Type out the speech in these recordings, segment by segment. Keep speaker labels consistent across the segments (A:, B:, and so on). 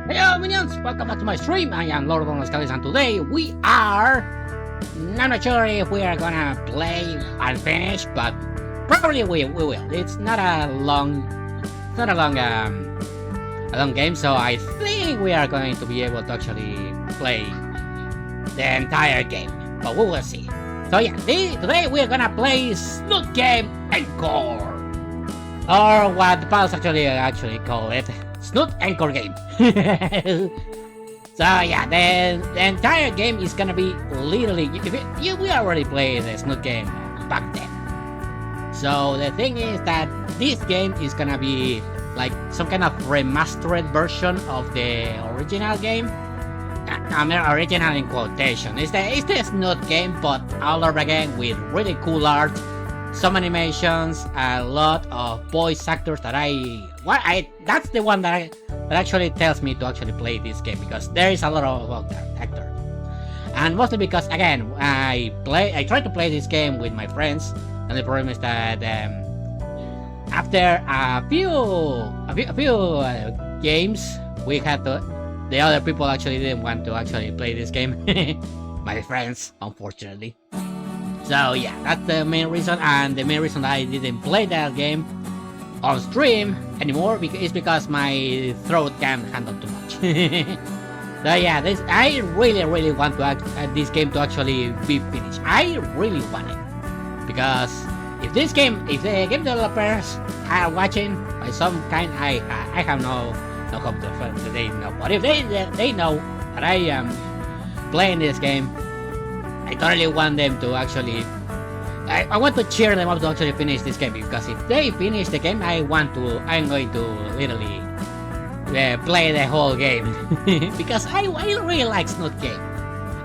A: Hello minions, welcome back to my stream. I am LordOnoskelis and today we are... I'm not sure if we are gonna play and finish, but probably we will. It's not a long game, so I think we are going to be able to actually play the entire game, but we will see. So yeah, today we are gonna play SnootGame Encore, or what the pals actually call it, Snoot Encore game. So yeah, the entire game is gonna be literally, we already played the Snoot game back then. So the thing is that this game is gonna be like some kind of remastered version of the original game. I mean, original in quotation. It's the Snoot game, but all over again with really cool art, some animations, a lot of voice actors that that's the one that actually tells me to actually play this game, because there is a lot of actors. And mostly because again, I tried to play this game with my friends, and the problem is that after a few games, we had to. The other people actually didn't want to actually play this game. My friends, unfortunately. So yeah, that's the main reason, and the main reason that I didn't play that game on stream anymore is because my throat can't handle too much. So yeah, I really want to this game to actually be finished. I really want it, because if the game developers are watching by some kind, I have no hope that they know. But if they know that I am playing this game, I totally want them to actually. I want to cheer them up to actually finish this game, because if they finish the game, I'm going to literally play the whole game. Because I really like Snoot game.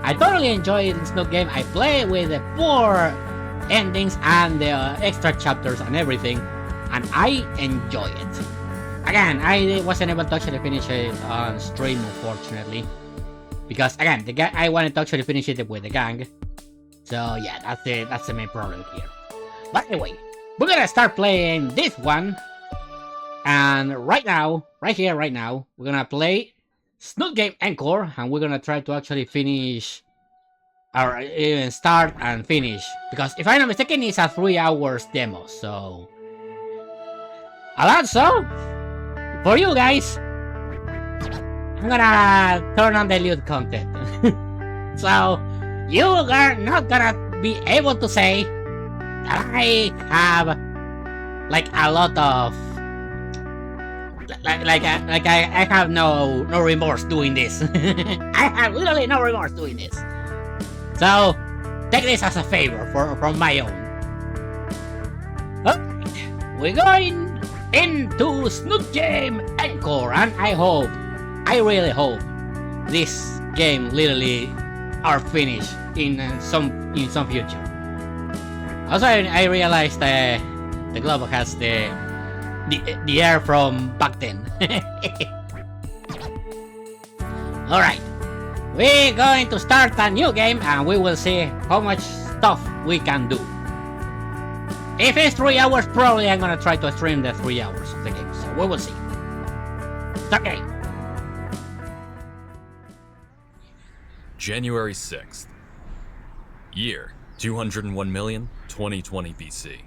A: I totally enjoy the Snoot game. I play with the 4 endings and the extra chapters and everything, and I enjoy it. Again, I wasn't able to actually finish it on stream, unfortunately, because again, I wanted to actually finish it with the gang. So yeah, that's the main problem here. But anyway, we're gonna start playing this one, and right now, we're gonna play SnootGame Encore, and we're gonna try to actually finish, or even start and finish, because if I'm not mistaken, it's a 3 hours demo. So, Alonso, for you guys, I'm gonna turn on the loot content. So you are not gonna be able to say that I have like a lot of I have no remorse doing this. I have literally no remorse doing this. So take this as a favor from my own. Okay, we're going into SnootGame Encore, and I really hope this game literally are finished in some future. Also, I realized the glove has the air from back then. All right, we're going to start a new game, and we will see how much stuff we can do. If it's 3 hours, probably I'm gonna try to stream the 3 hours of the game, so we will see. Okay.
B: January 6th. Year 201,000,2020 BC.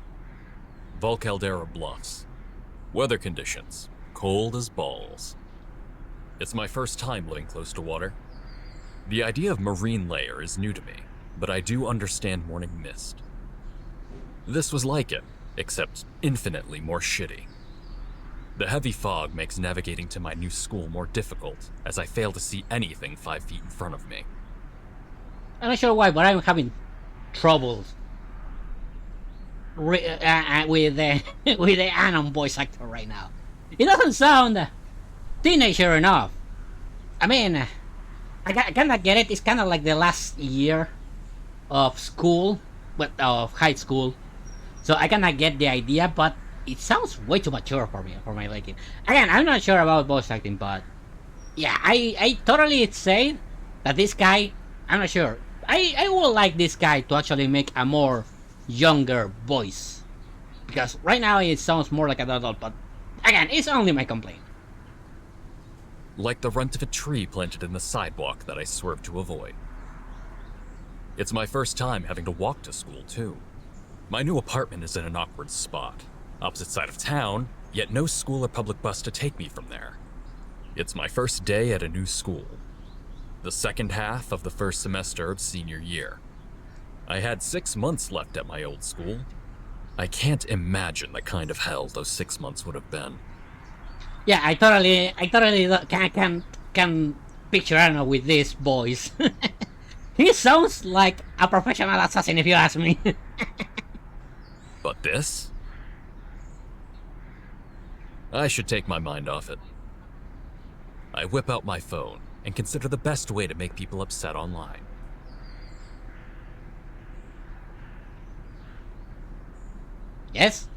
B: Volcaldera Bluffs. Weather conditions: cold as balls. It's my first time living close to water. The idea of marine layer is new to me, but I do understand morning mist. This was like it, except infinitely more shitty. The heavy fog makes navigating to my new school more difficult, as I fail to see anything 5 feet in front of me.
A: I'm not sure why, but I'm having troubles with the Anon voice actor right now. It doesn't sound teenager enough. I mean, I kinda get it. It's kind of like the last year of school, but of high school. So I kinda get the idea, but it sounds way too mature for me, for my liking. Again, I'm not sure about voice acting, but yeah, I totally say that this guy, I'm not sure. I would like this guy to actually make a more younger voice, because right now it sounds more like an adult, but again, it's only my complaint.
B: like the runt of a tree planted in the sidewalk that I swerved to avoid. It's my first time having to walk to school, too. My new apartment is in an awkward spot, opposite side of town, yet no school or public bus to take me from there. It's my first day at a new school, the second half of the first semester of senior year. I had 6 months left at my old school. I can't imagine the kind of hell those 6 months would have been.
A: Yeah, I totally can picture Arnold with this voice. He sounds like a professional assassin, if you ask me.
B: But this? I should take my mind off it. I whip out my phone and consider the best way to make people upset online.
A: Yes?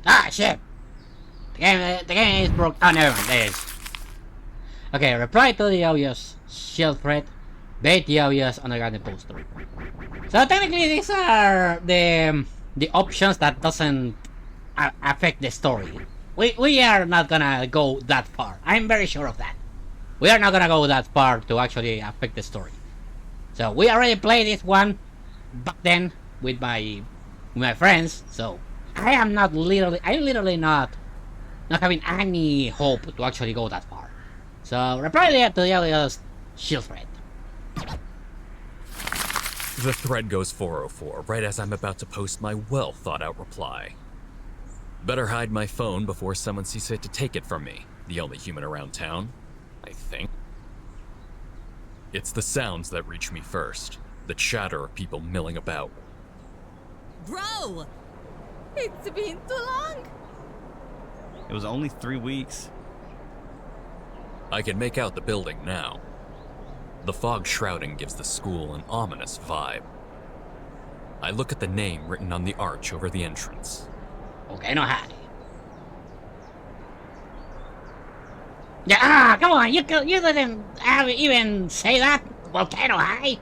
A: Ah, shit! The game is broke. Oh, never mind, there it is. Okay, reply to the obvious shield threat, bait the obvious underground poster. So technically these are the options that doesn't affect the story. We are not gonna go that far. I'm very sure of that. We are not gonna go that far to actually affect the story. So we already played this one back then with my friends, so I'm literally not having any hope to actually go that far. So reply to the obvious shield thread.
B: The thread goes 404 right as I'm about to post my well thought out reply. Better hide my phone before someone sees fit to take it from me, the only human around town, I think. It's the sounds that reach me first, the chatter of people milling about.
C: Bro! It's been too long!
D: It was only 3 weeks.
B: I can make out the building now. The fog shrouding gives the school an ominous vibe. I look at the name written on the arch over the entrance.
A: Okay, no hide. Yeah, come on, you didn't even say that. Volcano High.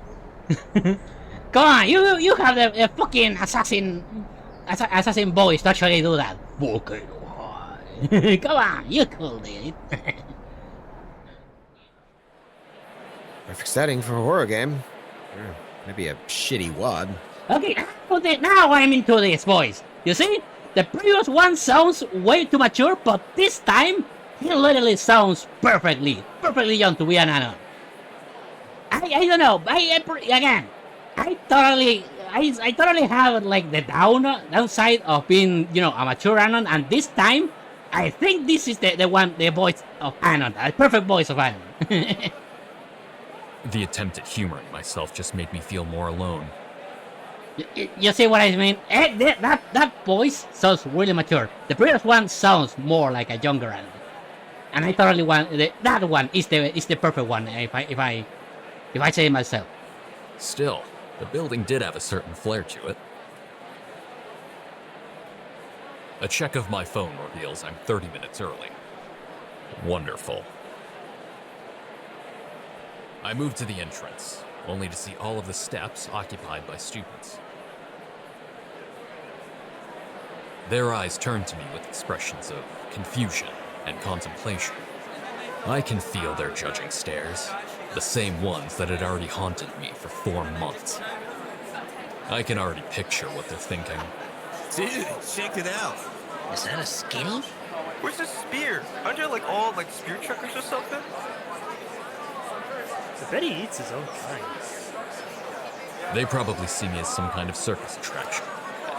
A: Come on, you have the fucking assassin voice to actually do that. Volcano High. Come on, you could do it.
E: Perfect setting for a horror game. Or maybe a shitty WAD.
A: Okay, now I'm into this voice. You see? The previous one sounds way too mature, but this time, he literally sounds perfectly young to be an adult. I don't know, I totally have like the downside of being, a mature Anon, and this time, I think this is the voice of Anon, the perfect voice of Anon.
B: The attempt at humoring myself just made me feel more alone.
A: You see what I mean? That voice sounds really mature. The previous one sounds more like a younger Anon. And I totally want that one is the perfect one if I say it myself.
B: Still, the building did have a certain flair to it. A check of my phone reveals I'm 30 minutes early. Wonderful. I move to the entrance, only to see all of the steps occupied by students. Their eyes turn to me with expressions of confusion and contemplation. I can feel their judging stares, the same ones that had already haunted me for 4 months. I can already picture what they're thinking.
F: Dude, check it out.
G: Is that a skinny?
F: Where's the spear? Aren't there all spear truckers or something?
H: I bet he eats his own kind.
B: They probably see me as some kind of circus attraction.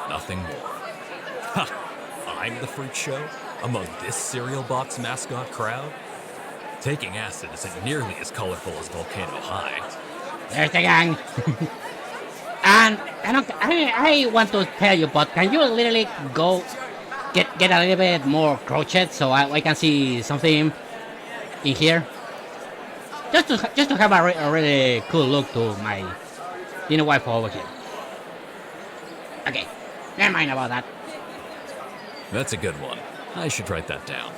B: Nothing more. Ha! I'm the freak show among this cereal box mascot crowd? Taking acid isn't nearly as colorful as Volcano High.
A: There's the gang. And I want to tell you, but can you literally go get a little bit more crochet so I can see something in here? Just to have a really cool look to my wife over here. Okay, never mind about that.
B: That's a good one. I should write that down.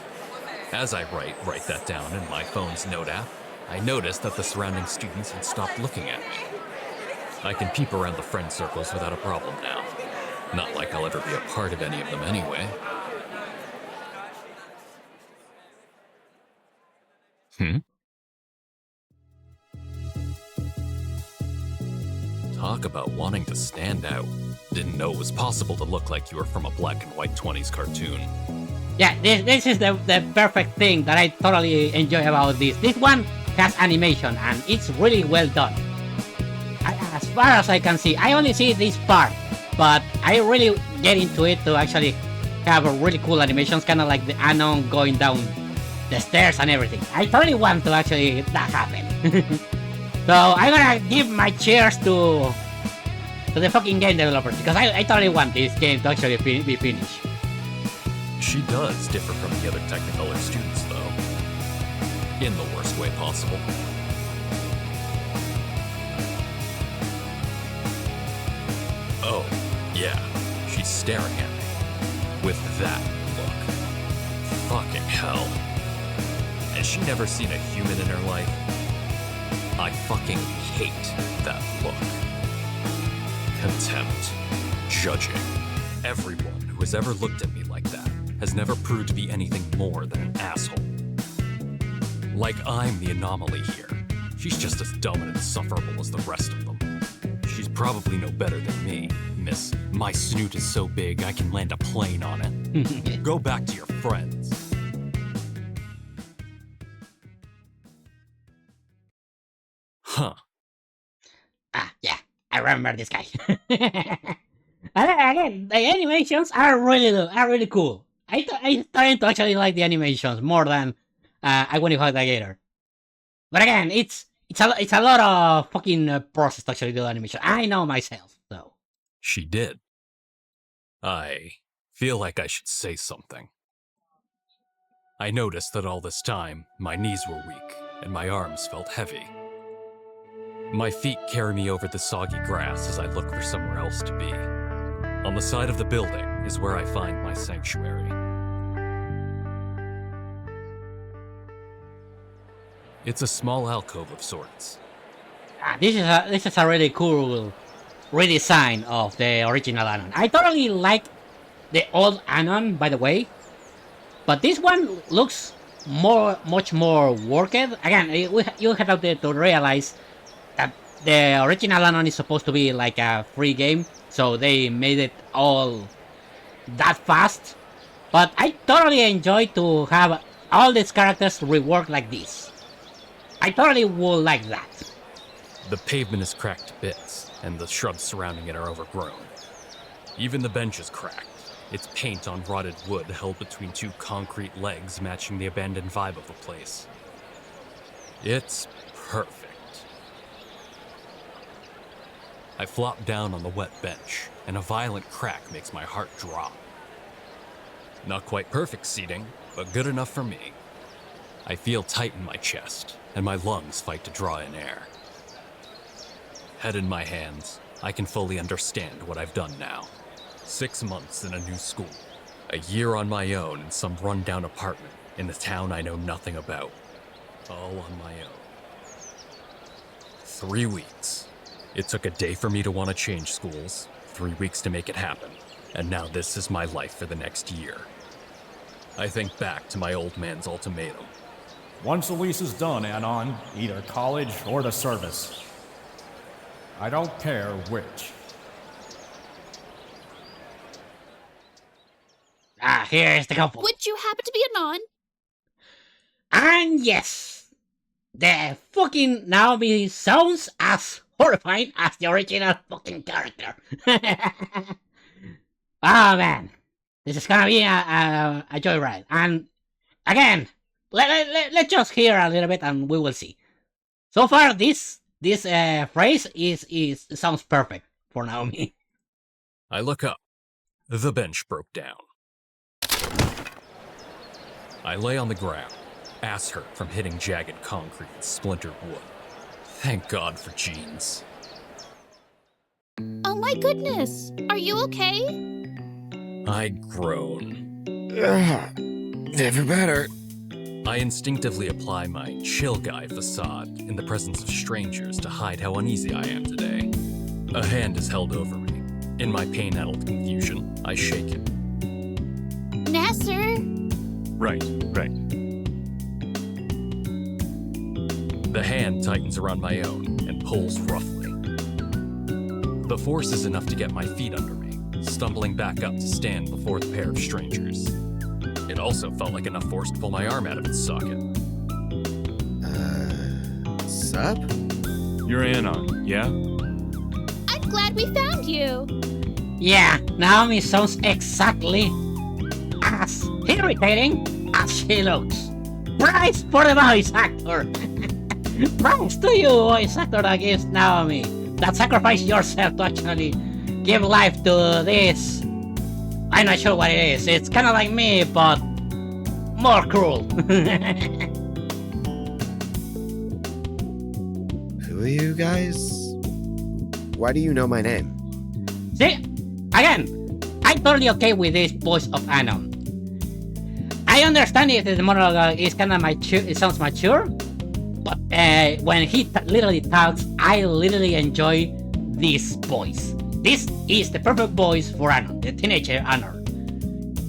B: As I write that down in my phone's note app, I notice that the surrounding students had stopped looking at me. I can peep around the friend circles without a problem now. Not like I'll ever be a part of any of them anyway. Talk about wanting to stand out. Didn't know it was possible to look like you were from a black and white 20s cartoon.
A: Yeah, this is the perfect thing that I totally enjoy about this. This one has animation and it's really well done. As far as I can see, I only see this part, but I really get into it to actually have a really cool animations, kind of like the Anon going down the stairs and everything. I totally want to actually that happen. So I'm gonna give my cheers to the fucking game developers, because I totally want this game to actually be finished.
B: She does differ from the other Technicolor students, though. In the worst way possible. Oh, yeah. She's staring at me. With that look. Fucking hell. Has she never seen a human in her life? I fucking hate that look. Contempt. Judging. Everyone who has ever looked at me like that has never proved to be anything more than an asshole. Like I'm the anomaly here. She's just as dumb and insufferable as the rest of them. She's probably no better than me, miss. My snoot is so big I can land a plane on it. Go back to your friends. Huh.
A: Yeah, I remember this guy. And again, the animations are really cool. I'm starting to actually like the animations more than I want to fight the gator. But again, it's a lot of fucking process to actually do the animation. I know myself, so.
B: She did. I feel like I should say something. I noticed that all this time, my knees were weak and my arms felt heavy. My feet carry me over the soggy grass as I look for somewhere else to be. On the side of the building is where I find my sanctuary. It's a small alcove of sorts.
A: This is a really cool redesign of the original Anon. I totally like the old Anon, by the way, but this one looks much more worked. Again, you have to realize that the original Anon is supposed to be like a free game, so they made it all that fast. But I totally enjoy to have all these characters reworked like this. I totally would like that.
B: The pavement is cracked to bits, and the shrubs surrounding it are overgrown. Even the bench is cracked, its paint on rotted wood held between two concrete legs matching the abandoned vibe of the place. It's perfect. I flop down on the wet bench, and a violent crack makes my heart drop. Not quite perfect seating, but good enough for me. I feel tight in my chest, and my lungs fight to draw in air. Head in my hands, I can fully understand what I've done now. 6 months in a new school, a year on my own in some rundown apartment in a town I know nothing about. All on my own. 3 weeks. It took a day for me to want to change schools, 3 weeks to make it happen, and now this is my life for the next year. I think back to my old man's ultimatum.
G: Once the lease is done, Anon, either college or the service. I don't care which.
A: Here's the couple.
I: Would you happen to be Anon?
A: And yes, the fucking Naomi sounds as horrifying as the original fucking character. Oh man, this is gonna be a joyride. And again, let's just hear a little bit and we will see. So far, this phrase sounds perfect for Naomi.
B: I look up. The bench broke down. I lay on the ground, ass hurt from hitting jagged concrete and splintered wood. Thank God for jeans.
I: Oh my goodness! Are you okay?
B: I groan.
E: Never better.
B: I instinctively apply my chill guy facade in the presence of strangers to hide how uneasy I am today. A hand is held over me. In my pain-addled confusion, I shake it.
I: Nasser?
D: Right.
B: The hand tightens around my own and pulls roughly. The force is enough to get my feet under me, stumbling back up to stand before the pair of strangers. It also felt like enough force to pull my arm out of its socket.
E: Sup?
J: You're Anon, yeah?
I: I'm glad we found you.
A: Yeah, Naomi sounds exactly as irritating as she looks. Prize for the voice actor. Prize to you, voice actor that gives Naomi. That sacrifice yourself to actually give life to this. I'm not sure what it is. It's kind of like me, but more cruel.
E: Who are you guys? Why do you know my name?
A: See, again, I'm totally okay with this voice of Anon. I understand if the monologue is kind of mature, it sounds mature, but when he literally talks, I literally enjoy this voice. This is the perfect voice for Anon, the teenager Anon.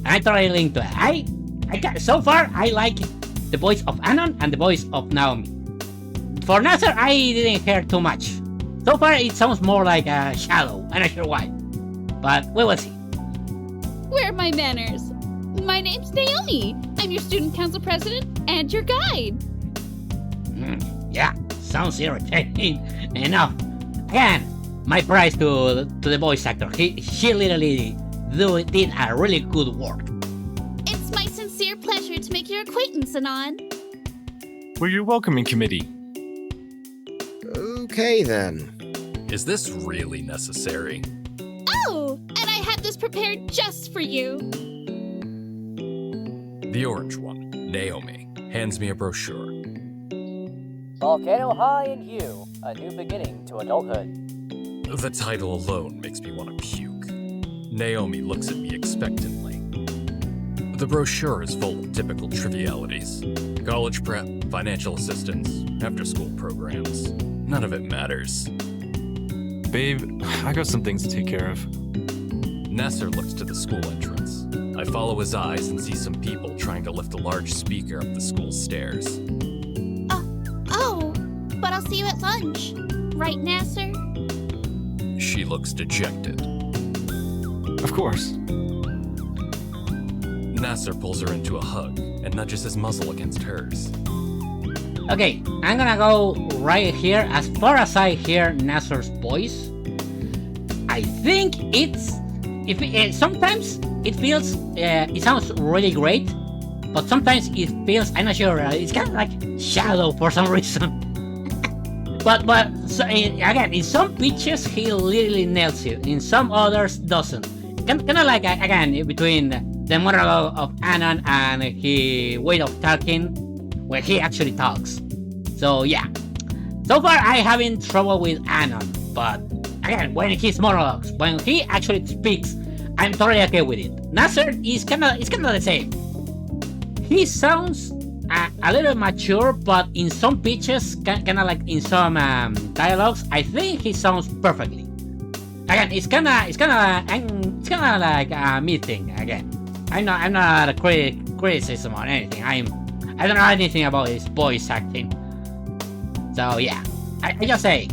A: And I totally link to it. So far, I like the voice of Anon and the voice of Naomi. For Nasser, I didn't hear too much. So far, it sounds more like a Shadow. I'm not sure why, but we will see.
I: Where are my manners? My name's Naomi. I'm your student council president and your guide.
A: Yeah, sounds irritating enough. Again, my prize to the voice actor. She literally did a really good work.
I: It's my sincere pleasure to make your acquaintance, Anon.
J: We're your welcoming committee.
E: Okay then.
B: Is this really necessary?
I: Oh, and I have this prepared just for you.
B: The orange one, Naomi, hands me a brochure.
K: Volcano High and Hue, a new beginning to adulthood.
B: The title alone makes me want to puke. Naomi looks at me expectantly. The brochure is full of typical trivialities. College prep, financial assistance, after-school programs. None of it matters.
J: Babe, I got some things to take care of.
B: Nasser looks to the school entrance. I follow his eyes and see some people trying to lift a large speaker up the school stairs.
I: Oh, but I'll see you at lunch. Right, Nasser?
B: She looks dejected.
J: Of course.
B: Nasser pulls her into a hug and nudges his muzzle against hers.
A: Okay, I'm gonna go right here. As far as I hear Nasser's voice, I think sometimes it feels, it sounds really great, but sometimes it feels, I'm not sure, it's kind of like Shadow for some reason. but so, again, in some pitches he literally nails it, in some others doesn't. Kind of like, again, between the monologue of Anon and his way of talking, where he actually talks. So yeah, so far I having trouble with Anon, but again, when his monologues, when he actually speaks, I'm totally okay with it. Nasser is kind of the same. He sounds a little mature, but in some pitches, kind of like in some dialogues, I think he sounds perfectly. Again, it's kind of like a me thing. Again, I'm not a criticism or anything. I don't know anything about his voice acting. So yeah, I just say.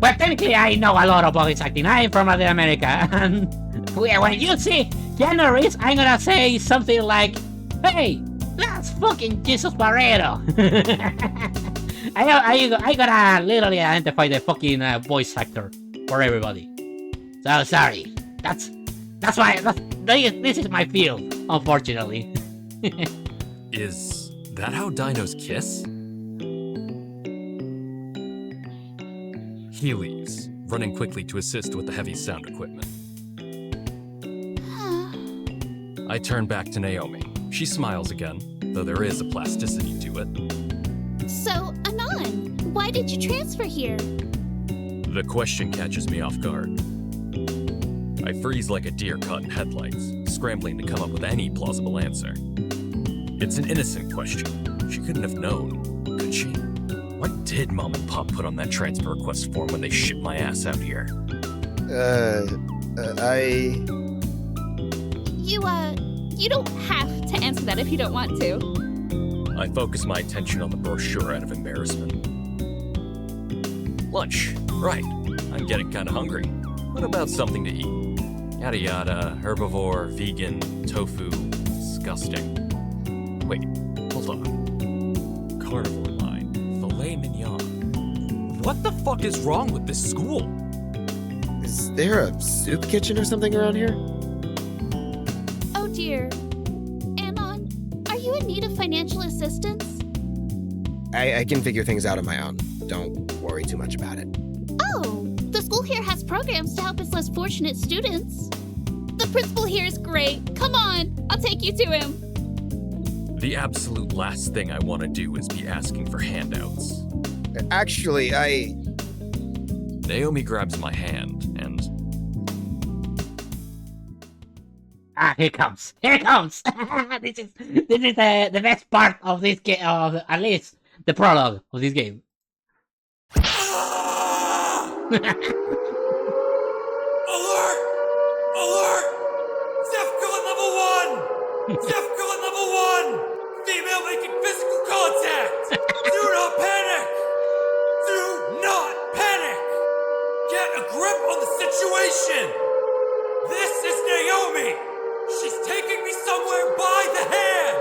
A: Well, technically, I know a lot about voice acting. I'm from Latin America, and when you see Keanu Reeves, I'm gonna say something like, "Hey, that's fucking Jesus Barreto." I gotta literally identify the fucking voice actor for everybody. So sorry. That's why this is my field, unfortunately.
B: Is that how dinos kiss? He leaves, running quickly to assist with the heavy sound equipment. I turn back to Naomi. She smiles again, though there is a plasticity to it.
I: So, Anon, why did you transfer here?
B: The question catches me off guard. I freeze like a deer caught in headlights, scrambling to come up with any plausible answer. It's an innocent question. She couldn't have known, could she? What did Mom and Pop put on that transfer request form when they shipped my ass out here?
I: You don't have to answer that if you don't want to.
B: I focus my attention on the brochure out of embarrassment. Lunch. Right. I'm getting kinda hungry. What about something to eat? Yada yada, herbivore, vegan, tofu, disgusting. Wait, hold on. Carnivore line, filet mignon. What the fuck is wrong with this school?
E: Is there a soup kitchen or something around here?
I: Oh dear. Anon, are you in need of financial assistance?
E: I can figure things out on my own. Don't worry too much about it.
I: Oh, the school here has programs to help its less fortunate students. The principal here is great. Come on, I'll take you to him.
B: The absolute last thing I want to do is be asking for handouts.
E: Actually,
B: Naomi grabs my hand and...
A: Here comes. This is the best part of this game, at least the prologue of this game.
L: Alert! Alert! Zefcon level 1! Zefcon level 1! Female making physical contact! Do not panic! Do not panic! Get a grip on the situation! This is Naomi! She's taking me somewhere by the hand!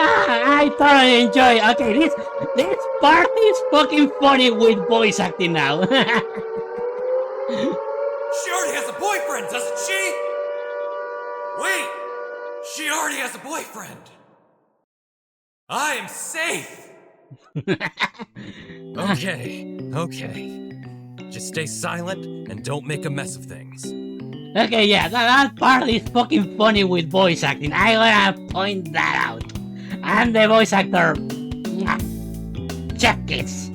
A: I totally enjoy. Okay, this part is fucking funny with voice acting now.
L: She already has a boyfriend, doesn't she? Wait! She already has a boyfriend! I am safe!
B: Okay. Just stay silent and don't make a mess of things.
A: Okay, yeah, that part is fucking funny with voice acting. I wanna point that out. And the voice actor, Chef Kiss.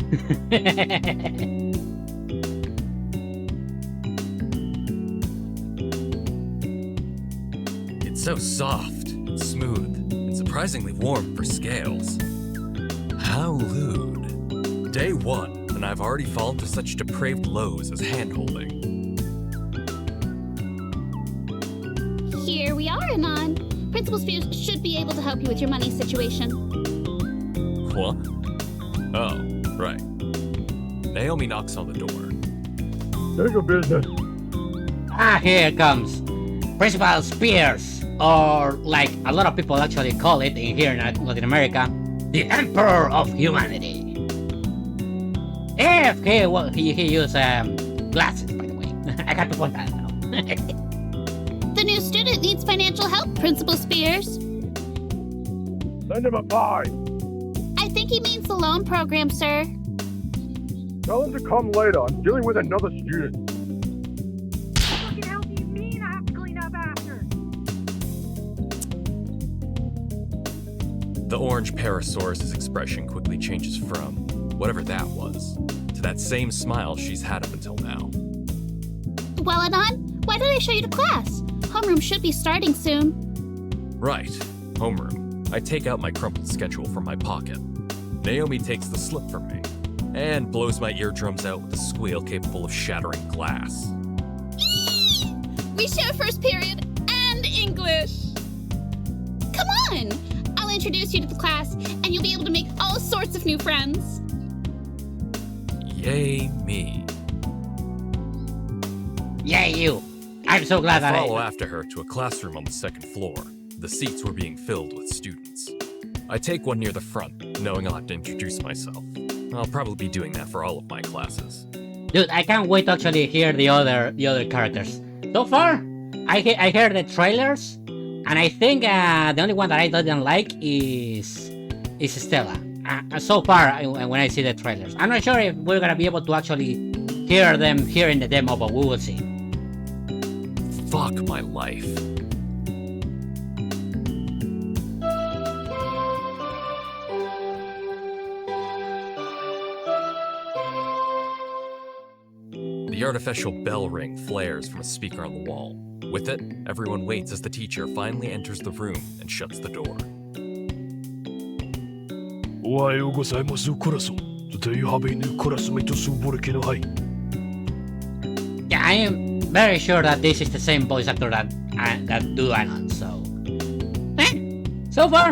B: It's so soft and smooth and surprisingly warm for scales. How lewd. Day 1, and I've already fallen to such depraved lows as hand-holding.
I: Here we are, Anon. Principal Spears should be able to help you with your money situation.
B: What? Oh, right. Naomi knocks on the door.
G: Take your business.
A: Here it comes. Principal Spears, or like a lot of people actually call it here in Latin America, the Emperor of Humanity. If he used glasses, by the way. I got to point that out.
I: The new student needs financial help, Principal Spears.
G: Send him a pie.
I: I think he means the loan program, sir.
G: Tell him to come later. I'm dealing with another student.
M: What fucking hell do you mean I have to clean up after?
B: The orange Parasaurus' expression quickly changes from whatever that was to that same smile she's had up until now.
I: Well, Anon, why did I show you to class? Homeroom should be starting soon.
B: Right, homeroom. I take out my crumpled schedule from my pocket. Naomi takes the slip from me and blows my eardrums out with a squeal capable of shattering glass.
I: We share first period and English. Come on! I'll introduce you to the class, and you'll be able to make all sorts of new friends.
B: Yay me.
A: Yay you. I'm so glad that
B: I follow after her to a classroom on the second floor. The seats were being filled with students. I take one near the front, knowing I'll have to introduce myself. I'll probably be doing that for all of my classes.
A: Dude, I can't wait to actually hear the other characters. So far, I heard the trailers, and I think the only one that I didn't like is Stella. So far, when I see the trailers, I'm not sure if we're gonna be able to actually hear them here in the demo, but we will see.
B: Fuck my life. The artificial bell ring flares from a speaker on the wall. With it, everyone waits as the teacher finally enters the room and shuts the door.
G: Do you have a new classmate to
A: Yeah, I am very sure that this is the same voice actor that do Anon, so... So far,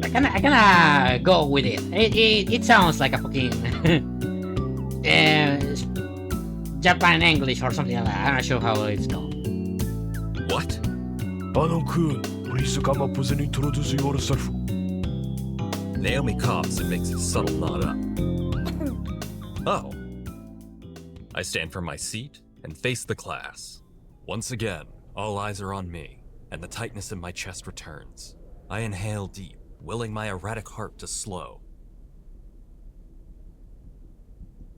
A: I kinda go with it. It sounds like a fucking Japan English or something like that. I'm not sure how it's called.
B: What?
L: Anon-kun, please come up and introduce yourself.
B: Naomi coughs and makes a subtle nod up. Oh. I stand from my seat and face the class. Once again, all eyes are on me, and the tightness in my chest returns. I inhale deep, willing my erratic heart to slow.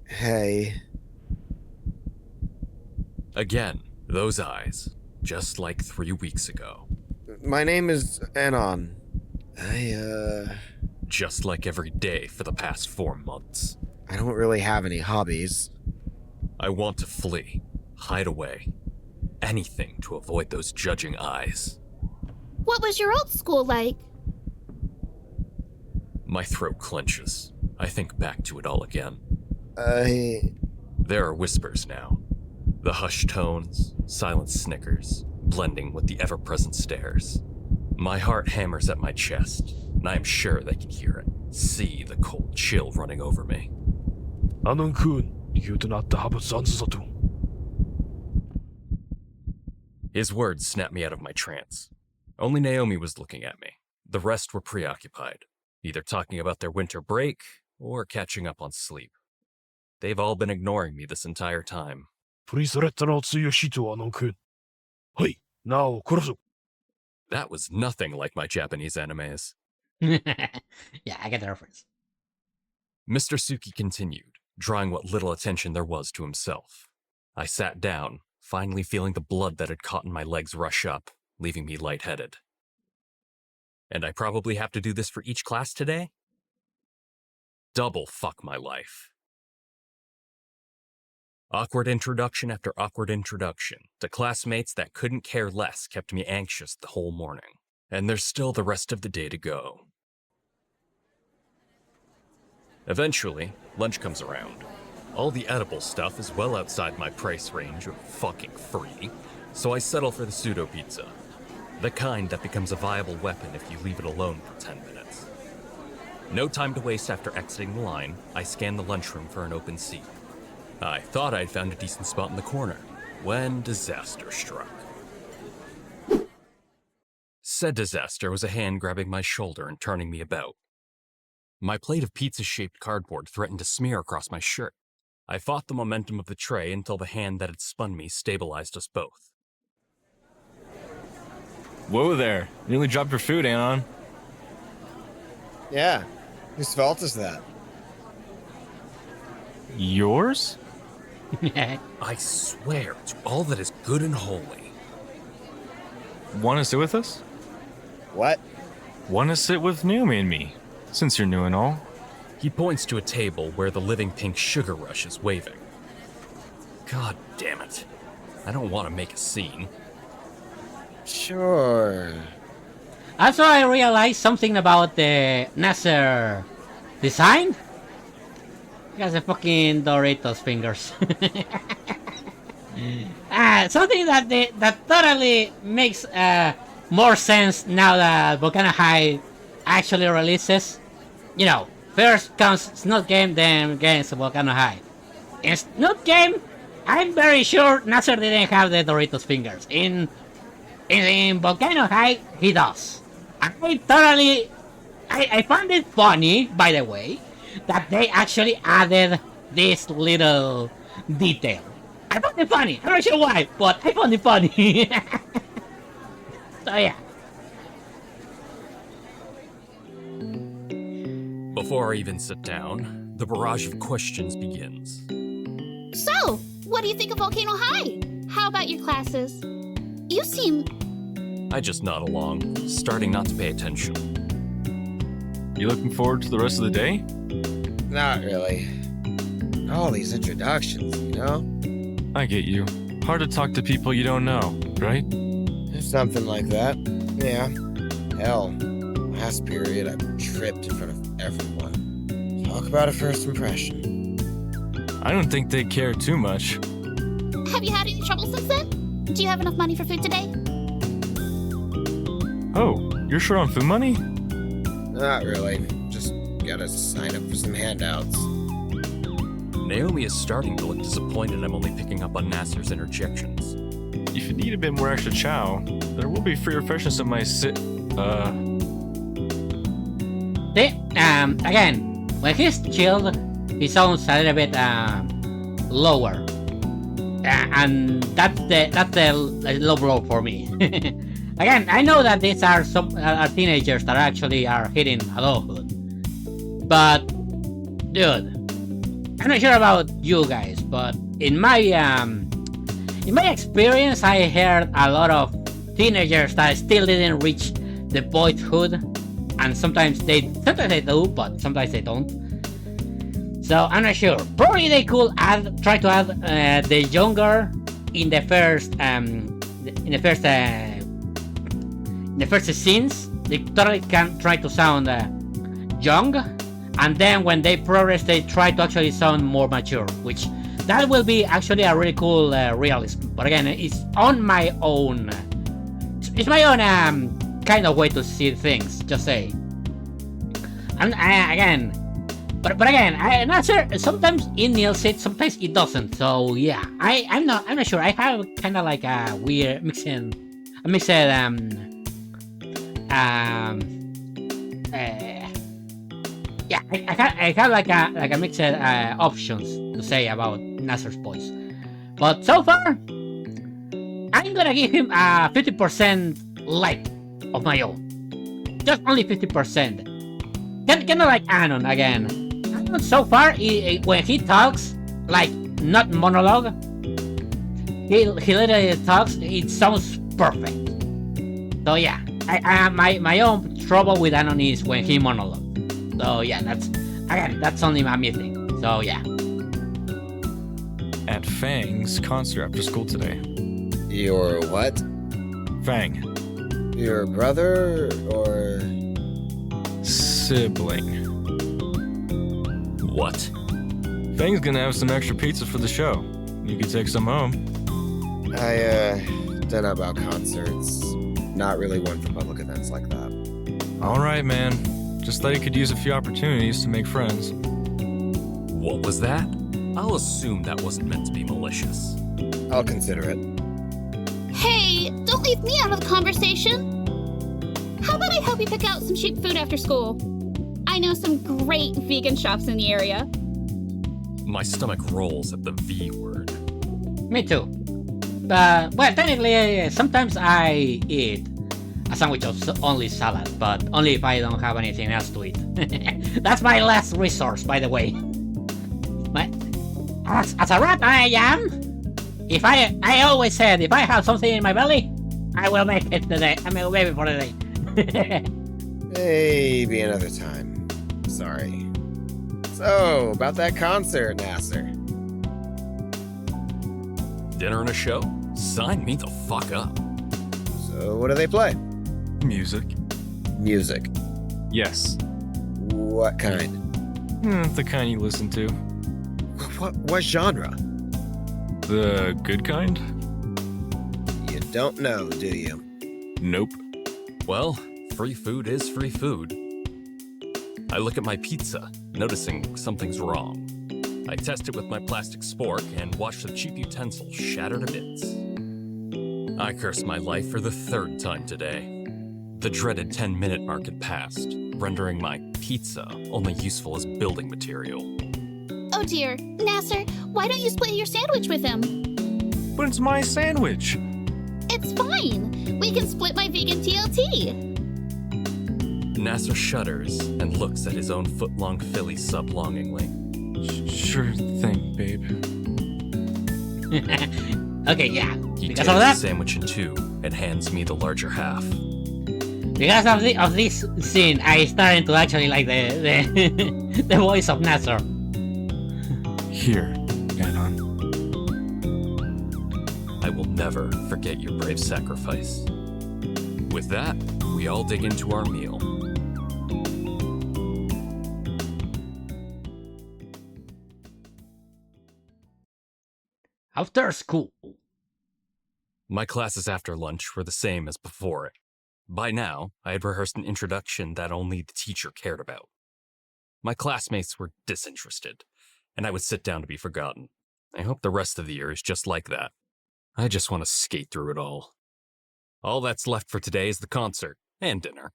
E: Hey.
B: Again, those eyes, just like 3 weeks ago.
E: My name is Anon.
B: Just like every day for the past 4 months.
E: I don't really have any hobbies.
B: I want to flee, hide away. Anything to avoid those judging eyes.
I: What was your old school like?
B: My throat clenches. I think back to it all again. There are whispers now. The hushed tones, silent snickers, blending with the ever-present stares. My heart hammers at my chest, and I am sure they can hear it. See the cold chill running over me.
L: Anon-kun, you do not have a zanzatu.
B: His words snapped me out of my trance. Only Naomi was looking at me. The rest were preoccupied, either talking about their winter break or catching up on sleep. They've all been ignoring me this entire time.
L: Please return to your shitu, Anon-kun. Hey, now, kurasu.
B: That was nothing like my Japanese animes.
A: Yeah, I get the reference.
B: Mr. Suki continued, drawing what little attention there was to himself. I sat down, finally feeling the blood that had caught in my legs rush up, leaving me lightheaded. And I probably have to do this for each class today? Double fuck my life. Awkward introduction after awkward introduction to classmates that couldn't care less kept me anxious the whole morning. And there's still the rest of the day to go. Eventually, lunch comes around. All the edible stuff is well outside my price range of fucking free, so I settle for the pseudo pizza. The kind that becomes a viable weapon if you leave it alone for 10 minutes. No time to waste after exiting the line, I scan the lunchroom for an open seat. I thought I'd found a decent spot in the corner, when disaster struck. Said disaster was a hand grabbing my shoulder and turning me about. My plate of pizza-shaped cardboard threatened to smear across my shirt. I fought the momentum of the tray until the hand that had spun me stabilized us both.
J: Whoa there. Nearly dropped your food, Anon.
E: Yeah. Whose fault is that?
J: Yours?
B: I swear to all that is good and holy.
J: Want to sit with us?
E: What?
J: Want to sit with Naomi and me, since you're new and all.
B: He points to a table where the living pink sugar rush is waving. God damn it. I don't want to make a scene.
E: Sure.
A: Also, I realized something about the Nasser design. He has the fucking Doritos fingers. Something that totally makes more sense now that Volcano High actually releases. You know, first comes SnootGame, then games Volcano High. In SnootGame, I'm very sure Nasser didn't have the Doritos fingers. In Volcano High, he does. I found it funny, by the way, that they actually added this little detail. I found it funny. I'm not sure why, but I found it funny. So yeah.
B: Before I even sit down, the barrage of questions begins.
I: So, what do you think of Volcano High? How about your classes? You seem...
B: I just nod along, starting not to pay attention.
J: You looking forward to the rest of the day?
E: Not really. All these introductions, you know?
J: I get you. Hard to talk to people you don't know, right?
E: Something like that. Yeah. Hell, last period I tripped in front of everyone. Talk about a first impression.
J: I don't think they care too much.
I: Have you had any trouble since then? Do you have enough money for food today?
J: Oh, You're short on food money?
E: Not really. Just gotta sign up for some handouts.
B: Naomi is starting to look disappointed I'm only picking up on Nasser's interjections.
J: If you need a bit more extra chow, there will be free refreshments at my
A: See, again, when he's chilled, he sounds a little bit lower, and that's the low blow for me. Again, I know that these are some teenagers that actually are hitting adulthood, but dude, I'm not sure about you guys, but in my experience, I heard a lot of teenagers that still didn't reach the boyhood, and sometimes they do, but sometimes they don't. So I'm not sure. Probably they could try to add the younger in the first scenes. They totally can try to sound young, and then when they progress, they try to actually sound more mature, which that will be actually a really cool realism. But again, it's on my own. It's my own kind of way to see things. Just say. And again, but again, I'm not sure. Sometimes it nails it, sometimes it doesn't. So yeah, I'm not sure. I have kind of like a weird yeah, I have like a mixed options to say about Nasser's voice, but so far I'm gonna give him a 50% light of my own, just only 50%. Kind of like Anon again. Anon so far, when he talks, like not monologue, he literally talks. It sounds perfect. So yeah, my own trouble with Anon is when he monologue. So yeah, that's only my thing. So yeah.
J: At Fang's concert after school today.
E: Your what?
J: Fang.
E: Your brother or
J: sibling?
B: What?
J: Fang's gonna have some extra pizza for the show. You can take some home.
E: I don't know about concerts. Not really one for public events like that.
J: All right, man. Just thought you could use a few opportunities to make friends.
B: What was that? I'll assume that wasn't meant to be malicious.
E: I'll consider it.
I: Hey, don't leave me out of the conversation. How about I help you pick out some cheap food after school? I know some great vegan shops in the area.
B: My stomach rolls at the V word.
A: Me too. Well, technically, sometimes I eat a sandwich of only salad, but only if I don't have anything else to eat. That's my last resource, by the way. As a rat I am, if I always said, if I have something in my belly, I will make it today. I mean, maybe for the day.
E: Maybe another time. Sorry. So, about that concert, Nasser.
B: Dinner and a show? Sign me the fuck up.
E: So, what do they play?
J: Music.
E: Music.
J: Yes.
E: What kind?
J: The kind you listen to.
E: What genre?
J: The good kind?
E: You don't know, do you?
J: Nope.
B: Well, free food is free food. I look at my pizza, noticing something's wrong. I test it with my plastic spork and watch the cheap utensil shatter to bits. I curse my life for the third time today. The dreaded 10-minute mark had passed, rendering my pizza only useful as building material.
I: Oh dear, Nasser, why don't you split your sandwich with him?
J: But it's my sandwich.
I: It's fine. We can split my vegan TLT.
B: Nasser shudders and looks at his own foot-long filly sub longingly.
J: Sure thing, babe.
A: Okay, yeah.
B: He
A: Because
B: tears
A: of that,
B: the sandwich in two and hands me the larger half.
A: because of this scene, I started to actually like the the voice of Nasser.
J: Here, Anon.
B: I will never forget your brave sacrifice. With that, we all dig into our meal.
A: After school.
B: My classes after lunch were the same as before it. By now, I had rehearsed an introduction that only the teacher cared about. My classmates were disinterested, and I would sit down to be forgotten. I hope the rest of the year is just like that. I just want to skate through it all. All that's left for today is the concert and dinner.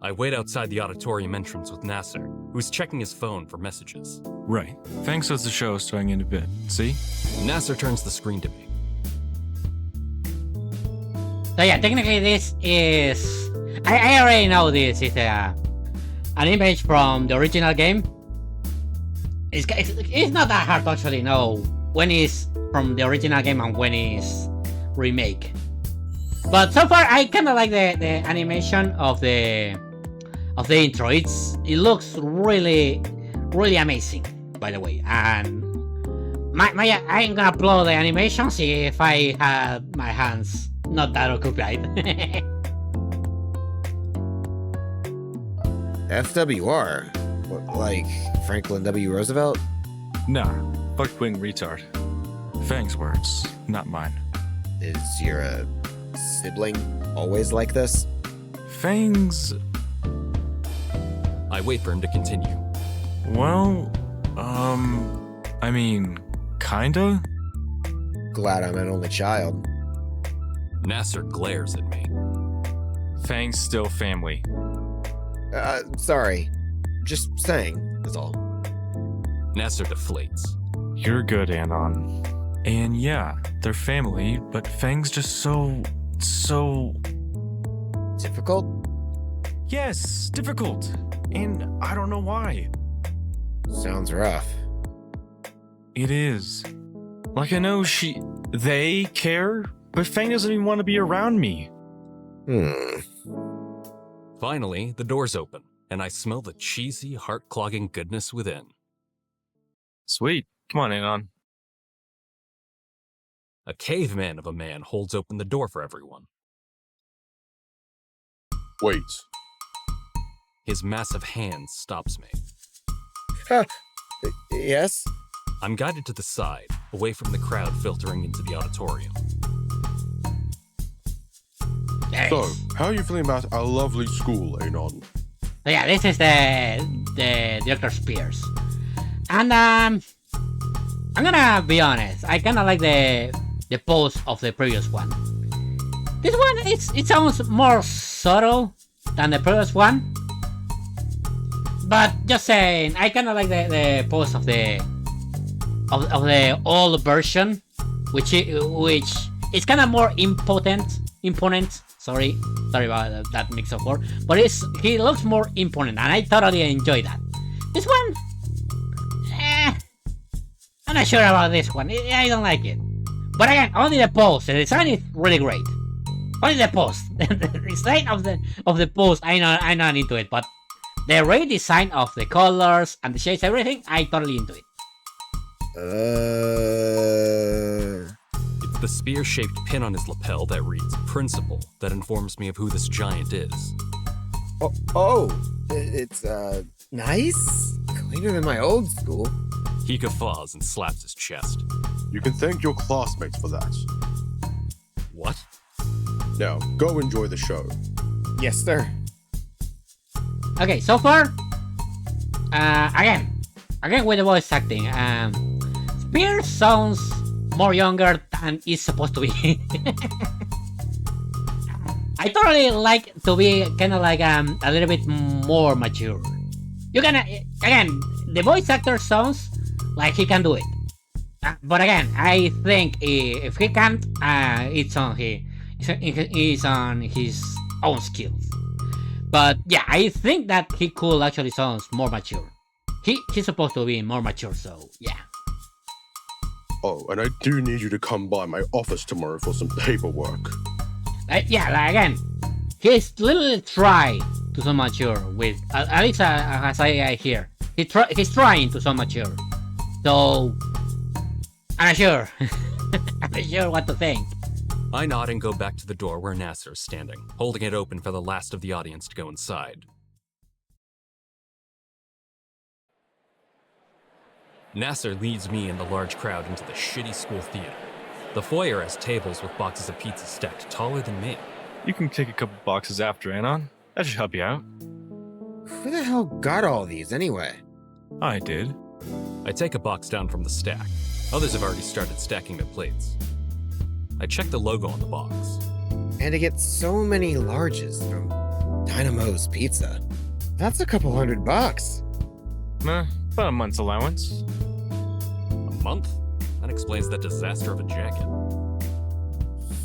B: I wait outside the auditorium entrance with Nasser, who's checking his phone for messages.
J: Right. Fang says the show is starting in a bit. See?
B: Nasser turns the screen to me.
A: So yeah, technically this is... I already know this is an image from the original game. It's not that hard to actually know when it's from the original game and when it's remake. But so far, I kind of like the animation of the intro. It looks really amazing, by the way. And I'm gonna upload the animation, see if I had my hands not that occupied.
E: FWR? Like Franklin W. Roosevelt?
J: Nah, fuck-wing retard. Fang's words, not mine.
E: Is your sibling always like this?
J: Fang's...
B: I wait for him to continue.
J: Well, I mean, kinda?
E: Glad I'm an only child.
B: Nasser glares at me.
J: Fang's still family.
E: Sorry. Just saying, is all.
B: Nasser deflates.
J: You're good, Anon. And yeah, they're family, but Fang's just so...
E: Difficult?
J: Yes, difficult. And I don't know why.
E: Sounds rough.
J: It is. Like, I know they care, but Fang doesn't even want to be around me.
B: Finally, the doors open, and I smell the cheesy, heart-clogging goodness within.
J: Sweet. Come on, Anon.
B: A caveman of a man holds open the door for everyone.
N: Wait.
B: His massive hand stops me.
E: Yes?
B: I'm guided to the side, away from the crowd filtering into the auditorium.
A: Nice.
N: So, how are you feeling about our lovely school, Anon?
A: So yeah, this is the Dr. Spears. And I'm gonna be honest, I kinda like the pose of the previous one. This one it sounds more subtle than the previous one. But just saying, I kinda like the pose of the old version, which is kinda more imponent. Sorry about that mix of words, but he looks more imponent, and I totally enjoy that. This one, I'm not sure about this one. I don't like it. But again, only the pose. The design is really great. Only the pose. The design of the pose, I'm not into it, but the redesign of the colors and the shades, everything, I totally into it.
B: It's the spear-shaped pin on his lapel that reads Principal that informs me of who this giant is.
E: It's nice? Cleaner than my old school.
B: He guffaws and slaps his chest.
N: You can thank your classmates for that.
B: What?
N: Now, go enjoy the show.
E: Yes, sir.
A: Okay, so far, again with the voice acting, Spears sounds more younger than it's supposed to be. I totally like to be kind of like a little bit more mature. You can again, the voice actor sounds like he can do it, but again, I think if he can't, it's on his own skills. But yeah, I think that he could actually sound more mature. He's supposed to be more mature, so yeah.
N: Oh, and I do need you to come by my office tomorrow for some paperwork.
A: Yeah, again, he's little try to sound mature with, at least as I hear. He's trying to sound mature. So, I'm not sure. I'm not sure what to think.
B: I nod and go back to the door where Nasser is standing, holding it open for the last of the audience to go inside. Nasser leads me and the large crowd into the shitty school theater. The foyer has tables with boxes of pizza stacked taller than me.
J: You can take a couple boxes after, Anon. That should help you out.
E: Who the hell got all these anyway?
J: I did.
B: I take a box down from the stack. Others have already started stacking their plates. I check the logo on the box.
E: And to get so many larges from Dynamo's Pizza, that's a couple $100.
J: About a month's allowance.
B: A month? That explains that disaster of a jacket.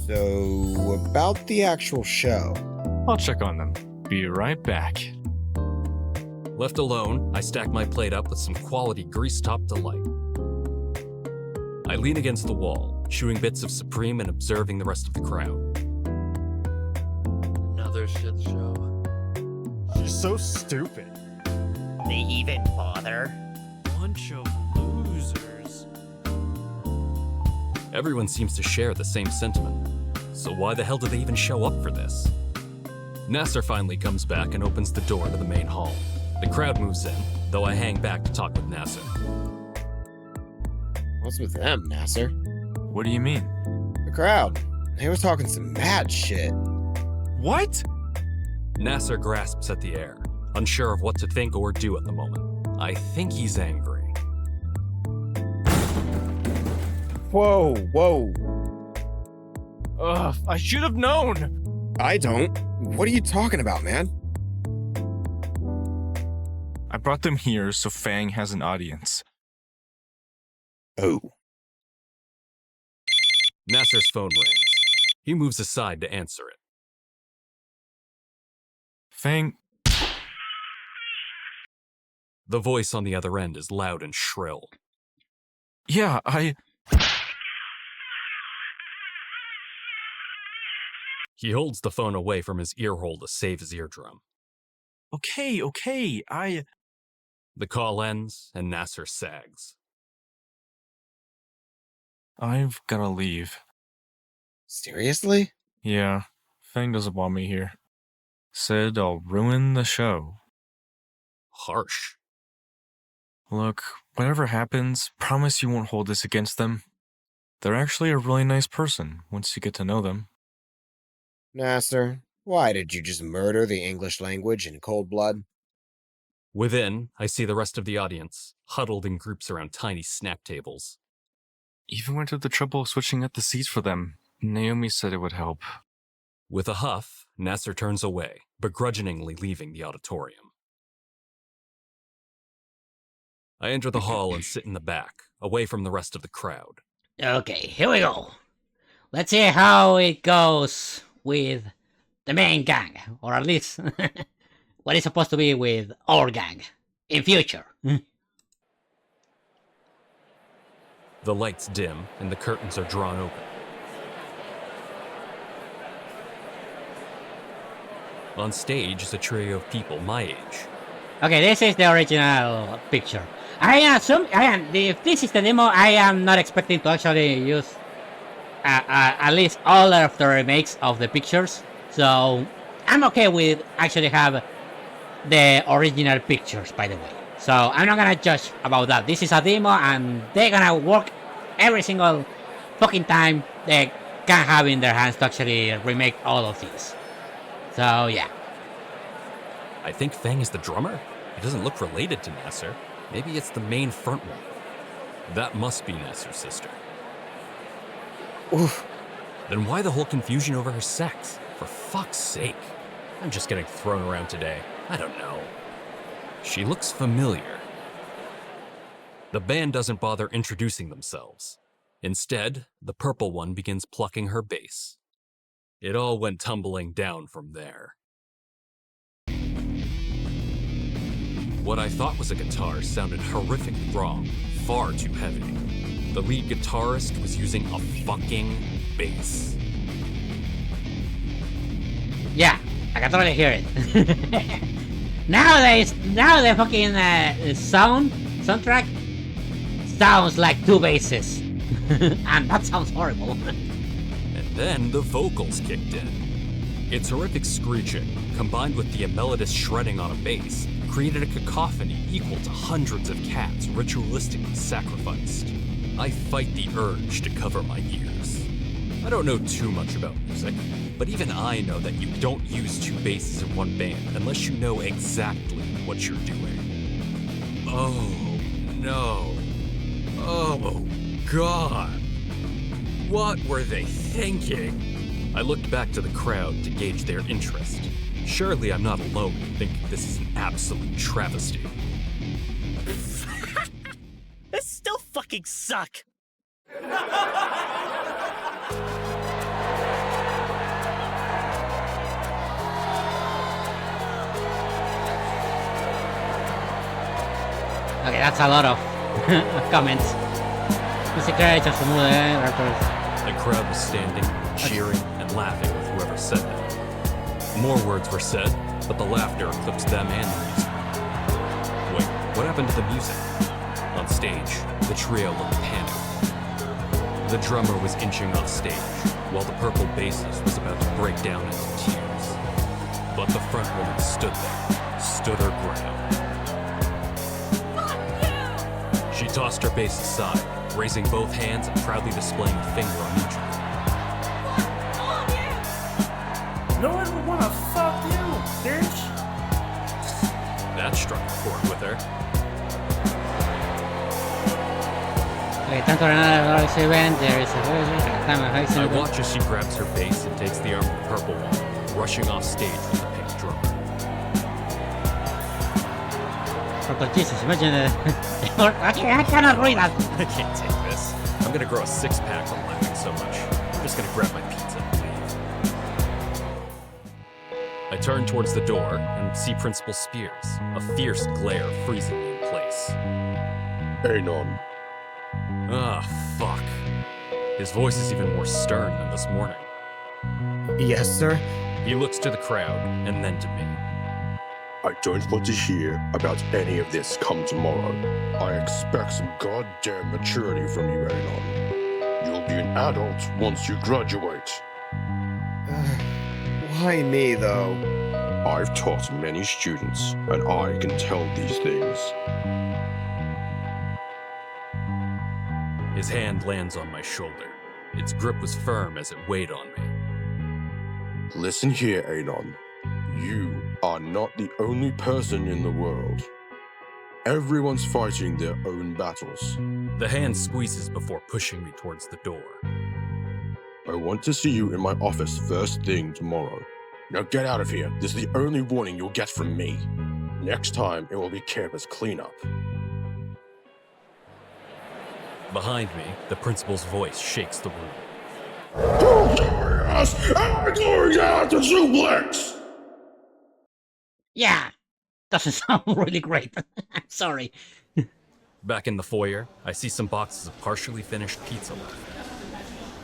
E: So, about the actual show.
J: I'll check on them. Be right back.
B: Left alone, I stack my plate up with some quality grease-top delight. I lean against the wall, chewing bits of Supreme and observing the rest of the crowd.
H: Another shit show.
G: She's so stupid.
H: They even bother? Bunch of losers.
B: Everyone seems to share the same sentiment. So why the hell do they even show up for this? Nasser finally comes back and opens the door to the main hall. The crowd moves in, though I hang back to talk with Nasser.
E: What's with them, Nasser?
J: What do you mean?
E: The crowd. They were talking some mad shit.
J: What?
B: Nasser grasps at the air, unsure of what to think or do at the moment. I think he's angry.
E: Whoa, whoa.
J: Ugh, I should have known!
E: I don't. What are you talking about, man?
J: I brought them here so Fang has an audience.
E: Oh.
B: Nasser's phone rings. He moves aside to answer it.
J: Fang.
B: The voice on the other end is loud and shrill.
J: Yeah,
B: He holds the phone away from his ear hole to save his eardrum.
J: Okay,
B: The call ends, and Nasser sags.
J: I've gotta leave.
E: Seriously?
J: Yeah, Fang doesn't want me here. Said I'll ruin the show.
B: Harsh.
J: Look, whatever happens, promise you won't hold this against them. They're actually a really nice person once you get to know them.
E: Nasser, why did you just murder the English language in cold blood?
B: Within, I see the rest of the audience, huddled in groups around tiny snack tables.
J: Even went to the trouble of switching out the seats for them. Naomi said it would help.
B: With a huff, Nasser turns away, begrudgingly leaving the auditorium. I enter the hall and sit in the back, away from the rest of the crowd.
A: Okay, here we go. Let's see how it goes with the main gang, or at least what is supposed to be with our gang in future.
B: The lights dim and the curtains are drawn open. On stage is a trio of people my age.
A: Okay, this is the original picture. If this is the demo, I am not expecting to actually use at least all of the remakes of the pictures. So I'm okay with actually have the original pictures, by the way. So I'm not gonna judge about that. This is a demo and they're gonna work every single fucking time they can have in their hands to actually remake all of these. So yeah.
B: I think Fang is the drummer. He doesn't look related to Nasser. Maybe it's the main front one. That must be Nasser's sister.
E: Oof.
B: Then why the whole confusion over her sex? For fuck's sake. I'm just getting thrown around today. I don't know. She looks familiar. The band doesn't bother introducing themselves. Instead, the purple one begins plucking her bass. It all went tumbling down from there. What I thought was a guitar sounded horrifically wrong, far too heavy. The lead guitarist was using a fucking bass.
A: Yeah, I can totally hear it. Now the fucking soundtrack sounds like two basses. And that sounds horrible.
B: And then the vocals kicked in. Its horrific screeching, combined with the melodious shredding on a bass, created a cacophony equal to hundreds of cats ritualistically sacrificed. I fight the urge to cover my ears. I don't know too much about music, but even I know that you don't use two basses in one band unless you know exactly what you're doing. Oh, no. Oh, God. What were they thinking? I looked back to the crowd to gauge their interest. Surely I'm not alone in thinking this is an absolute travesty.
H: This still fucking suck.
A: Okay, that's a lot of comments. Music creators from
B: The crowd was standing, cheering, and laughing with whoever said that. More words were said, but the laughter eclipsed them and the music. Wait, what happened to the music? On stage, the trio looked panicked. The drummer was inching off stage, while the purple bassist was about to break down into tears. But the front woman stood there, stood her ground. She tossed her bass aside, raising both hands and proudly displaying a finger on each one.
L: No one would wanna fuck you, bitch!
B: That struck a chord with her.
A: Okay, tanto nada se ven, there is a
B: I watch as she grabs her bass and takes the arm of the purple one, rushing off stage with the pink drummer.
A: Jesus, imagine I cannot read that.
B: I can't take this. I'm gonna grow a six-pack from laughing so much. I'm just gonna grab my pizza and leave. I turn towards the door and see Principal Spears, a fierce glare freezing me in place.
N: Anon.
B: Ah, fuck. His voice is even more stern than this morning.
E: Yes, sir?
B: He looks to the crowd and then to me.
N: I don't want to hear about any of this come tomorrow. I expect some goddamn maturity from you, Anon. You'll be an adult once you graduate.
E: Why me, though?
N: I've taught many students, and I can tell these things.
B: His hand lands on my shoulder. Its grip was firm as it weighed on me.
N: Listen here, Anon. You are not the only person in the world. Everyone's fighting their own battles.
B: The hand squeezes before pushing me towards the door.
N: I want to see you in my office first thing tomorrow. Now get out of here. This is the only warning you'll get from me. Next time, it will be campus cleanup.
B: Behind me, the principal's voice shakes the room.
N: Hold your ass! I'm going down to suplex!
A: Yeah, doesn't sound really great. I'm sorry.
B: Back in the foyer, I see some boxes of partially finished pizza left.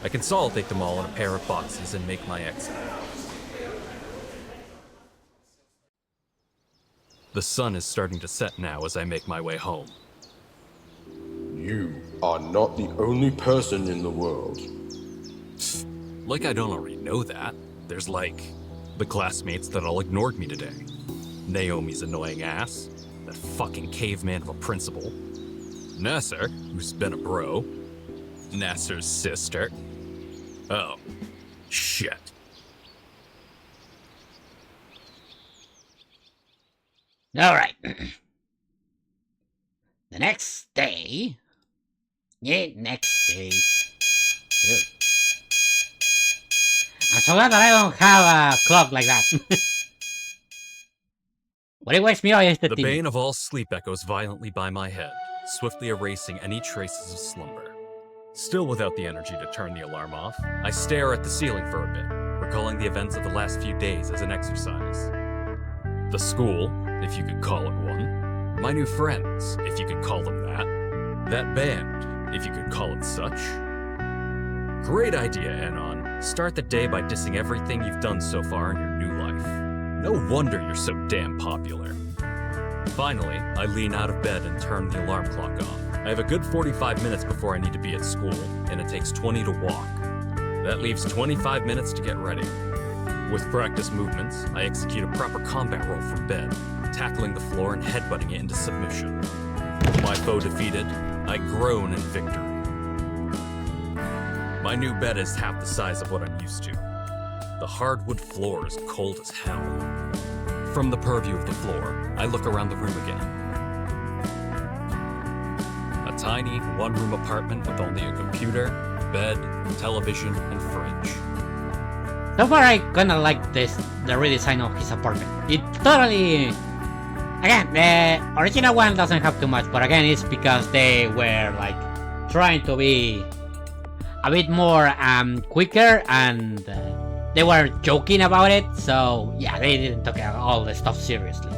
B: I consolidate them all in a pair of boxes and make my exit. The sun is starting to set now as I make my way home.
N: You are not the only person in the world.
B: Like I don't already know that. There's like the classmates that all ignored me today. Naomi's annoying ass, that fucking caveman of a principal. Nasser, who's been a bro. Nasser's sister. Oh, shit.
A: Alright. The next day. Yeah, next day. Dude. I'm so glad that I don't have a clock like that. What it wakes me up is
B: the bane of all sleep echoes violently by my head, swiftly erasing any traces of slumber. Still without the energy to turn the alarm off, I stare at the ceiling for a bit, recalling the events of the last few days as an exercise. The school, if you could call it one. My new friends, if you could call them that. That band, if you could call it such. Great idea, Anon. Start the day by dissing everything you've done so far in your new life. No wonder you're so damn popular. Finally, I lean out of bed and turn the alarm clock on. I have a good 45 minutes before I need to be at school, and it takes 20 to walk. That leaves 25 minutes to get ready. With practice movements, I execute a proper combat roll from bed, tackling the floor and headbutting it into submission. My foe defeated, I groan in victory. My new bed is half the size of what I'm used to. The hardwood floor is cold as hell. From the purview of the floor, I look around the room again. A tiny, one-room apartment with only a computer, bed, television, and fridge.
A: So far, I kinda like the redesign of his apartment. It totally... Again, the original one doesn't have too much, but again, it's because they were like trying to be a bit more quicker, and they were joking about it, so yeah, they didn't take all the stuff seriously.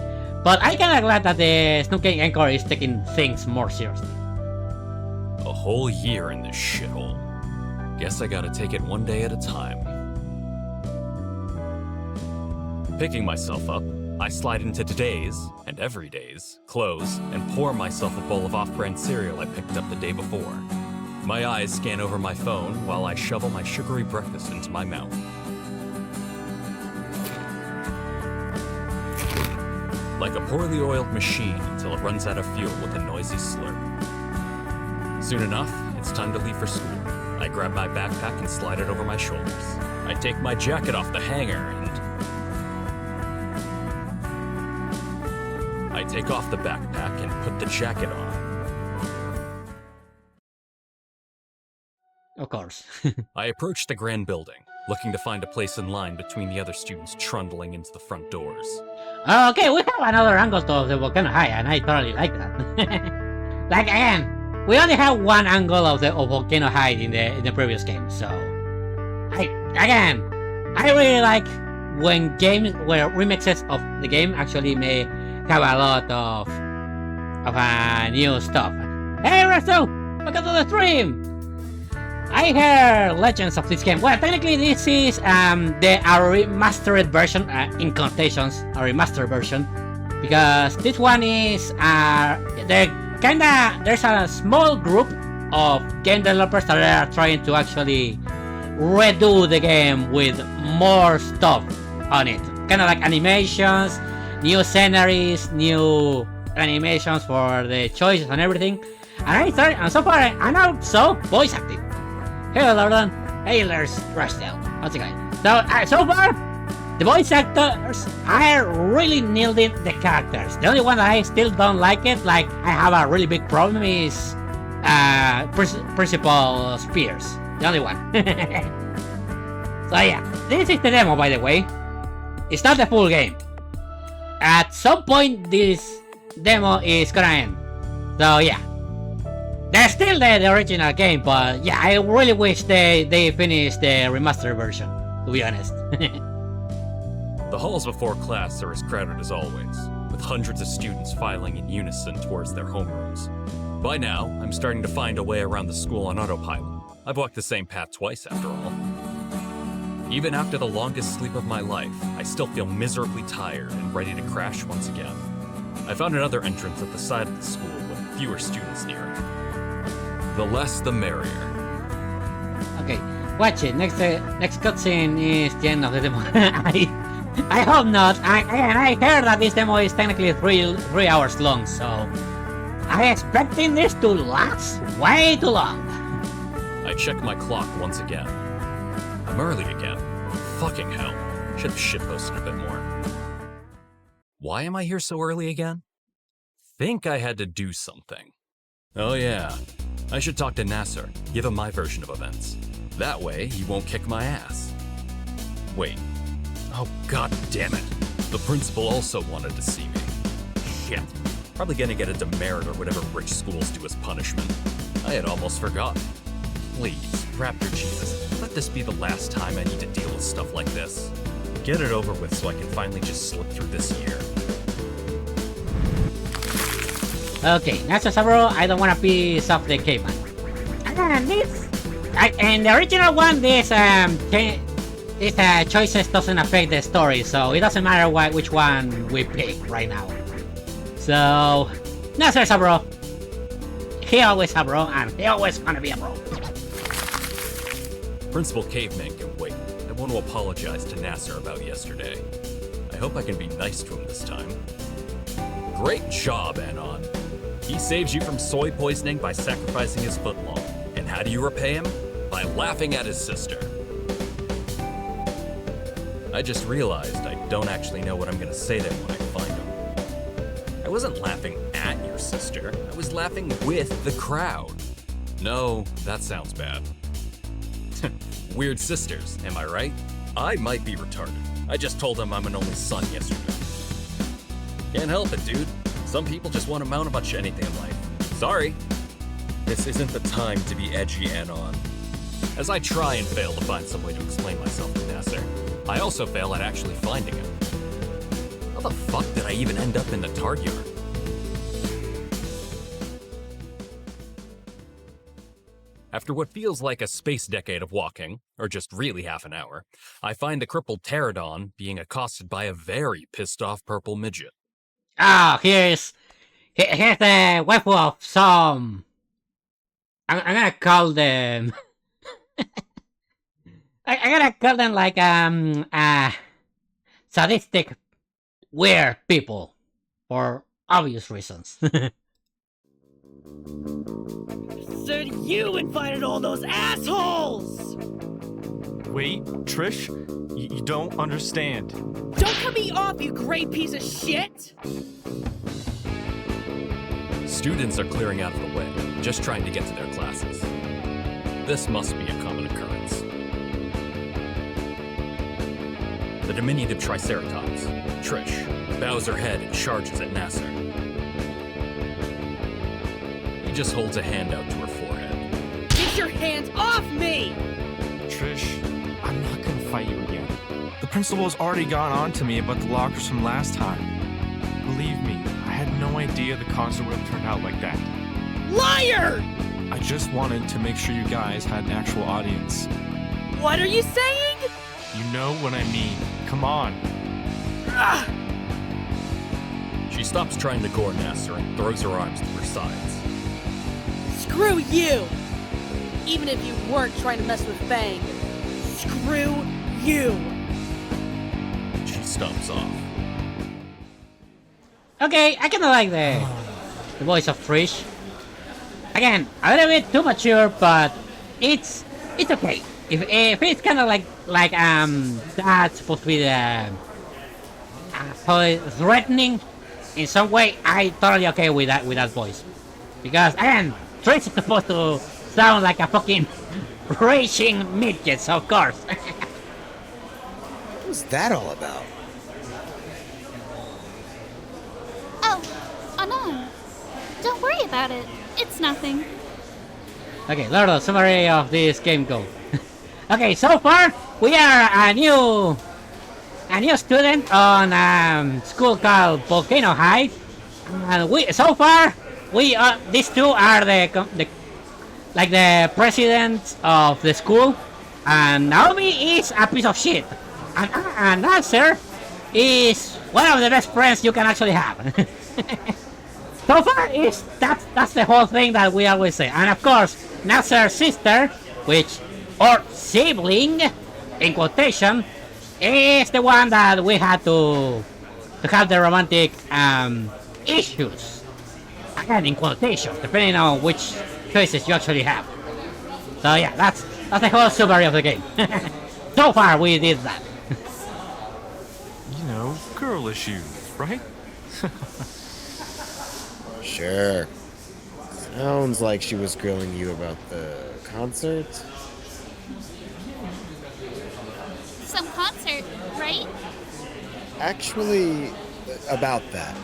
A: But I'm kinda glad that the SnootGame Encore is taking things more seriously.
B: A whole year in this shithole. Guess I gotta take it one day at a time. Picking myself up, I slide into today's, and every day's, clothes and pour myself a bowl of off-brand cereal I picked up the day before. My eyes scan over my phone while I shovel my sugary breakfast into my mouth. Like a poorly oiled machine until it runs out of fuel with a noisy slurp. Soon enough, it's time to leave for school. I grab my backpack and slide it over my shoulders. I take my jacket off the hanger and I take off the backpack and put the jacket on.
A: Of course.
B: I approach the grand building, looking to find a place in line between the other students trundling into the front doors.
A: Okay, we have another angle to the Volcano High, and I totally like that. Like, again, we only have one angle of Volcano High in the previous game, so... I really like when games, where remixes of the game actually may have a lot of new stuff. Hey Resto! Welcome to the stream! I heard legends of this game. Well, technically this is a remastered version, in quotations, a remastered version, because this one is there's a small group of game developers that are trying to actually redo the game with more stuff on it, kind of like animations, new sceneries, new animations for the choices and everything. And so far I'm also voice acting. Hello, Lordon. Hey, there's Rushdale. How's it going? So far, the voice actors are really nailed it, the characters. The only one that I still don't like it, like I have a really big problem, is Principal Spears. The only one. So yeah, this is the demo, by the way. It's not the full game. At some point, this demo is gonna end. So yeah. There's still the original game, but yeah, I really wish they finished the remastered version, to be honest.
B: The halls before class are as crowded as always, with hundreds of students filing in unison towards their homerooms. By now, I'm starting to find a way around the school on autopilot. I've walked the same path twice, after all. Even after the longest sleep of my life, I still feel miserably tired and ready to crash once again. I found another entrance at the side of the school with fewer students near it. The less the merrier.
A: Okay, watch it. Next cutscene is the end of the demo. I hope not. I heard that this demo is technically 3 hours long, so I'm expecting this to last way too long.
B: I check my clock once again. I'm early again. Fucking hell. Should have shitposted a bit more. Why am I here so early again? Think I had to do something. Oh yeah. I should talk to Nasser, give him my version of events. That way, he won't kick my ass. Wait. Oh, god damn it. The principal also wanted to see me. Shit. Probably gonna get a demerit or whatever rich schools do as punishment. I had almost forgotten. Please, Raptor Jesus, let this be the last time I need to deal with stuff like this. Get it over with so I can finally just slip through this year.
A: Okay, Nasser Sabro, I don't want to piece off the caveman. And the original one, these choices doesn't affect the story, so it doesn't matter which one we pick right now. So, Nasser Sabro, he always a bro, and he always gonna be a bro.
B: Principal Caveman can wait. I want to apologize to Nasser about yesterday. I hope I can be nice to him this time. Great job, Anon. He saves you from soy poisoning by sacrificing his footlong. And how do you repay him? by laughing at his sister. I just realized I don't actually know what I'm gonna say to him when I find him. I wasn't laughing at your sister, I was laughing with the crowd. No, that sounds bad. Weird sisters, am I right? I might be retarded. I just told him I'm an only son yesterday. Can't help it, dude. Some people just want to mount a bunch of anything in life. Sorry. This isn't the time to be edgy and on. As I try and fail to find some way to explain myself to Nasser, I also fail at actually finding him. How the fuck did I even end up in the tar yard? After what feels like a space decade of walking, or just really half an hour, I find the crippled pterodon being accosted by a very pissed-off purple midget.
A: Ah, here's the waifu of some. I'm gonna call them. I'm gonna call them like sadistic, weird people, for obvious reasons.
H: Said you invited all those assholes!
J: Wait, Trish, you don't understand.
H: Don't cut me off, you great piece of shit!
B: Students are clearing out of the way, just trying to get to their classes. This must be a common occurrence. The diminutive Triceratops, Trish, bows her head and charges at Nasser. He just holds a hand out to her forehead.
H: Get your hands off me!
J: Trish, I'm not gonna fight you again. The principal's already gone on to me about the lockers from last time. Believe me, I had no idea the concert would have turned out like that.
H: Liar!
J: I just wanted to make sure you guys had an actual audience.
H: What are you saying?
J: You know what I mean. Come on.
H: Ugh.
B: She stops trying to gore Nasser and throws her arms to her sides.
H: Screw you! Even if you weren't trying to mess with Fang. Screw you!
B: She stomps off.
A: Okay, I kinda like the voice of Trish. Again, a little bit too mature, but it's okay. If it's kind of like that's supposed to be the threatening in some way, I totally okay with that voice. Because again, Trish is supposed to sound like a fucking raging midget, of course.
E: What's that all about?
I: Oh no. Don't worry about it. It's nothing.
A: Okay, Lordo, summary of this game go. Okay, so far we are a new student on school called Volcano High, and these two are the presidents of the school, and Naomi is a piece of shit, and Nasser is one of the best friends you can actually have. So far, that's the whole thing that we always say. And of course, Nasser's sister, or sibling, in quotation, is the one that we had to have the romantic issues. Again, in quotation, depending on which choices you actually have. So yeah, that's the whole summary of the game. So far, we did that.
J: You know, girl issues, right?
E: Sure. Sounds like she was grilling you about the concert.
I: Some concert, right?
E: Actually, about that.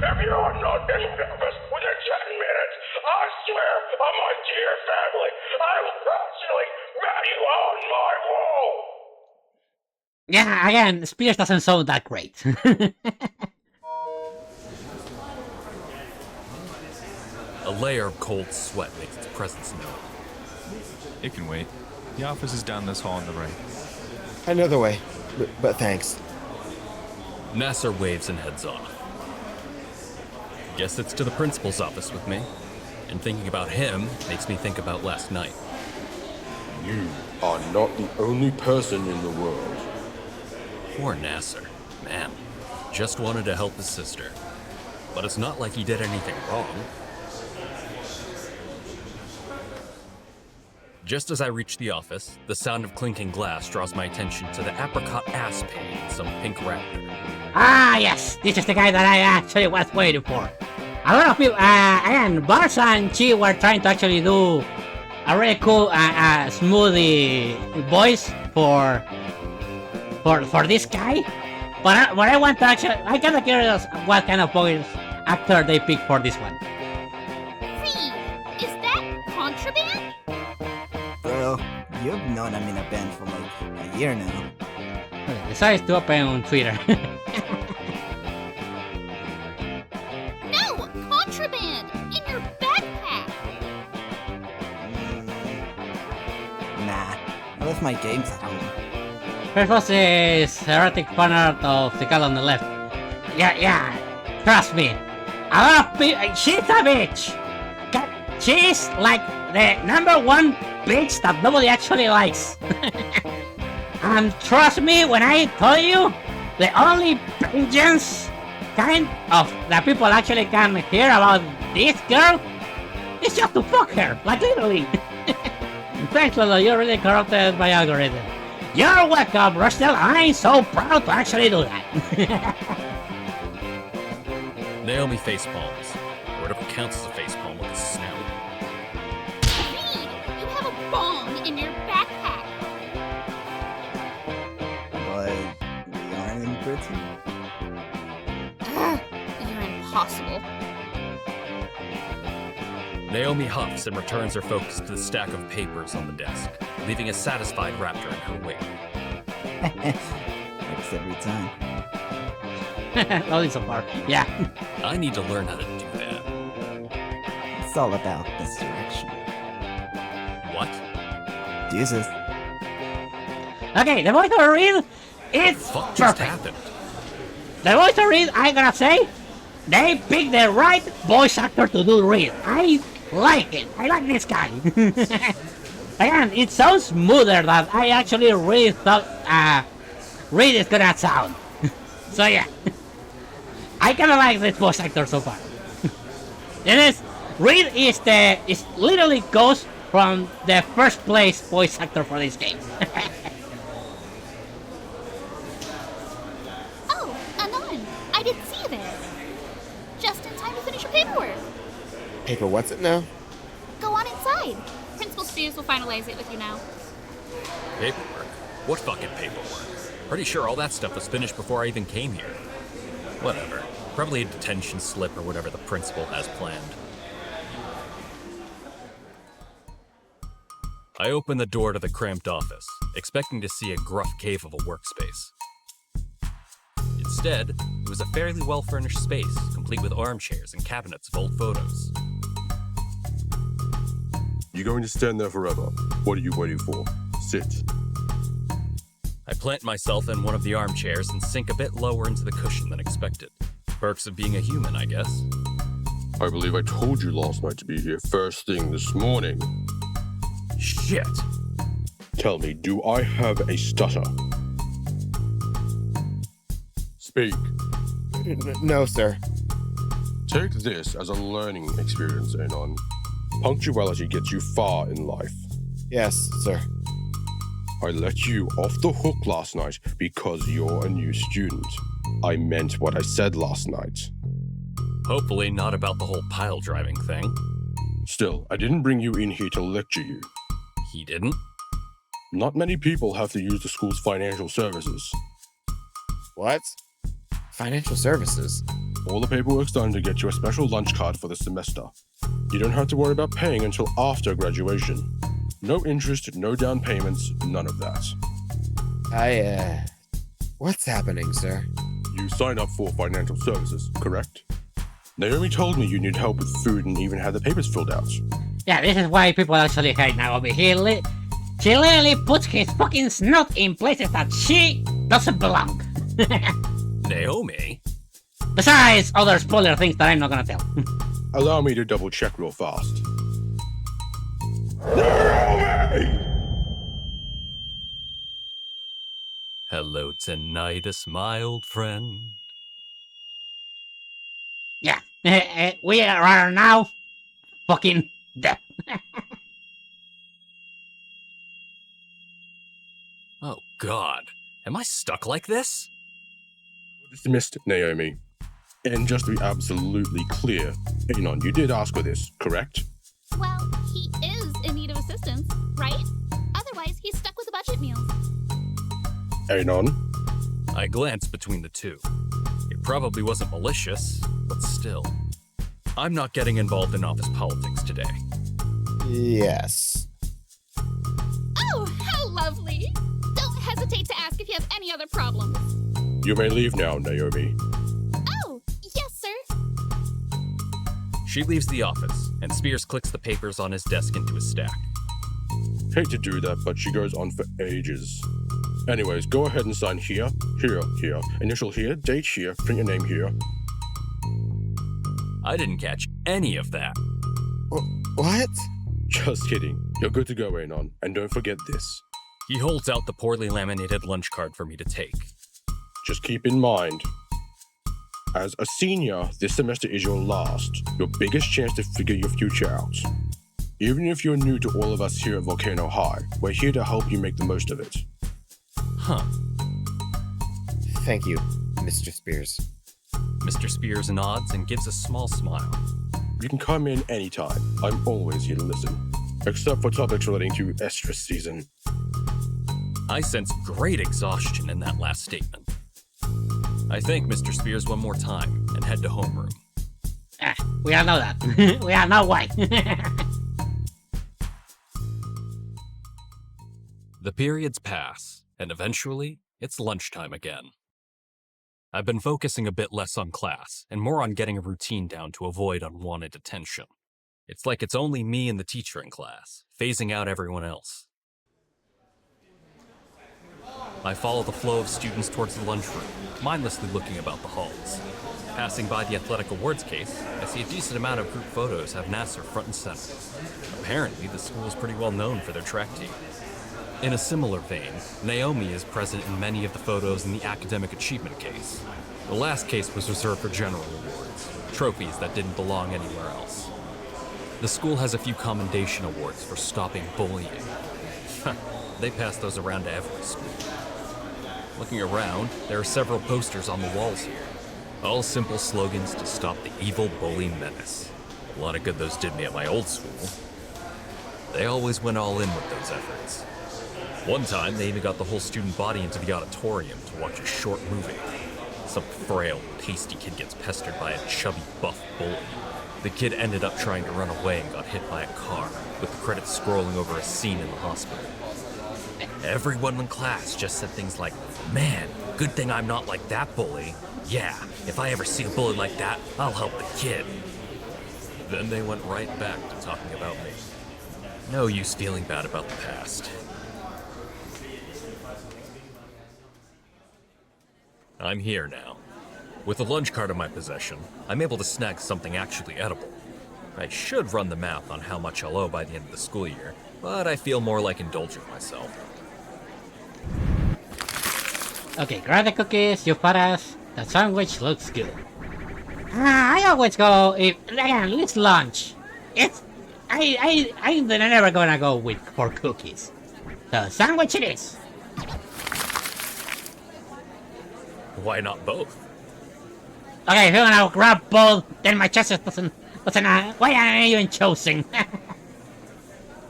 N: If you are not in breakfast within 10 minutes, I swear on my dear family, I will personally write you on my wall!
A: Yeah, again, Spears doesn't sound that great.
B: A layer of cold sweat makes its presence known.
J: It can wait. The office is down this hall on the right.
E: I know the way, but thanks.
B: Nasser waves and heads off. Guess it's to the principal's office with me. And thinking about him makes me think about last night.
N: You are not the only person in the world.
B: Poor Nasser. Man, just wanted to help his sister. but it's not like he did anything wrong. Just as I reach the office, the sound of clinking glass draws my attention to the apricot ass pain in some pink raptor.
A: Ah, yes, this is the guy that I actually was waiting for. A lot of people, and Barsa and Chi were trying to actually do a really cool smoothie voice for this guy. But what I want to actually, I'm kind of curious what kind of voice actor they picked for this one.
I: Reed, is that contraband?
O: Bro, you've known I'm in a band for like a year now.
A: Okay, decides to open on Twitter.
I: No, contraband in your backpack.
O: Nah, I left my games at home.
A: First was this erotic fan art of the girl on the left. Yeah, trust me. A lot of people, she's a bitch. She's like the #1 bitch that nobody actually likes. And trust me when I tell you, the only vengeance kind of that people actually can hear about this girl is just to fuck her, like literally. Thanks, Lolo, you really corrupted my algorithm. You're welcome, Rustel. I'm so proud to actually do that.
B: Naomi facepalms, or whatever counts as a facepalm with a snout.
I: Reed, you have a bong in your backpack.
O: But we aren't in Britain.
I: You're impossible.
B: Naomi huffs and returns her focus to the stack of papers on the desk, leaving a satisfied raptor in her wake.
O: Works every time.
A: Only so far. Yeah.
B: I need to learn how to do that.
O: It's all about misdirection.
B: What?
O: Jesus.
A: Okay, the voice of Reed is
B: Fuck just
A: perfect.
B: happened?
A: The voice of Reed, I gotta say, they picked the right voice actor to do Reed. I like it. I like this guy. Again, it sounds smoother than I actually really thought Reed is gonna sound. So yeah, I kinda like this voice actor so far. Reed is literally goes from the first place voice actor for this game.
I: Oh, Anon, I didn't see you there. Just in time to finish your paperwork.
E: Paper, what's it now?
I: Go on inside. Principal Spears will finalize it with you now.
B: Paperwork? What fucking paperwork? Pretty sure all that stuff was finished before I even came here. Whatever. Probably a detention slip or whatever the principal has planned. I open the door to the cramped office, expecting to see a gruff cave of a workspace. Instead, it was a fairly well-furnished space, complete with armchairs and cabinets of old photos.
N: You're going to stand there forever. What are you waiting for? Sit.
B: I plant myself in one of the armchairs and sink a bit lower into the cushion than expected. Perks of being a human, I guess.
N: I believe I told you last night to be here first thing this morning.
B: Shit!
N: Tell me, do I have a stutter? Speak.
E: No, sir.
N: Take this as a learning experience, Anon. Punctuality gets you far in life.
E: Yes, sir.
N: I let you off the hook last night because you're a new student. I meant what I said last night.
B: Hopefully not about the whole pile driving thing.
N: Still, I didn't bring you in here to lecture you.
B: He didn't?
N: Not many people have to use the school's financial services.
E: What? Financial services?
N: All the paperwork's done to get you a special lunch card for the semester. You don't have to worry about paying until after graduation. No interest, no down payments, none of that.
E: What's happening, sir?
N: You signed up for financial services, correct? Naomi told me you need help with food and even had the papers filled out.
A: Yeah, this is why people actually hate Naomi. She literally puts his fucking snout in places that she doesn't belong.
B: Naomi?
A: Besides other spoiler things that I'm not gonna tell.
N: Allow me to double check real fast. Naomi!
B: Hello, tinnitus, my old friend.
A: Yeah, We are now fucking dead.
B: Oh god, am I stuck like this?
N: Dismissed, Naomi. And just to be absolutely clear, Anon, you did ask for this, correct?
I: Well, he is in need of assistance, right? Otherwise, he's stuck with budget meals.
N: Anon?
B: I glanced between the two. It probably wasn't malicious, but still. I'm not getting involved in office politics today.
E: Yes.
I: Oh, how lovely! Don't hesitate to ask if you have any other problems.
N: You may leave now, Naomi.
I: Oh, yes, sir.
B: She leaves the office, and Spears clicks the papers on his desk into a stack.
N: Hate to do that, but she goes on for ages. Anyways, go ahead and sign here, here, here. Initial here, date here, print your name here.
B: I didn't catch any of that.
E: What?
N: Just kidding. You're good to go, Anon. And don't forget this.
B: He holds out the poorly laminated lunch card for me to take.
N: Just keep in mind, as a senior, this semester is your last, your biggest chance to figure your future out. Even if you're new to all of us here at Volcano High, we're here to help you make the most of it.
B: Huh.
E: Thank you, Mr. Spears.
B: Mr. Spears nods and gives a small smile.
N: You can come in anytime. I'm always here to listen. Except for topics relating to estrus season.
B: I sense great exhaustion in that last statement. I thank Mr. Spears one more time and head to homeroom.
A: We all know that. We all know why.
B: The periods pass, and eventually, it's lunchtime again. I've been focusing a bit less on class, and more on getting a routine down to avoid unwanted attention. It's like it's only me and the teacher in class, phasing out everyone else. I follow the flow of students towards the lunchroom, mindlessly looking about the halls. Passing by the athletic awards case, I see a decent amount of group photos have Nasser front and center. Apparently, the school is pretty well known for their track team. In a similar vein, Naomi is present in many of the photos in the academic achievement case. The last case was reserved for general awards, trophies that didn't belong anywhere else. The school has a few commendation awards for stopping bullying. They pass those around to every school. Looking around, there are several posters on the walls here. All simple slogans to stop the evil bully menace. A lot of good those did me at my old school. They always went all in with those efforts. One time, they even got the whole student body into the auditorium to watch a short movie. Some frail, pasty kid gets pestered by a chubby, buff bully. The kid ended up trying to run away and got hit by a car, with the credits scrolling over a scene in the hospital. Everyone in class just said things like, "Man, good thing I'm not like that bully. Yeah, if I ever see a bully like that, I'll help the kid." Then they went right back to talking about me. No use feeling bad about the past. I'm here now. With a lunch card in my possession, I'm able to snag something actually edible. I should run the math on how much I'll owe by the end of the school year, but I feel more like indulging myself.
A: Okay, grab the cookies, you paras. The sandwich looks good. I always go if again it's lunch. I'm never gonna go for cookies. The sandwich it is.
B: Why not both?
A: Okay, if you're gonna grab both, then my chest doesn't. Why am I even choosing?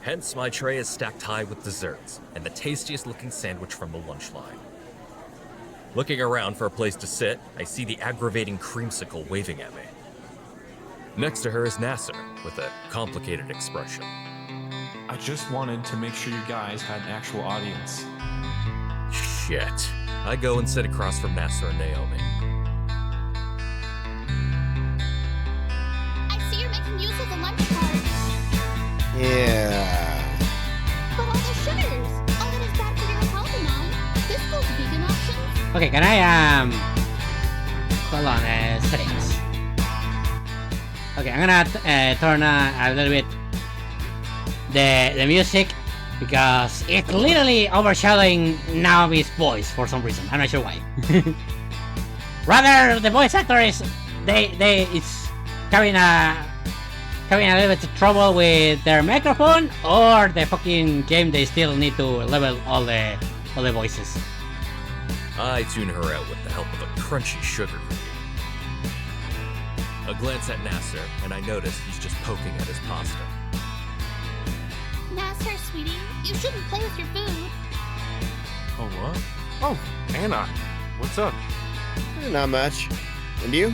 B: Hence, my tray is stacked high with desserts and the tastiest looking sandwich from the lunch line. Looking around for a place to sit, I see the aggravating creamsicle waving at me. Next to her is Nasser, with a complicated expression.
J: I just wanted to make sure you guys had an actual audience.
B: Shit. I go and sit across from Nasser and Naomi.
I: I see you're making use of the lunch card.
E: Yeah.
I: But all the sugars. All that is bad for your health and on. This goes vegan options.
A: Okay, can I hold on, settings. Okay, I'm gonna turn a little bit the music because it's literally overshadowing Naomi's voice for some reason. I'm not sure why. Rather, the voice actor is it's having a little bit of trouble with their microphone, or the fucking game they still need to level all the voices.
B: I tune her out with the help of a crunchy sugar cookie. A glance at Nasser, and I notice he's just poking at his pasta.
I: Nasser, sweetie, you shouldn't play with your food.
J: Oh, what? Oh, Anna. What's up?
E: Not much. And you?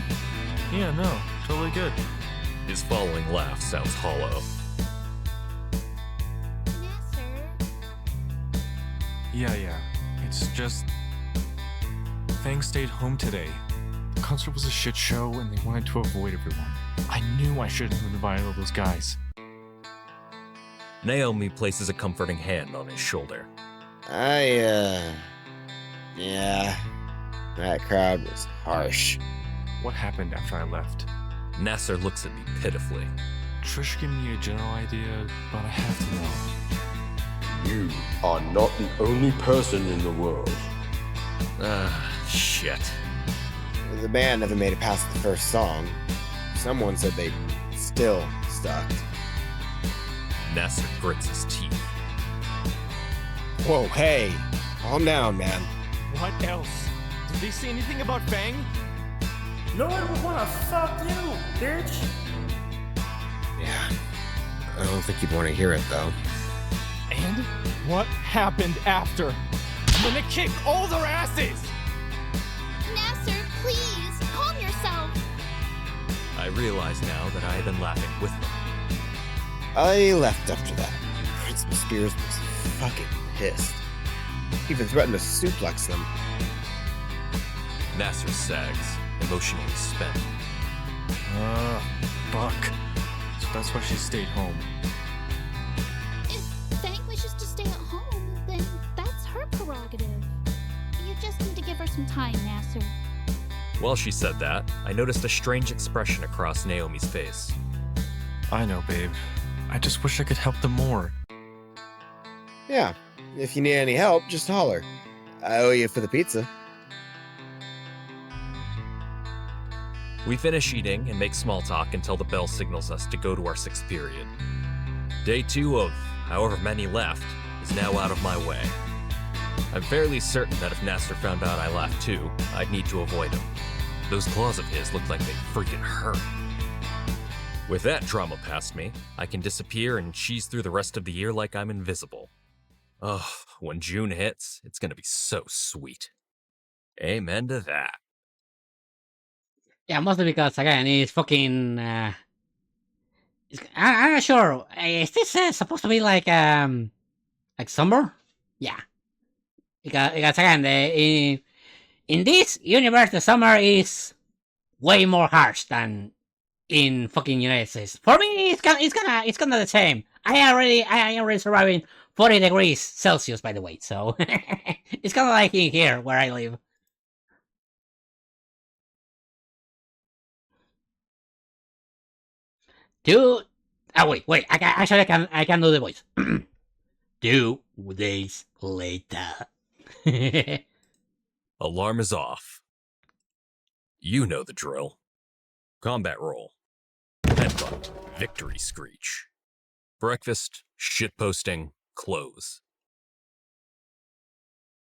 J: Yeah, no, totally good.
B: His following laugh sounds hollow.
I: Nasser?
J: Yeah. It's just... Fang stayed home today. The concert was a shit show and they wanted to avoid everyone. I knew I shouldn't have invited all those guys.
B: Naomi places a comforting hand on his shoulder.
E: Yeah. That crowd was harsh.
J: What happened after I left?
B: Nasser looks at me pitifully.
J: Trish gave me a general idea, but I have to know.
N: You are not the only person in the world.
B: Shit.
E: The band never made it past the first song. Someone said they still sucked.
B: Nasser grits his teeth.
E: Whoa, hey. Calm down, man.
J: What else? Did they say anything about Fang?
L: No one would wanna fuck you, bitch!
E: Yeah. I don't think you'd want to hear it, though.
J: And what happened after? I'm gonna kick all their asses!
I: Nasser, please, calm yourself.
B: I realize now that I had been laughing with them.
E: I left after that. Principal Spears was fucking pissed. He even threatened to suplex them.
B: Nasser sags, emotionally spent.
J: Fuck. So that's why she stayed home.
I: If Fang wishes to stay at home, then that's her prerogative. You just need to give her some time, Nasser.
B: While she said that, I noticed a strange expression across Naomi's face.
J: I know, babe. I just wish I could help them more.
E: Yeah. If you need any help, just holler. I owe you for the pizza.
B: We finish eating and make small talk until the bell signals us to go to our 6th period. Day 2 of however many left is now out of my way. I'm fairly certain that if Nasser found out I laughed too, I'd need to avoid him. Those claws of his look like they freaking hurt. With that drama past me, I can disappear and cheese through the rest of the year like I'm invisible. Ugh, when June hits, it's gonna be so sweet. Amen to that.
A: Yeah, mostly because, again, it's fucking... I'm not sure. Is this supposed to be like summer? Yeah. Because again, in this universe, the summer is way more harsh than in fucking United States. For me, it's kind of the same. I am already surviving 40 degrees Celsius, by the way. So it's kind of like in here where I live. Wait. I can do the voice. 2 days later.
B: Alarm is off. You know the drill. Combat roll. Headbutt. Victory screech. Breakfast. Shitposting. Close.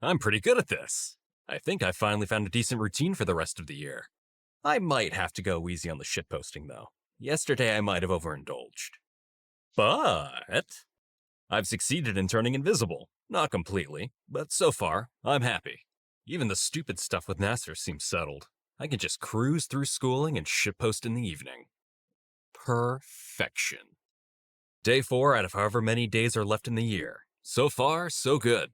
B: I'm pretty good at this. I think I finally found a decent routine for the rest of the year. I might have to go easy on the shitposting though. Yesterday I might have overindulged. But I've succeeded in turning invisible. Not completely, but so far, I'm happy. Even the stupid stuff with Nasser seems settled. I can just cruise through schooling and shitpost in the evening. Perfection. Day 4 out of however many days are left in the year. So far, so good.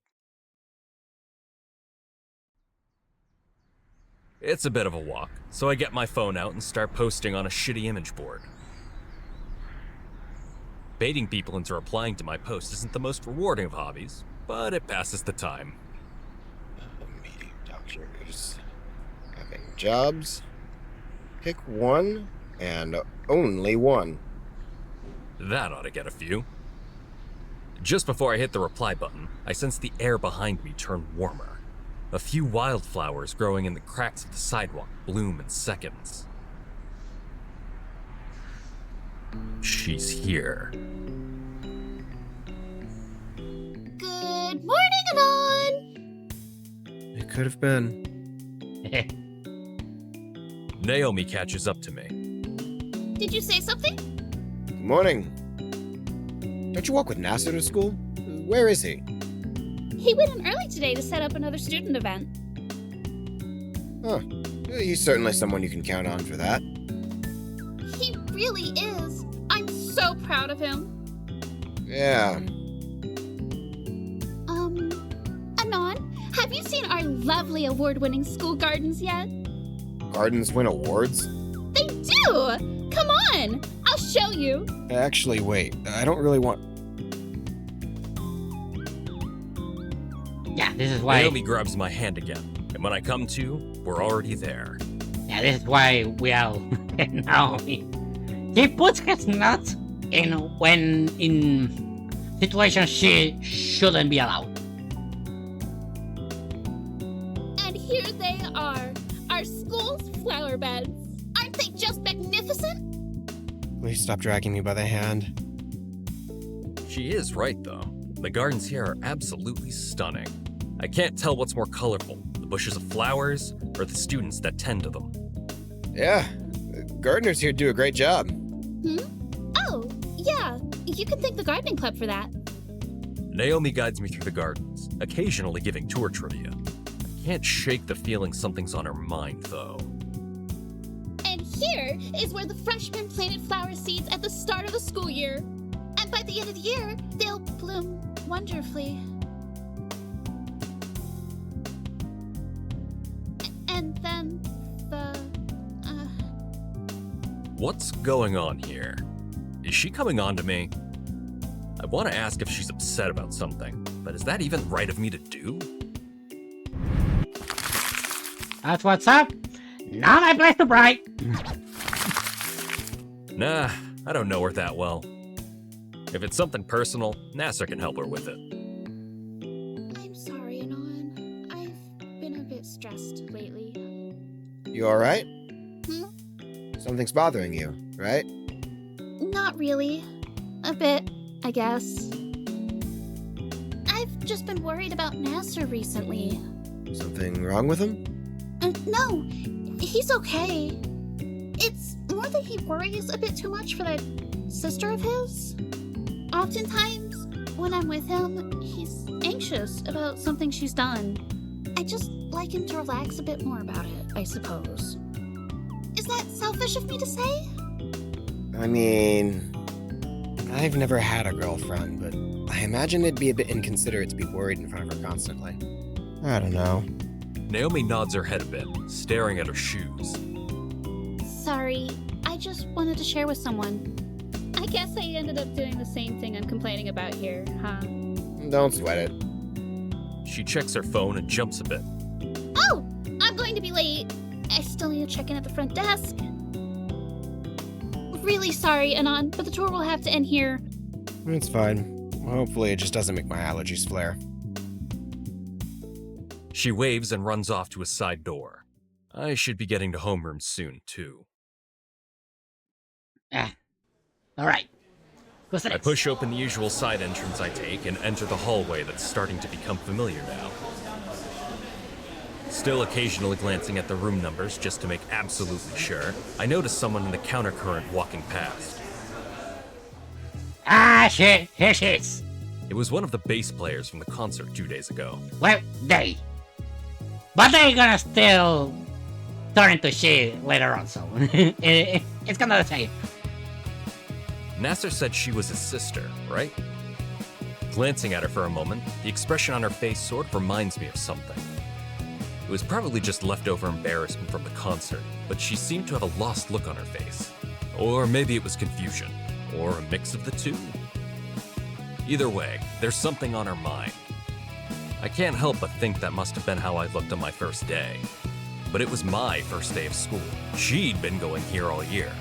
B: It's a bit of a walk, so I get my phone out and start posting on a shitty image board. Baiting people into replying to my post isn't the most rewarding of hobbies, but it passes the time.
E: Meeting doctors. Having jobs. Pick one, and only one.
B: That ought to get a few. Just before I hit the reply button, I sense the air behind me turn warmer. A few wildflowers growing in the cracks of the sidewalk bloom in seconds. She's here.
I: Good morning, Anon!
E: It could have been.
B: Naomi catches up to me.
I: Did you say something?
E: Good morning. Don't you walk with Nasser to school? Where is he?
I: He went in early today to set up another student event.
E: Huh. He's certainly someone you can count on for that.
I: He really is. I'm so proud of him.
E: Yeah.
I: Anon, have you seen our lovely award-winning school gardens yet?
E: Gardens win awards?
I: They do! Come on! I'll show you.
E: Actually, wait. I don't really want...
A: Yeah, this is why...
B: Naomi grabs my hand again, and when I come to, we're already there.
A: Yeah, this is why we are Naomi. He puts his nuts in when in situations she shouldn't be allowed.
I: And here they are, our school's flower beds. Aren't they just magnificent?
E: Please stop dragging me by the hand.
B: She is right, though. The gardens here are absolutely stunning. I can't tell what's more colorful, the bushes of flowers or the students that tend to them.
E: Yeah, the gardeners here do a great job.
I: Oh, yeah. You can thank the gardening club for that.
B: Naomi guides me through the gardens, occasionally giving tour trivia. I can't shake the feeling something's on her mind, though.
I: And here is where the freshmen planted flower seeds at the start of the school year. And by the end of the year, they'll bloom wonderfully. And then
B: What's going on here? Is she coming on to me? I want to ask if she's upset about something, but is that even right of me to do?
A: That's what's up. Not my place to bright.
B: Nah, I don't know her that well. If it's something personal, Nasser can help her with it.
I: I'm sorry, Anon. I've been a bit stressed lately.
E: You alright? Something's bothering you, right?
I: Not really. A bit, I guess. I've just been worried about Nasser recently.
E: Something wrong with him?
I: No, he's okay. It's more that he worries a bit too much for that sister of his. Oftentimes, when I'm with him, he's anxious about something she's done. I just like him to relax a bit more about it, I suppose. Is that selfish of me to say?
E: I mean, I've never had a girlfriend, but I imagine it'd be a bit inconsiderate to be worried in front of her constantly. I don't know.
B: Naomi nods her head a bit, staring at her shoes.
I: Sorry, I just wanted to share with someone. I guess I ended up doing the same thing I'm complaining about here, huh?
E: Don't sweat it.
B: She checks her phone and jumps a bit.
I: Oh! I'm going to be late. I still need to check in at the front desk. Really sorry, Anon, but the tour will have to end here.
E: It's fine. Hopefully it just doesn't make my allergies flare.
B: She waves and runs off to a side door. I should be getting to homeroom soon, too.
A: Alright.
B: I push open the usual side entrance I take and enter the hallway that's starting to become familiar now. Still occasionally glancing at the room numbers just to make absolutely sure, I notice someone in the countercurrent walking past.
A: Ah, shit. Here she is.
B: It was one of the bass players from the concert 2 days ago.
A: Well, but they're gonna still turn into shit later on, so it's gonna the same.
B: Nasser said she was his sister, right? Glancing at her for a moment, the expression on her face sort of reminds me of something. It was probably just leftover embarrassment from the concert, but she seemed to have a lost look on her face. Or maybe it was confusion, or a mix of the two. Either way, there's something on her mind. I can't help but think that must have been how I looked on my first day. But it was my first day of school. She'd been going here all year.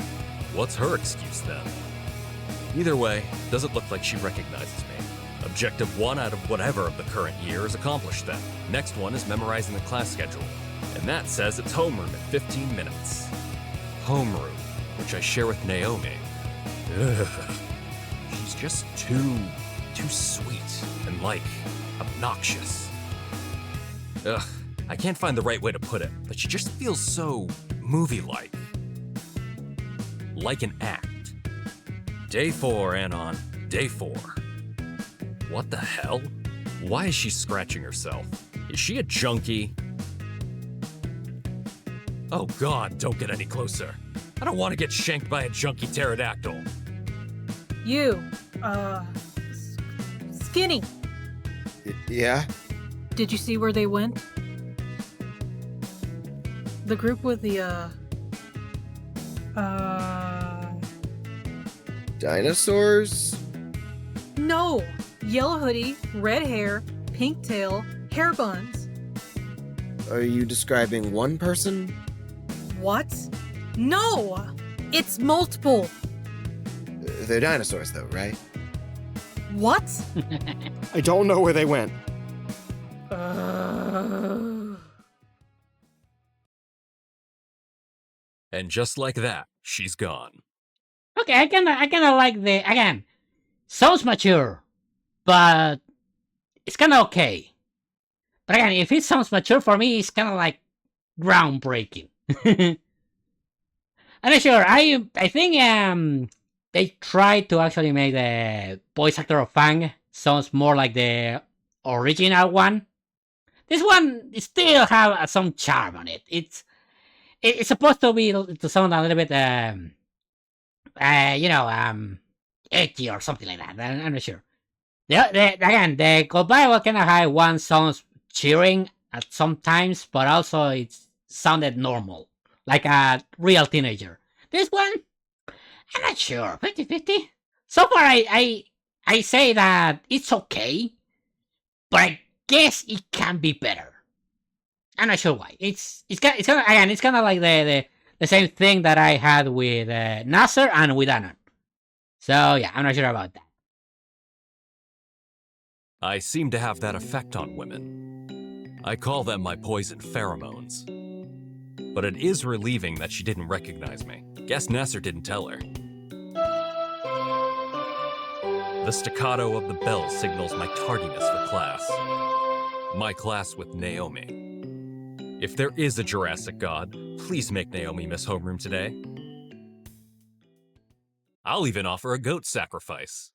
B: What's her excuse then? Either way, doesn't look like she recognizes me. Objective 1 out of whatever of the current year is accomplished then. Next one is memorizing the class schedule. And that says it's homeroom in 15 minutes. Homeroom, which I share with Naomi. Ugh. She's just too sweet and, like, obnoxious. Ugh, I can't find the right way to put it, but she just feels so movie-like. Like an act. Day 4, Anon. Day 4. What the hell? Why is she scratching herself? Is she a junkie? Oh god, don't get any closer. I don't want to get shanked by a junkie pterodactyl.
P: You, Skinny.
E: Yeah?
P: Did you see where they went? The group with the,
E: Dinosaurs?
P: No! Yellow hoodie, red hair, pink tail, hair buns.
E: Are you describing one person?
P: What? No! It's multiple!
E: They're dinosaurs, though, right?
P: What?
Q: I don't know where they went.
B: And just like that, she's gone.
A: Okay, I kinda like the, again, sounds mature, but it's kinda okay. But again, if it sounds mature for me, it's kinda like groundbreaking. I'm not sure. I think they tried to actually make the voice actor of Fang sounds more like the original one. This one still have some charm on it. It's supposed to sound a little bit edgy or something like that. I'm not sure. Again, the Goodbye Volcano High one sounds cheering at some times, but also it sounded normal, like a real teenager. This one, I'm not sure, 50-50. So far, I say that it's okay, but I guess it can be better. I'm not sure why. It's kind of like the same thing that I had with Nasser and with Anon. So yeah, I'm not sure about that.
B: I seem to have that effect on women. I call them my poison pheromones. But it is relieving that she didn't recognize me. Guess Nasser didn't tell her. The staccato of the bell signals my tardiness for class. My class with Naomi. If there is a Jurassic god, please make Naomi miss homeroom today. I'll even offer a goat sacrifice.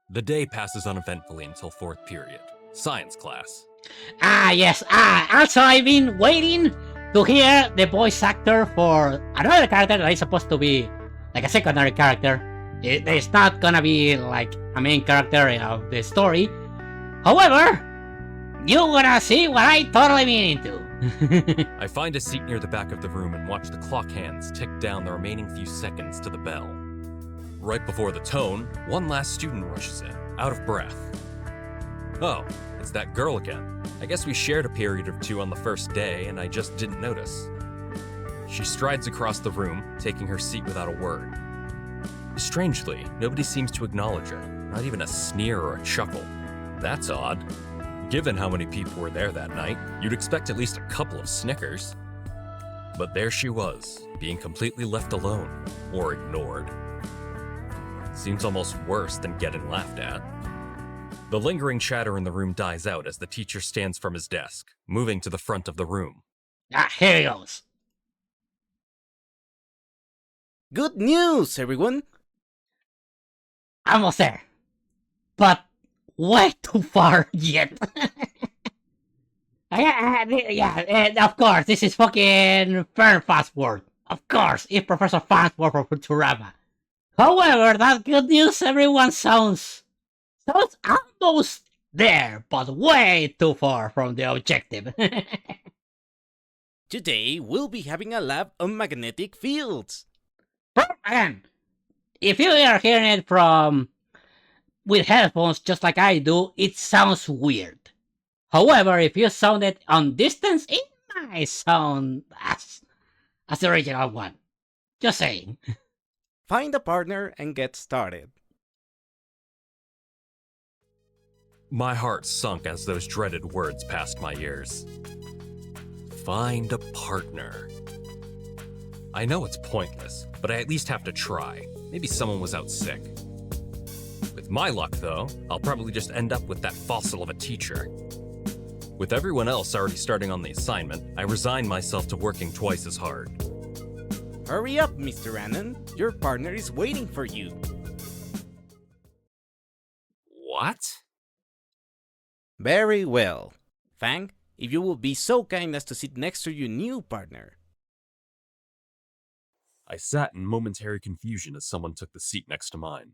B: The day passes uneventfully until 4th period, science class.
A: Yes. Also, I've been waiting to hear the voice actor for another character that is supposed to be like a secondary character. It's not gonna be like a main character of the story. However, you're gonna see what I totally mean into.
B: I find a seat near the back of the room and watch the clock hands tick down the remaining few seconds to the bell. Right before the tone, one last student rushes in, out of breath. Oh, it's that girl again. I guess we shared a period or two on the first day, and I just didn't notice. She strides across the room, taking her seat without a word. Strangely, nobody seems to acknowledge her, not even a sneer or a chuckle. That's odd. Given how many people were there that night, you'd expect at least a couple of snickers. But there she was, being completely left alone, or ignored. Seems almost worse than getting laughed at. The lingering chatter in the room dies out as the teacher stands from his desk, moving to the front of the room.
A: Here he goes.
R: Good news, everyone!
A: Almost there. But way too far yet. Of course, this is fucking Fern Fastword. Of course, it's Professor Fastword from Futurama. However, that good news everyone sounds almost there, but way too far from the objective.
R: Today, we'll be having a lab on magnetic fields.
A: Again, if you are hearing it with headphones just like I do, it sounds weird. However, if you sound it on distance, it might sound as the original one. Just saying.
R: Find a partner and get started.
B: My heart sunk as those dreaded words passed my ears. Find a partner. I know it's pointless, but I at least have to try. Maybe someone was out sick. With my luck, though, I'll probably just end up with that fossil of a teacher. With everyone else already starting on the assignment, I resign myself to working twice as hard.
R: Hurry up, Mr. Annan. Your partner is waiting for you.
B: What?
R: Very well. Fang, if you will be so kind as to sit next to your new partner.
B: I sat in momentary confusion as someone took the seat next to mine.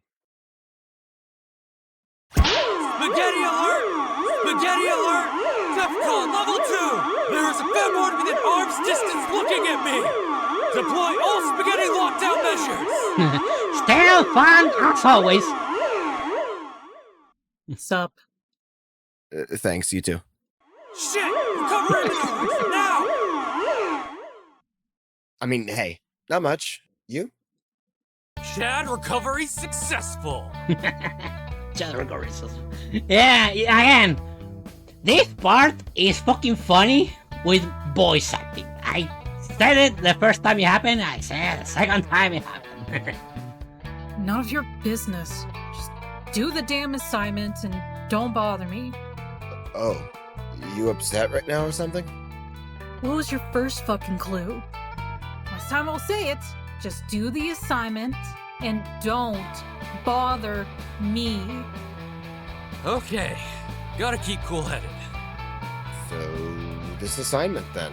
L: Spaghetti alert! Spaghetti alert! DEFCON level 2! There is a fanboard within arm's distance looking at me! Deploy all spaghetti lockdown measures!
A: Still fun as always.
P: Sup?
Q: Thanks, you too.
L: Shit! Recovery maneuvers! Now!
Q: I mean, hey, not much. You?
B: Chad, recovery successful!
A: Chad, recovery successful. Yeah, again, this part is fucking funny with voice acting. I said it the first time it happened, I said it the second time it happened.
P: None of your business. Just do the damn assignment and don't bother me.
E: Oh, you upset right now or something?
P: What was your first fucking clue? Last time I'll say it. Just do the assignment and don't bother me.
B: Okay, gotta keep cool-headed.
E: So, this assignment then.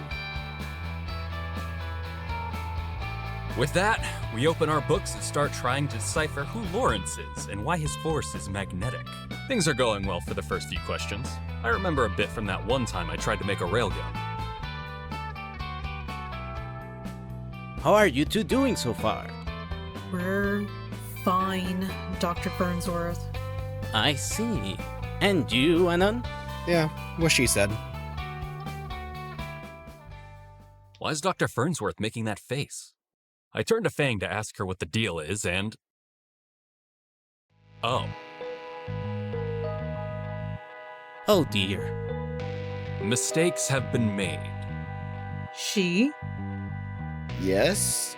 B: With that, we open our books and start trying to decipher who Lawrence is and why his force is magnetic. Things are going well for the first few questions. I remember a bit from that one time I tried to make a railgun.
R: How are you two doing so far?
P: We're fine, Dr. Burnsworth.
R: I see. And you, Annan?
Q: Yeah, what she said.
B: Why is Dr. Fernsworth making that face? I turned to Fang to ask her what the deal is, and... Oh.
R: Oh dear.
B: Mistakes have been made.
P: She?
E: Yes?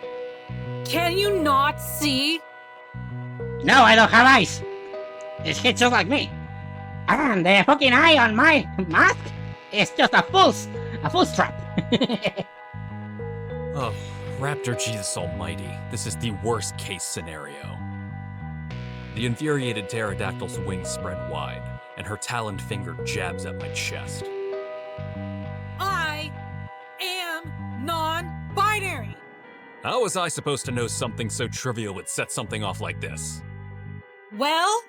P: Can you not see?
A: No, I don't have eyes. It's just like me. And the fucking eye on my mask is just a fool's trap.
B: Oh, Raptor Jesus Almighty, this is the worst case scenario. The infuriated pterodactyl's wings spread wide, and her taloned finger jabs at my chest.
P: I am non-binary.
B: How was I supposed to know something so trivial would set something off like this?
P: Well?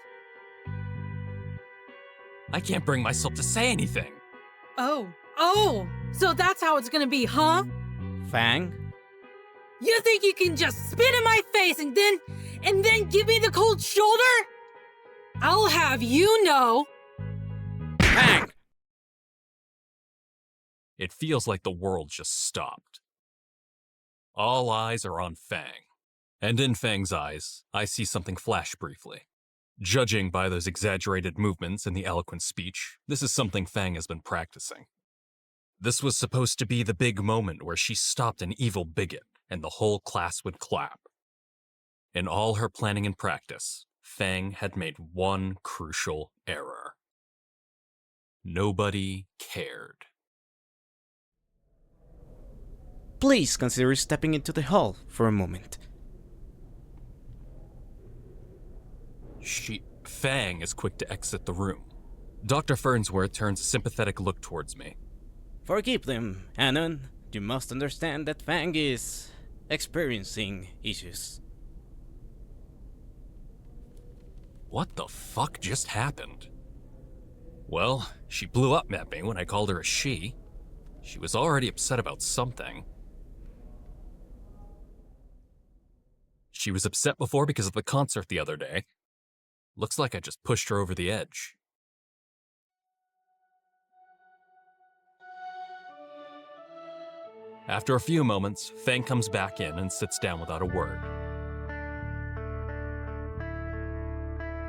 B: I can't bring myself to say anything.
P: Oh, so that's how it's gonna be, huh?
R: Fang?
P: You think you can just spit in my face and then give me the cold shoulder? I'll have you know.
R: Fang!
B: It feels like the world just stopped. All eyes are on Fang. And in Fang's eyes, I see something flash briefly. Judging by those exaggerated movements and the eloquent speech, this is something Fang has been practicing. This was supposed to be the big moment where she stopped an evil bigot and the whole class would clap. In all her planning and practice, Fang had made one crucial error. Nobody cared.
R: Please consider stepping into the hall for a moment.
B: Fang is quick to exit the room. Dr. Fernsworth turns a sympathetic look towards me.
R: Forgive them, Annan. You must understand that Fang is experiencing issues.
B: What the fuck just happened? Well, she blew up at me when I called her a she. She was already upset about something. She was upset before because of the concert the other day. Looks like I just pushed her over the edge. After a few moments, Fang comes back in and sits down without a word.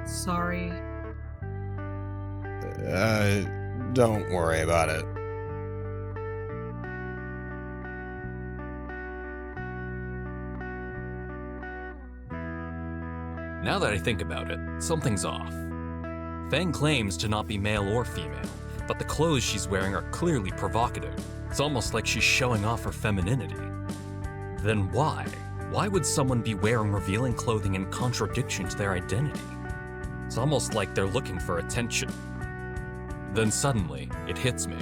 P: Sorry.
Q: Don't worry about it.
B: Now that I think about it, something's off. Fang claims to not be male or female, but the clothes she's wearing are clearly provocative. It's almost like she's showing off her femininity. Then why? Why would someone be wearing revealing clothing in contradiction to their identity? It's almost like they're looking for attention. Then suddenly, it hits me.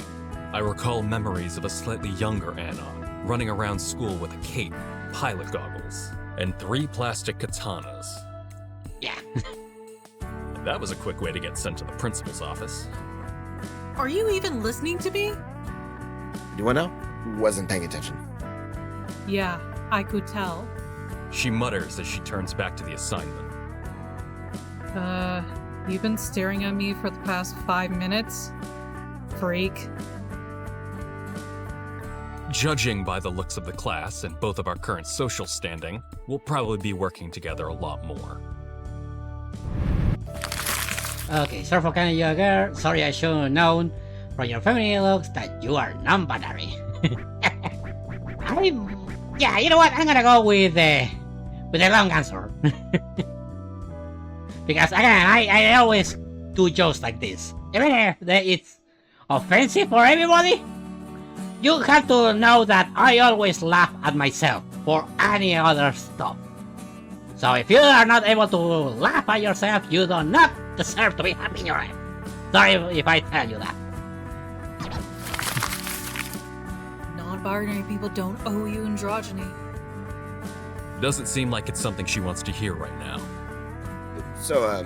B: I recall memories of a slightly younger Anon, running around school with a cape, pilot goggles, and 3 plastic katanas.
A: Yeah.
B: That was a quick way to get sent to the principal's office.
P: Are you even listening to me?
Q: You wanna know? Wasn't paying attention.
P: Yeah, I could tell.
B: She mutters as she turns back to the assignment.
P: You've been staring at me for the past 5 minutes? Freak.
B: Judging by the looks of the class and both of our current social standing, we'll probably be working together a lot more.
A: Okay, so for kind of your girl, sorry I should have known from your family looks that you are non-binary. Yeah, you know what? I'm gonna go with the long answer. Because again, I always do jokes like this. Even if it's offensive for everybody, you have to know that I always laugh at myself for any other stuff. So if you are not able to laugh at yourself, you do not deserve to be happy in your life. Sorry if I tell you that.
P: Non-binary people don't owe you androgyny.
B: Doesn't seem like it's something she wants to hear right now.
Q: So,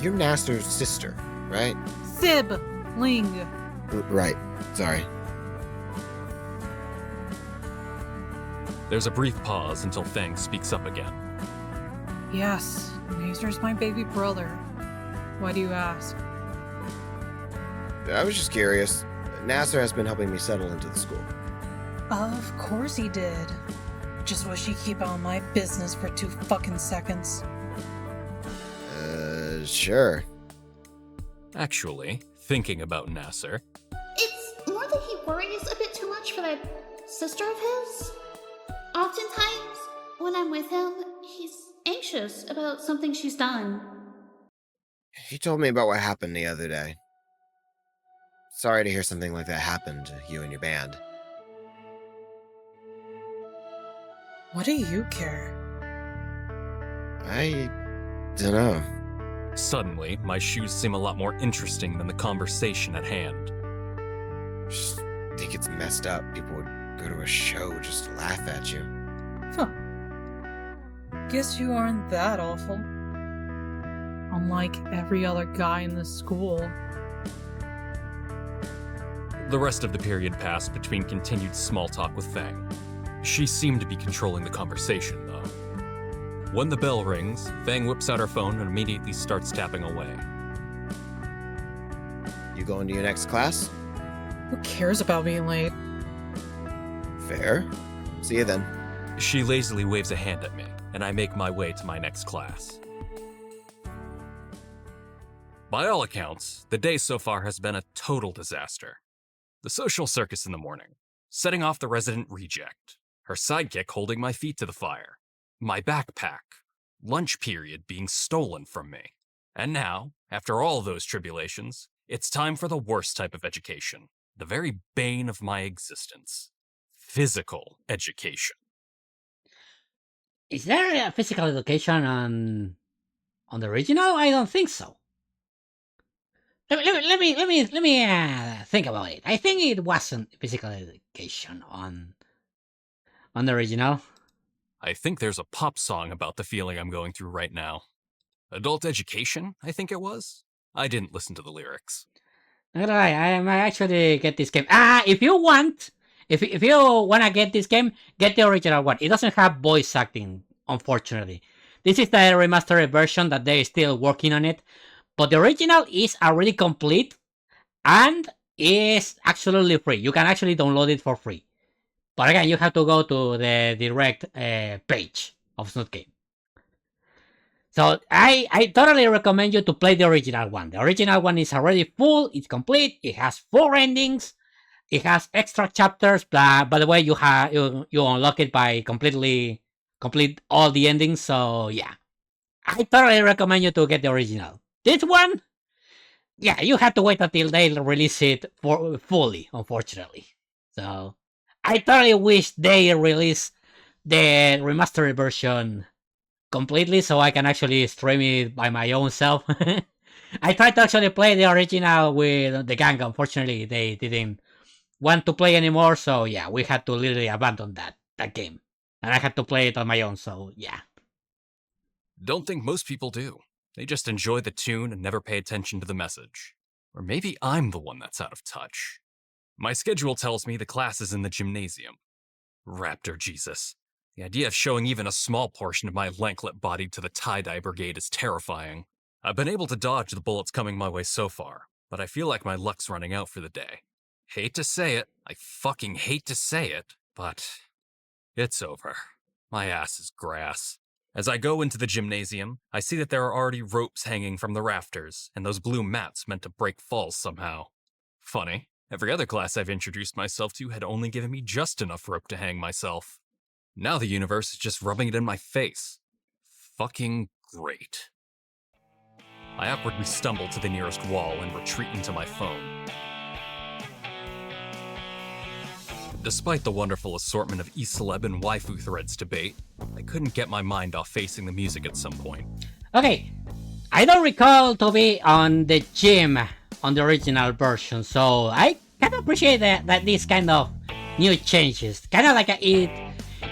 Q: you're Nasser's sister, right?
P: Sibling.
Q: Right. Sorry.
B: There's a brief pause until Fang speaks up again.
P: Yes, Nazer's my baby brother. Why do you ask?
Q: I was just curious. Nasser has been helping me settle into the school.
P: Of course he did. Just wish he'd keep on my business for 2 fucking seconds.
Q: Sure.
B: Actually, thinking about Nasser,
I: It's more that he worries a bit too much for that sister of his. Oftentimes, when I'm with him, he's anxious about something she's done.
Q: He told me about what happened the other day. Sorry to hear something like that happened to you and your band.
P: What do you care?
Q: I don't know.
B: Suddenly, my shoes seem a lot more interesting than the conversation at hand.
Q: Just think it's messed up. People would go to a show just to laugh at you.
P: Huh. Guess you aren't that awful. Unlike every other guy in the school.
B: The rest of the period passed between continued small talk with Fang. She seemed to be controlling the conversation, though. When the bell rings, Fang whips out her phone and immediately starts tapping away.
Q: You going to your next class?
P: Who cares about being late?
Q: Fair. See you then.
B: She lazily waves a hand at me, and I make my way to my next class. By all accounts, the day so far has been a total disaster. The social circus in the morning, setting off the resident reject, her sidekick holding my feet to the fire, my backpack, lunch period being stolen from me. And now, after all those tribulations, it's time for the worst type of education, the very bane of my existence. Physical education.
A: Is there a physical education on the original? I don't think so. Let me think about it. I think it wasn't physical education on the original.
B: I think there's a pop song about the feeling I'm going through right now. Adult education, I think it was. I didn't listen to the lyrics.
A: Alright, I might actually get this game. If you want to get this game, get the original one. It doesn't have voice acting, unfortunately. This is the remastered version that they're still working on it. But the original is already complete and is absolutely free. You can actually download it for free. But again, you have to go to the direct page of SnootGame. So I totally recommend you to play the original one. The original one is already full, it's complete, it has 4 endings, it has extra chapters. By the way, you unlock it by complete all the endings. So yeah, I totally recommend you to get the original. This one, yeah, you have to wait until they release it for fully, unfortunately. So I totally wish they release the remastered version completely so I can actually stream it by my own self. I tried to actually play the original with the gang. Unfortunately, they didn't want to play anymore, so yeah, we had to literally abandon that game. And I had to play it on my own, so yeah.
B: Don't think most people do. They just enjoy the tune and never pay attention to the message. Or maybe I'm the one that's out of touch. My schedule tells me the class is in the gymnasium. Raptor Jesus. The idea of showing even a small portion of my lanklet body to the tie-dye brigade is terrifying. I've been able to dodge the bullets coming my way so far, but I feel like my luck's running out for the day. Hate to say it, I fucking hate to say it, but it's over. My ass is grass. As I go into the gymnasium, I see that there are already ropes hanging from the rafters, and those blue mats meant to break falls somehow. Funny, every other class I've introduced myself to had only given me just enough rope to hang myself. Now the universe is just rubbing it in my face. Fucking great. I awkwardly stumble to the nearest wall and retreat into my phone. Despite the wonderful assortment of e-celeb and waifu threads to bait, I couldn't get my mind off facing the music at some point.
A: Okay, I don't recall to be on the gym on the original version, so I kind of appreciate that these kind of new changes. Kind of like it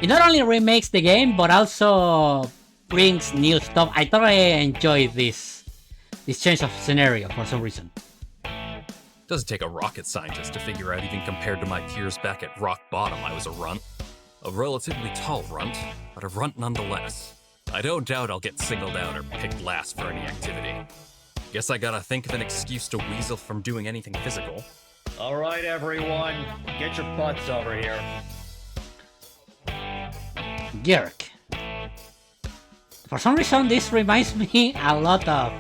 A: not only remakes the game, but also brings new stuff. I totally enjoy this change of scenario for some reason.
B: Doesn't take a rocket scientist to figure out, even compared to my peers back at rock bottom, I was a runt. A relatively tall runt, but a runt nonetheless. I don't doubt I'll get singled out or picked last for any activity. Guess I gotta think of an excuse to weasel from doing anything physical.
S: Alright everyone, get your butts over here.
A: Jerk. For some reason this reminds me a lot of...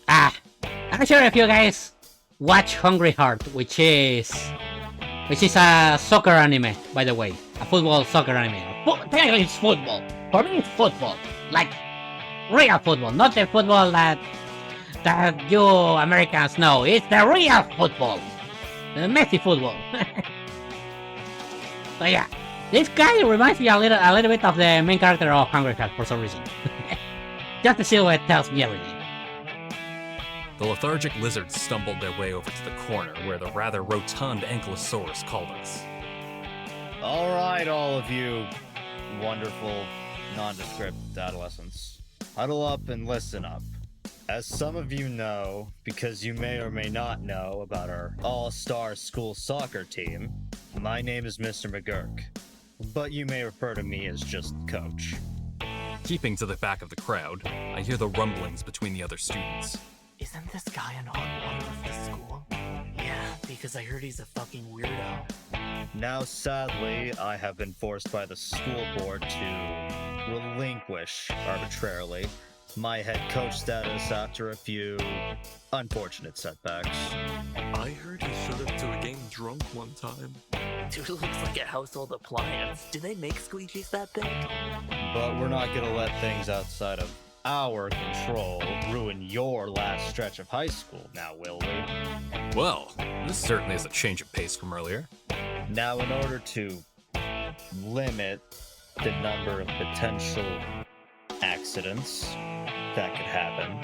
A: I'm not sure if you guys watch Hungry Heart, which is a soccer anime, by the way. A football soccer anime. Technically it's football. For me it's football. Like, real football. Not the football that you Americans know. It's the real football. The messy football. So yeah. This guy reminds me a little bit of the main character of Hungry Heart for some reason. Just the silhouette tells me everything.
B: The lethargic lizards stumbled their way over to the corner where the rather rotund Ankylosaurus called us.
S: Alright, all of you wonderful, nondescript adolescents. Huddle up and listen up. As some of you know, because you may or may not know about our all-star school soccer team, my name is Mr. McGurk, but you may refer to me as just Coach.
B: Keeping to the back of the crowd, I hear the rumblings between the other students.
T: Isn't this guy an hot water of the school? Yeah, because I heard he's a fucking weirdo.
S: Now, sadly, I have been forced by the school board to relinquish arbitrarily my head coach status after a few unfortunate setbacks.
T: I heard he showed up to a game drunk one time. Dude looks like a household appliance. Do they make squeegees that big?
S: But we're not gonna let things outside of our control ruin your last stretch of high school, now will we?
B: Well, this certainly is a change of pace from earlier.
S: Now, in order to limit the number of potential accidents that could happen,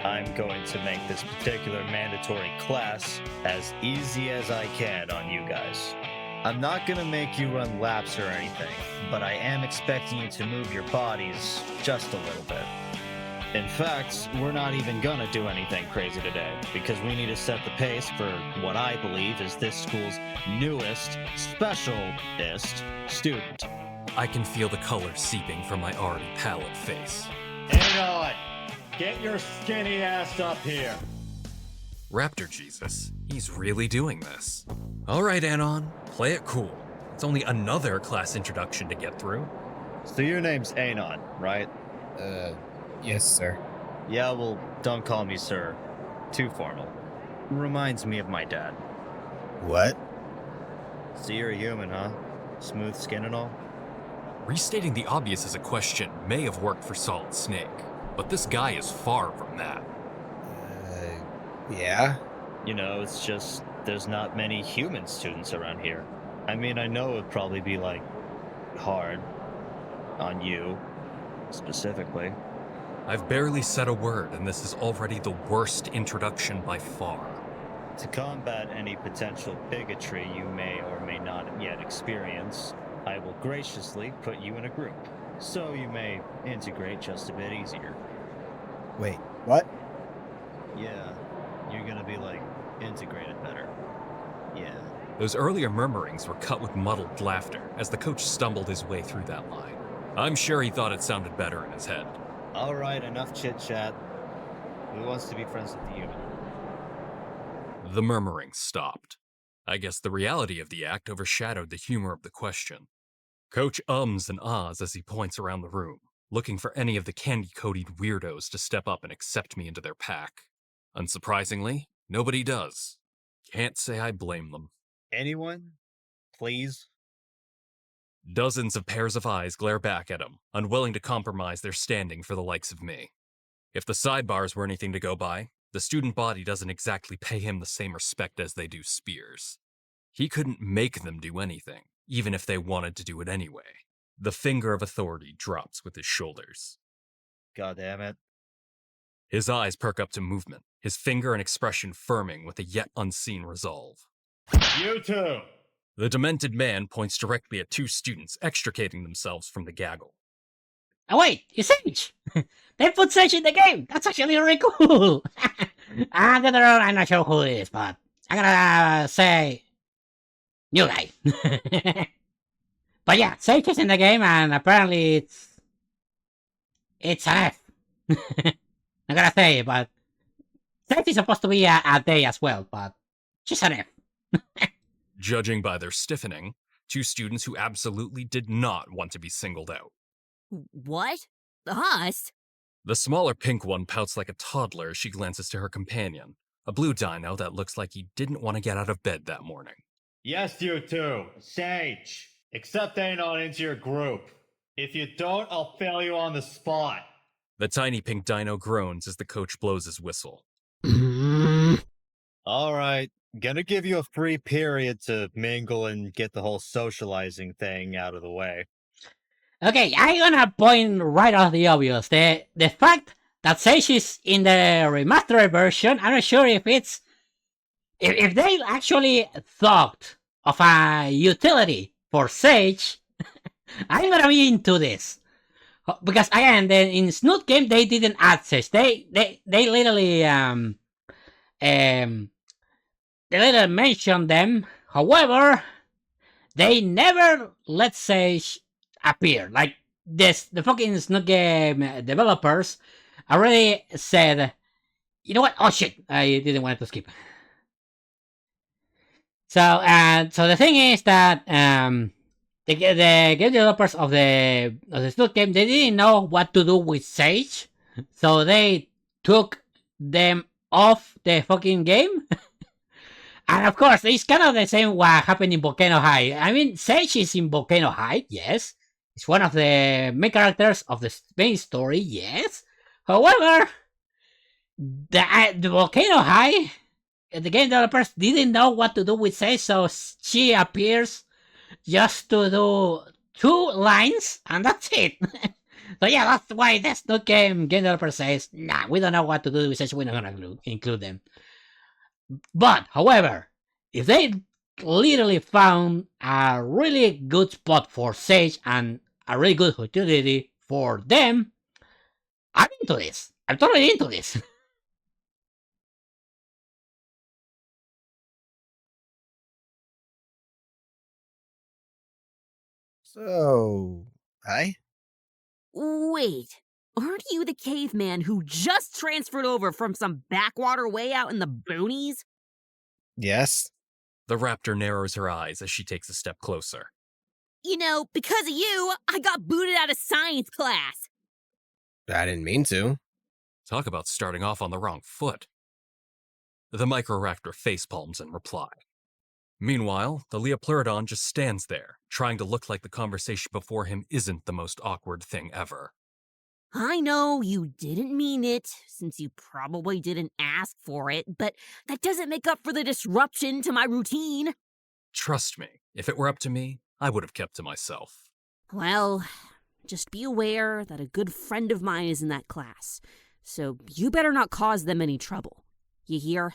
S: I'm going to make this particular mandatory class as easy as I can on you guys. I'm not gonna make you run laps or anything, but I am expecting you to move your bodies just a little bit. In fact, we're not even gonna do anything crazy today, because we need to set the pace for what I believe is this school's newest, specialist student.
B: I can feel the color seeping from my already pallid face.
S: Hang on! Get your skinny ass up here!
B: Raptor Jesus, he's really doing this. Alright, Anon, play it cool. It's only another class introduction to get through.
S: So your name's Anon, right?
Q: Yes, sir.
S: Yeah, well, don't call me sir. Too formal. Reminds me of my dad.
Q: What?
S: So you're a human, huh? Smooth skin and all?
B: Restating the obvious as a question may have worked for Solid Snake, But this guy is far from that.
Q: Yeah?
S: You know, it's just there's not many human students around here. I mean, I know it'd probably be, like, hard on you, specifically.
B: I've barely said a word, and this is already the worst introduction by far.
S: To combat any potential bigotry you may or may not yet experience, I will graciously put you in a group, so you may integrate just a bit easier.
Q: Wait, what?
S: Yeah, you're gonna be, like, integrated better. Yeah.
B: Those earlier murmurings were cut with muddled laughter as the coach stumbled his way through that line. I'm sure he thought it sounded better in his head.
S: Alright, enough chit-chat. Who wants to be friends with the human?
B: The murmuring stopped. I guess the reality of the act overshadowed the humor of the question. Coach ums and ahs as he points around the room, looking for any of the candy-coated weirdos to step up and accept me into their pack. Unsurprisingly, nobody does. Can't say I blame them.
S: Anyone? Please?
B: Dozens of pairs of eyes glare back at him, unwilling to compromise their standing for the likes of me. If the sidebars were anything to go by, the student body doesn't exactly pay him the same respect as they do Spears. He couldn't make them do anything, even if they wanted to do it anyway. The finger of authority drops with his shoulders.
S: God damn it.
B: His eyes perk up to movement, his finger and expression firming with a yet unseen resolve.
S: You two!
B: The demented man points directly at two students extricating themselves from the gaggle.
A: Oh wait, it's Sage! They put Sage in the game! That's actually really cool! I'm not sure who it is, but I'm gonna say... new guy. But yeah, Sage is in the game, and apparently it's an F. I'm gonna say, but Sage is supposed to be a day as well, but just an F.
B: Judging by their stiffening, two students who absolutely did not want to be singled out.
C: What? Us?
B: The smaller pink one pouts like a toddler as she glances to her companion, a blue dino that looks like he didn't want to get out of bed that morning.
S: Yes, you two. Sage. Accept Anon into your group. If you don't, I'll fail you on the spot.
B: The tiny pink dino groans as the coach blows his whistle.
S: Alright, gonna give you a free period to mingle and get the whole socializing thing out of the way.
A: Okay, I'm gonna point right out the obvious. The fact that Sage is in the remastered version, I'm not sure if it's... If they actually thought of a utility for Sage, I'm gonna be into this. Because again, in SnootGame they didn't add Sage. They literally they later mentioned them. However, they never let Sage appear. Like this, the fucking SnootGame developers already said, you know what? Oh shit! I didn't want to skip. So, so the thing is that the game developers of the SnootGame, they didn't know what to do with Sage, so they took them off the fucking game. And of course, it's kind of the same what happened in Volcano High. I mean, Sage is in Volcano High, yes. It's one of the main characters of the main story, yes. However, the Volcano High, the game developers didn't know what to do with Sage, so she appears just to do 2 lines, and that's it. So yeah, that's why the SnootGame game developer says, nah, we don't know what to do with Sage, we're not gonna include them. But, however, if they literally found a really good spot for Sage and a really good utility for them, I'm into this. I'm totally into this.
Q: So, hi?
C: Wait, aren't you the caveman who just transferred over from some backwater way out in the boonies?
Q: Yes.
B: The raptor narrows her eyes as she takes a step closer.
C: You know, because of you, I got booted out of science class.
Q: I didn't mean to.
B: Talk about starting off on the wrong foot. The Microraptor facepalms in reply. Meanwhile, the Leopleurodon just stands there, trying to look like the conversation before him isn't the most awkward thing ever.
C: I know you didn't mean it, since you probably didn't ask for it, but that doesn't make up for the disruption to my routine.
B: Trust me, if it were up to me, I would have kept to myself.
C: Well, just be aware that a good friend of mine is in that class, so you better not cause them any trouble. You hear?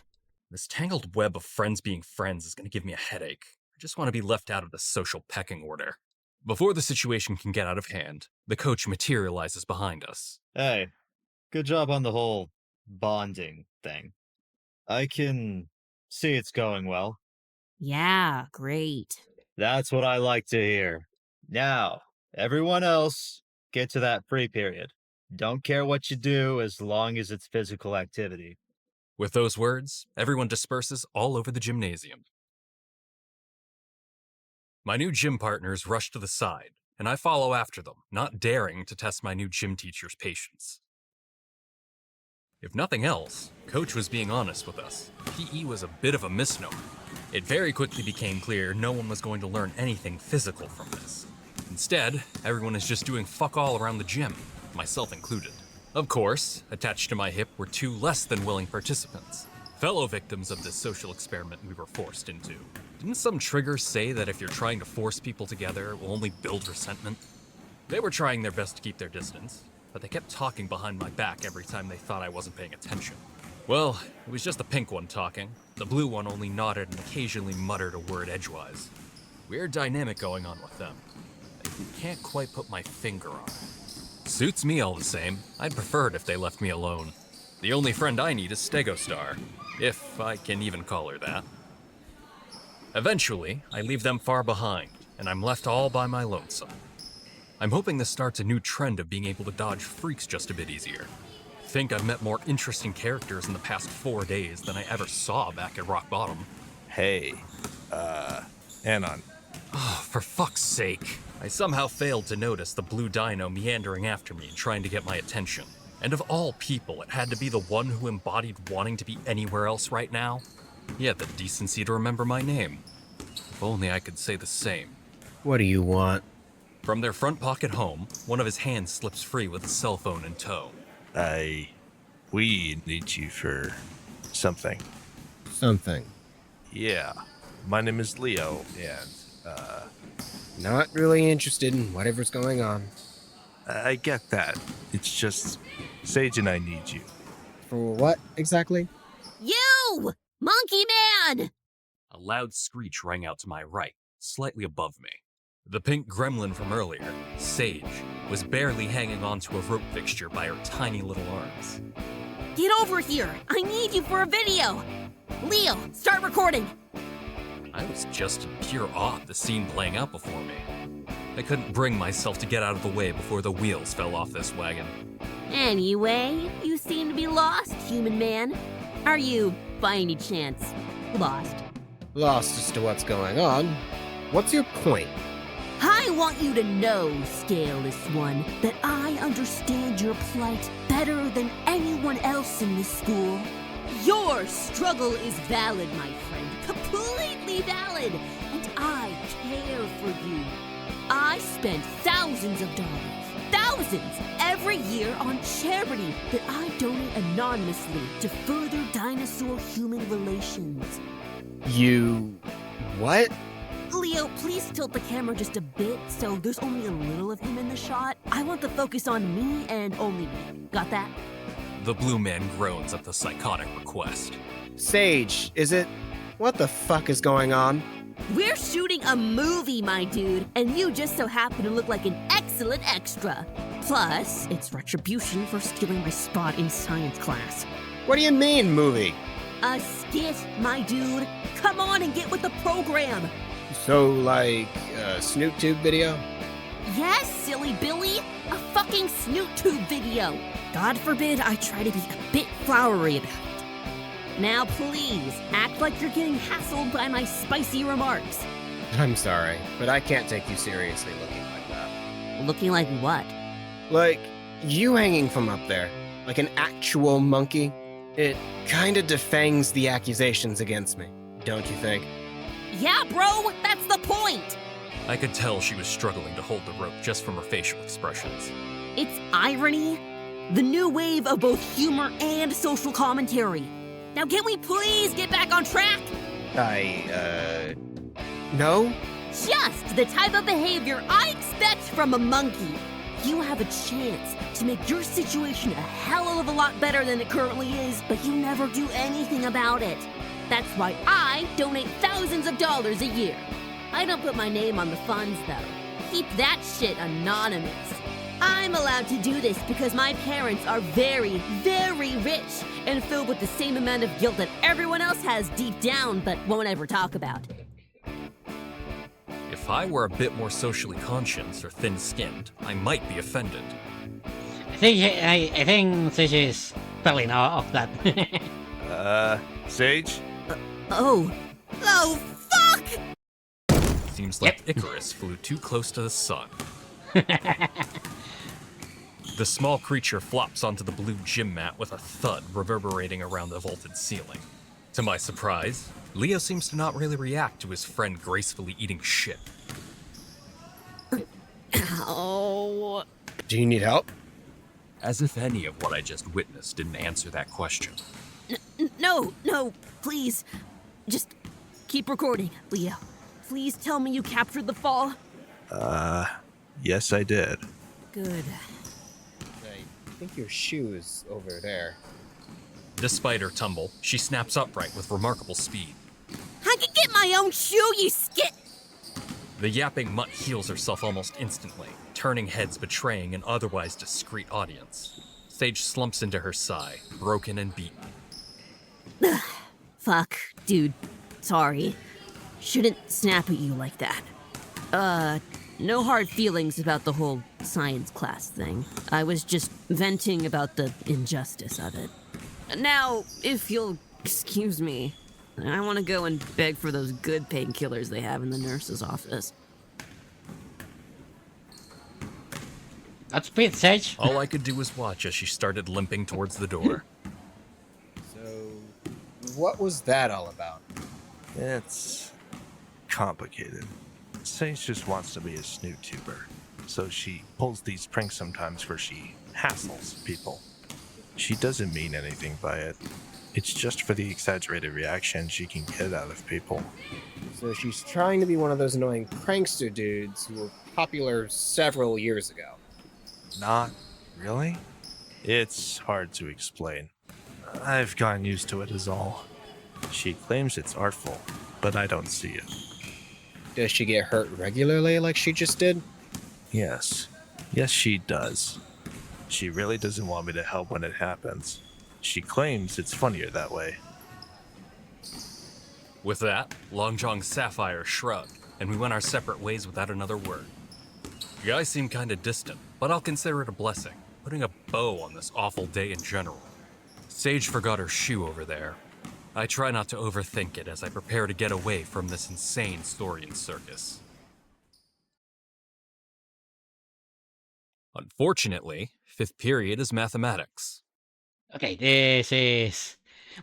B: This tangled web of friends being friends is going to give me a headache. I just want to be left out of the social pecking order. Before the situation can get out of hand, the coach materializes behind us.
S: Hey, good job on the whole bonding thing. I can see it's going well.
C: Yeah, great.
S: That's what I like to hear. Now, everyone else, get to that free period. Don't care what you do as long as it's physical activity.
B: With those words, everyone disperses all over the gymnasium. My new gym partners rush to the side, and I follow after them, not daring to test my new gym teacher's patience. If nothing else, Coach was being honest with us. PE was a bit of a misnomer. It very quickly became clear no one was going to learn anything physical from this. Instead, everyone is just doing fuck all around the gym, myself included. Of course, attached to my hip were 2 less than willing participants, fellow victims of this social experiment we were forced into. Didn't some trigger say that if you're trying to force people together, it will only build resentment? They were trying their best to keep their distance, but they kept talking behind my back every time they thought I wasn't paying attention. Well, it was just the pink one talking. The blue one only nodded and occasionally muttered a word edgewise. Weird dynamic going on with them. I can't quite put my finger on it. Suits me all the same. I'd prefer it if they left me alone. The only friend I need is Stegostar, if I can even call her that. Eventually, I leave them far behind, and I'm left all by my lonesome. I'm hoping this starts a new trend of being able to dodge freaks just a bit easier. I think I've met more interesting characters in the past 4 days than I ever saw back at Rock Bottom.
U: Hey, Anon.
B: Oh, for fuck's sake. I somehow failed to notice the blue dino meandering after me and trying to get my attention. And of all people, it had to be the one who embodied wanting to be anywhere else right now. He had the decency to remember my name. If only I could say the same.
Q: What do you want?
B: From their front pocket home, one of his hands slips free with a cell phone in tow.
U: We need you for something.
Q: Something.
U: Yeah. My name is Leo, and,
Q: Not really interested in whatever's going on.
U: I get that. It's just, Sage and I need you.
Q: For what, exactly?
C: You! Monkey Man!
B: A loud screech rang out to my right, slightly above me. The pink gremlin from earlier, Sage, was barely hanging onto a rope fixture by her tiny little arms.
C: Get over here! I need you for a video! Leo, start recording!
B: I was just in pure awe of the scene playing out before me. I couldn't bring myself to get out of the way before the wheels fell off this wagon.
C: Anyway, you seem to be lost, human man. Are you, by any chance, lost?
Q: Lost as to what's going on. What's your point?
C: I want you to know, Scaleless One, that I understand your plight better than anyone else in this school. Your struggle is valid, my friend, completely valid, and I care for you. I spend thousands of dollars, thousands, every year on charity that I donate anonymously to further dinosaur-human relations.
Q: You... what?
C: Leo, please tilt the camera just a bit so there's only a little of him in the shot. I want the focus on me and only me. Got that?
B: The blue man groans at the psychotic request.
Q: Sage, is it... what the fuck is going on?
C: We're shooting a movie, my dude, and you just so happen to look like an excellent extra. Plus, it's retribution for stealing my spot in science class.
Q: What do you mean, movie?
C: A skit, my dude. Come on and get with the program.
Q: So, like, a SnootTube video?
C: Yes, silly Billy. A fucking SnootTube video. God forbid I try to be a bit flowery about it. Now, please, act like you're getting hassled by my spicy remarks.
Q: I'm sorry, but I can't take you seriously looking like that.
C: Looking like what?
Q: Like, you hanging from up there, like an actual monkey. It kinda defangs the accusations against me, don't you think?
C: Yeah, bro, that's the point!
B: I could tell she was struggling to hold the rope just from her facial expressions.
C: It's irony, the new wave of both humor and social commentary. Now can we please get back on track?
Q: No?
C: Just the type of behavior I expect from a monkey. You have a chance to make your situation a hell of a lot better than it currently is, but you never do anything about it. That's why I donate thousands of dollars a year. I don't put my name on the funds, though. Keep that shit anonymous. I'm allowed to do this because my parents are very, very rich and filled with the same amount of guilt that everyone else has deep down but won't ever talk about.
B: If I were a bit more socially conscious or thin-skinned, I might be offended.
A: I think Sage is spelling off that.
U: Sage?
C: Oh, fuck!
B: Seems like Icarus flew too close to the sun. The small creature flops onto the blue gym mat with a thud reverberating around the vaulted ceiling. To my surprise, Leo seems to not really react to his friend gracefully eating shit.
C: Ow.
Q: Do you need help?
B: As if any of what I just witnessed didn't answer that question.
C: No, please. Just keep recording, Leo. Please tell me you captured the fall.
U: Yes, I did.
C: Good.
Q: I think your shoe is over there.
B: Despite her tumble, she snaps upright with remarkable speed.
C: I can get my own shoe, you skit!
B: The yapping mutt heals herself almost instantly, turning heads betraying an otherwise discreet audience. Sage slumps into her sigh, broken and beaten.
C: Fuck, dude. Sorry. Shouldn't snap at you like that. No hard feelings about the whole science class thing. I was just venting about the injustice of it. Now, if you'll excuse me, I want to go and beg for those good painkillers they have in the nurse's office.
A: That's Pete, Sage.
B: All I could do was watch as she started limping towards the door.
Q: So, what was that all about?
U: It's complicated. Sage just wants to be a SnootTuber, so she pulls these pranks sometimes where she hassles people. She doesn't mean anything by it. It's just for the exaggerated reaction she can get out of people.
Q: So she's trying to be one of those annoying prankster dudes who were popular several years ago.
U: Not really. It's hard to explain. I've gotten used to it is all. She claims it's artful, but I don't see it.
Q: Does she get hurt regularly like she just did?
U: Yes. Yes, she does. She really doesn't want me to help when it happens. She claims it's funnier that way.
B: With that, Long John Sapphire shrugged, and we went our separate ways without another word. The guys seem kinda distant, but I'll consider it a blessing, putting a bow on this awful day in general. Sage forgot her shoe over there. I try not to overthink it as I prepare to get away from this insane Saurian circus. Unfortunately, 5th period is mathematics.
A: Okay, this is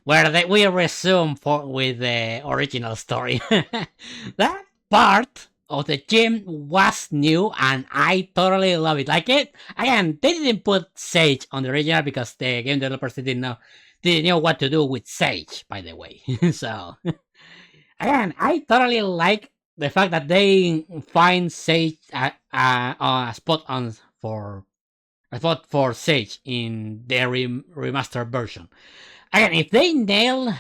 A: where we resume with the original story. That part of the gym was new and I totally love it. Like it, again, they didn't put Sage on the original because the game developers didn't know what to do with Sage, by the way. So, again, I totally like the fact that they find Sage a spot for Sage in the remastered version. Again, if they nail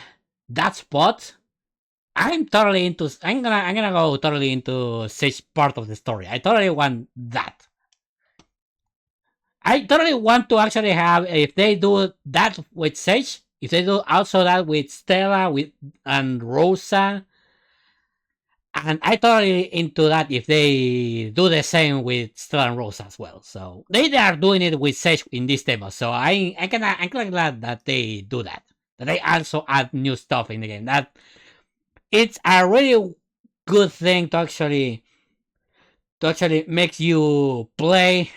A: that spot, I'm gonna go totally into Sage part of the story. I totally want that. I totally want to actually have, if they do that with Sage, if they do also that with Stella and Rosa, and I totally into that if they do the same with Stella and Rosa as well. So they are doing it with Sage in this demo. So I'm glad that they do that. That they also add new stuff in the game. That it's a really good thing to actually make you play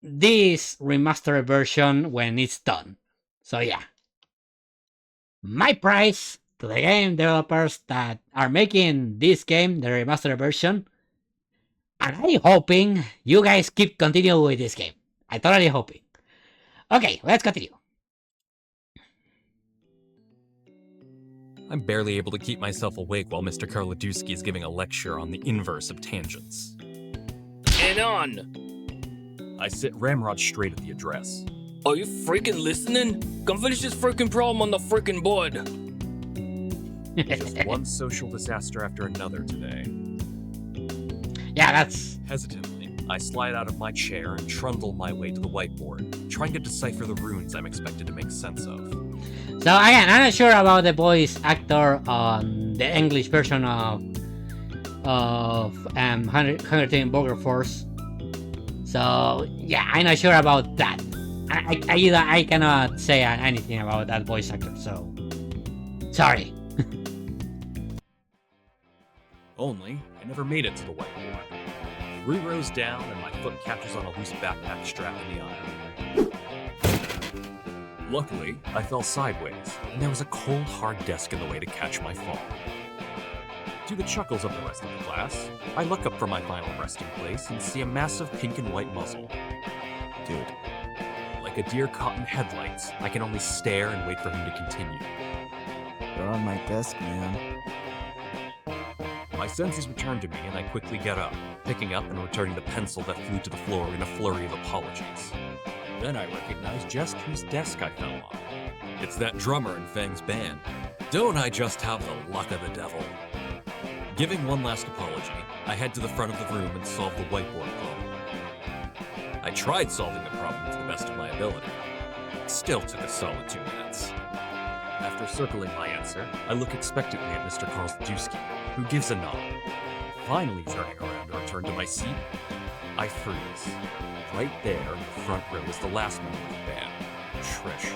A: this remastered version when it's done. So yeah, my price to the game developers that are making this game, the remastered version, and I'm hoping you guys continue with this game. I totally hoping. Okay, let's continue.
B: I'm barely able to keep myself awake while Mr. Karladewski is giving a lecture on the inverse of tangents.
F: And on!
B: I sit ramrod straight at the address.
F: Are you freaking listening? Come finish this freaking problem on the freaking board.
B: Just one social disaster after another today.
A: Yeah, that's...
B: Hesitantly, I slide out of my chair and trundle my way to the whiteboard, trying to decipher the runes I'm expected to make sense of.
A: So again, I'm not sure about the voice actor on the English version of Hunger Team Burger Force. So yeah, I'm not sure about that. I cannot say anything about that voice actor. So sorry.
B: Only, I never made it to the whiteboard. 3 rows down, and my foot catches on a loose backpack strap in the aisle. Luckily, I fell sideways, and there was a cold, hard desk in the way to catch my fall. To the chuckles of the rest of the class, I look up from my final resting place and see a massive pink and white muzzle. Dude. Like a deer caught in headlights, I can only stare and wait for him to continue.
O: You're on my desk, man.
B: My senses return to me, and I quickly get up, picking up and returning the pencil that flew to the floor in a flurry of apologies. Then I recognize just whose desk I fell on. It's that drummer in Fang's band. Don't I just have the luck of the devil? Giving one last apology, I head to the front of the room and solve the whiteboard problem. I tried solving the problem to the best of my ability. It still took a solid 2 minutes. After circling my answer, I look expectantly at Mr. Karladewski, who gives a nod. Finally turning around to return to my seat, I freeze. Right there in the front row is the last member of the band, Trish.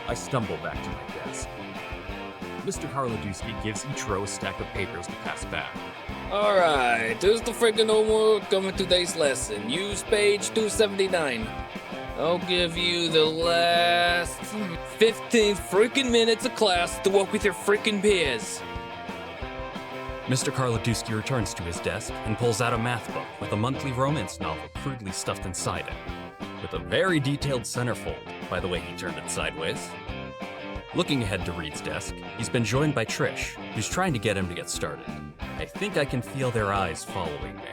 B: I stumble back to my desk. Mr. Karladewski gives each row a stack of papers to pass back.
F: Alright, here's the freaking homework of today's lesson. Use page 279. I'll give you the last 15 freaking minutes of class to work with your freaking peers.
B: Mr. Karladewski returns to his desk and pulls out a math book with a monthly romance novel crudely stuffed inside it, with a very detailed centerfold, by the way he turned it sideways. Looking ahead to Reed's desk, he's been joined by Trish, who's trying to get him to get started. I think I can feel their eyes following me.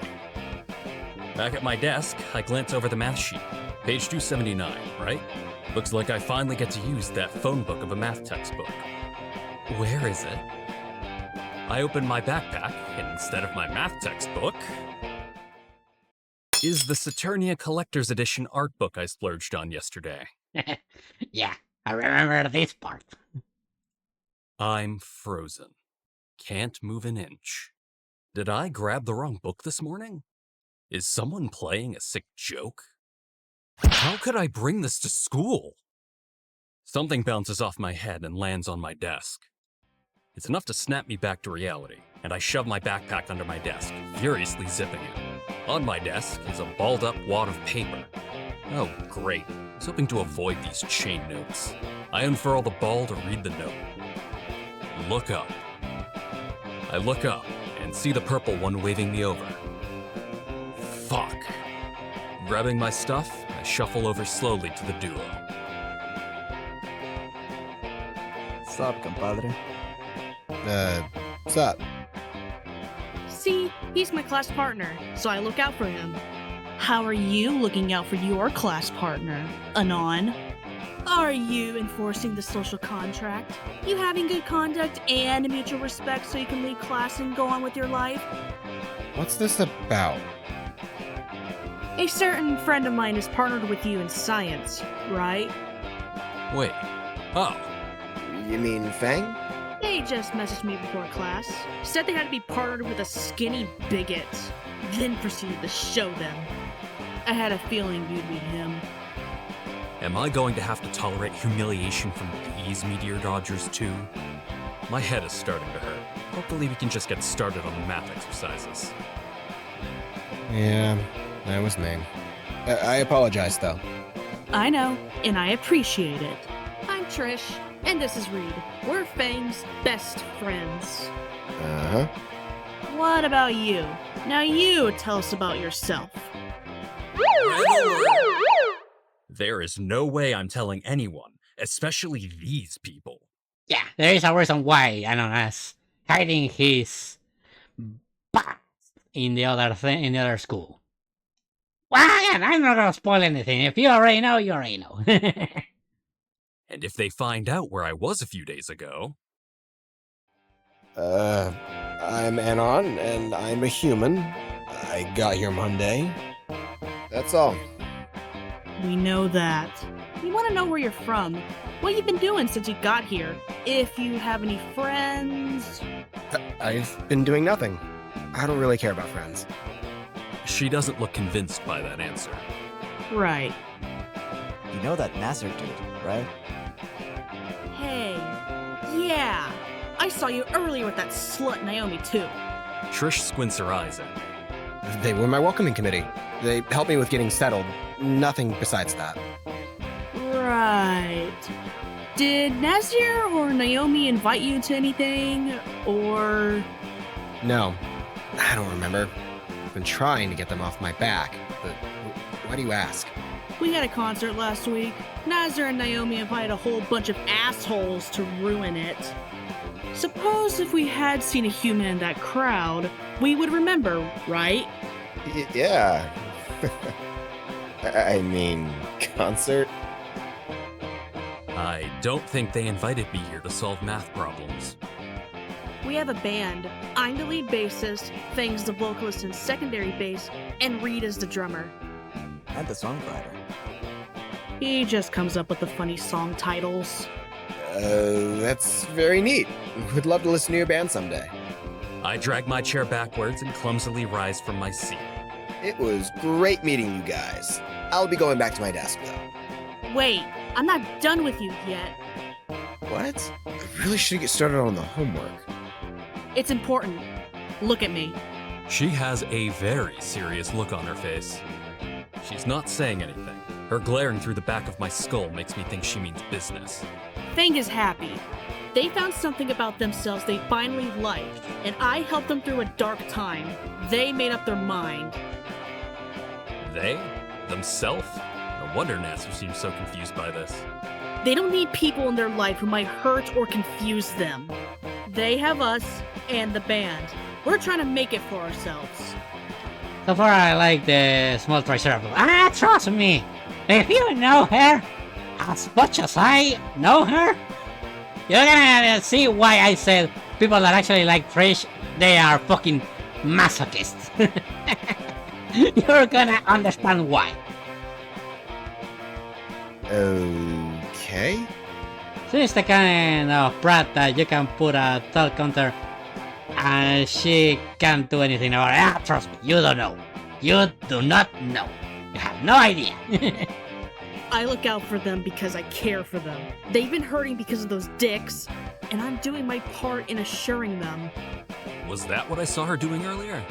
B: Back at my desk, I glance over the math sheet. Page 279, right? Looks like I finally get to use that phone book of a math textbook. Where is it? I open my backpack, and instead of my math textbook, is the Saturnia Collector's Edition art book I splurged on yesterday.
A: Yeah, I remember this part.
B: I'm frozen. Can't move an inch. Did I grab the wrong book this morning? Is someone playing a sick joke? How could I bring this to school? Something bounces off my head and lands on my desk. It's enough to snap me back to reality, and I shove my backpack under my desk, furiously zipping it. On my desk is a balled-up wad of paper. Oh, great. I was hoping to avoid these chain notes. I unfurl the ball to read the note. Look up. I look up and see the purple one waving me over. Fuck. Grabbing my stuff, I shuffle over slowly to the duo.
O: What's up, compadre?
Q: What's up?
H: See, he's my class partner, so I look out for him. How are you looking out for your class partner, Anon? Are you enforcing the social contract? You having good conduct and mutual respect so you can leave class and go on with your life?
Q: What's this about?
H: A certain friend of mine is partnered with you in science, right?
B: Wait. Oh.
Q: You mean Fang?
H: They just messaged me before class. Said they had to be partnered with a skinny bigot. Then proceeded to show them. I had a feeling you'd be him.
B: Am I going to have to tolerate humiliation from these meteor dodgers too? My head is starting to hurt. Hopefully we can just get started on the math exercises.
Q: Yeah, that was me. I apologize, though.
H: I know, and I appreciate it. I'm Trish, and this is Reed. We're Fang's best friends.
Q: Uh-huh.
H: What about you? Now you tell us about yourself.
B: There is no way I'm telling anyone, especially these people.
A: Yeah, there is a reason why Anon's hiding his butt in the other school. Well, again, I'm not gonna spoil anything. If you already know, you already know.
B: And if they find out where I was a few days ago...
E: I'm Anon, and I'm a human. I got here Monday. That's all.
H: We know that. We want to know where you're from, what you've been doing since you got here, if you have any friends.
Q: I've been doing nothing. I don't really care about friends.
B: She doesn't look convinced by that answer.
H: Right.
O: You know that Nasser dude, right?
H: Hey, yeah. I saw you earlier with that slut Naomi, too.
B: Trish squints her eyes at me.
Q: They were my welcoming committee. They helped me with getting settled. Nothing besides that.
H: Right. Did Nazir or Naomi invite you to anything, or...?
Q: No, I don't remember. I've been trying to get them off my back, but why do you ask?
H: We had a concert last week. Nazir and Naomi invited a whole bunch of assholes to ruin it. Suppose if we had seen a human in that crowd, we would remember, right?
E: Yeah. I mean, concert?
B: I don't think they invited me here to solve math problems.
H: We have a band. I'm the lead bassist, Fang's the vocalist and secondary bass, and Reed is the drummer.
O: And the songwriter.
H: He just comes up with the funny song titles.
E: That's very neat. Would love to listen to your band someday.
B: I drag my chair backwards and clumsily rise from my seat.
E: It was great meeting you guys. I'll be going back to my desk, though.
H: Wait, I'm not done with you yet.
E: What? I really should get started on the homework.
H: It's important. Look at me.
B: She has a very serious look on her face. She's not saying anything. Her glaring through the back of my skull makes me think she means business.
H: Fang is happy. They found something about themselves they finally liked, and I helped them through a dark time. They made up their mind.
B: They? Themself? No wonder Nasser seems so confused by this.
H: They don't need people in their life who might hurt or confuse them. They have us and the band. We're trying to make it for ourselves.
A: So far, I like the small triceratops. Trust me. If you know her as much as I know her, you're gonna see why I said people that actually like Trish, they are fucking masochists. You're gonna understand why.
E: Okay.
A: She's the kind of brat that you can put a thought counter and she can't do anything about it. Trust me, you don't know. You do not know. You have no idea.
H: I look out for them because I care for them. They've been hurting because of those dicks, and I'm doing my part in assuring them.
B: Was that what I saw her doing earlier?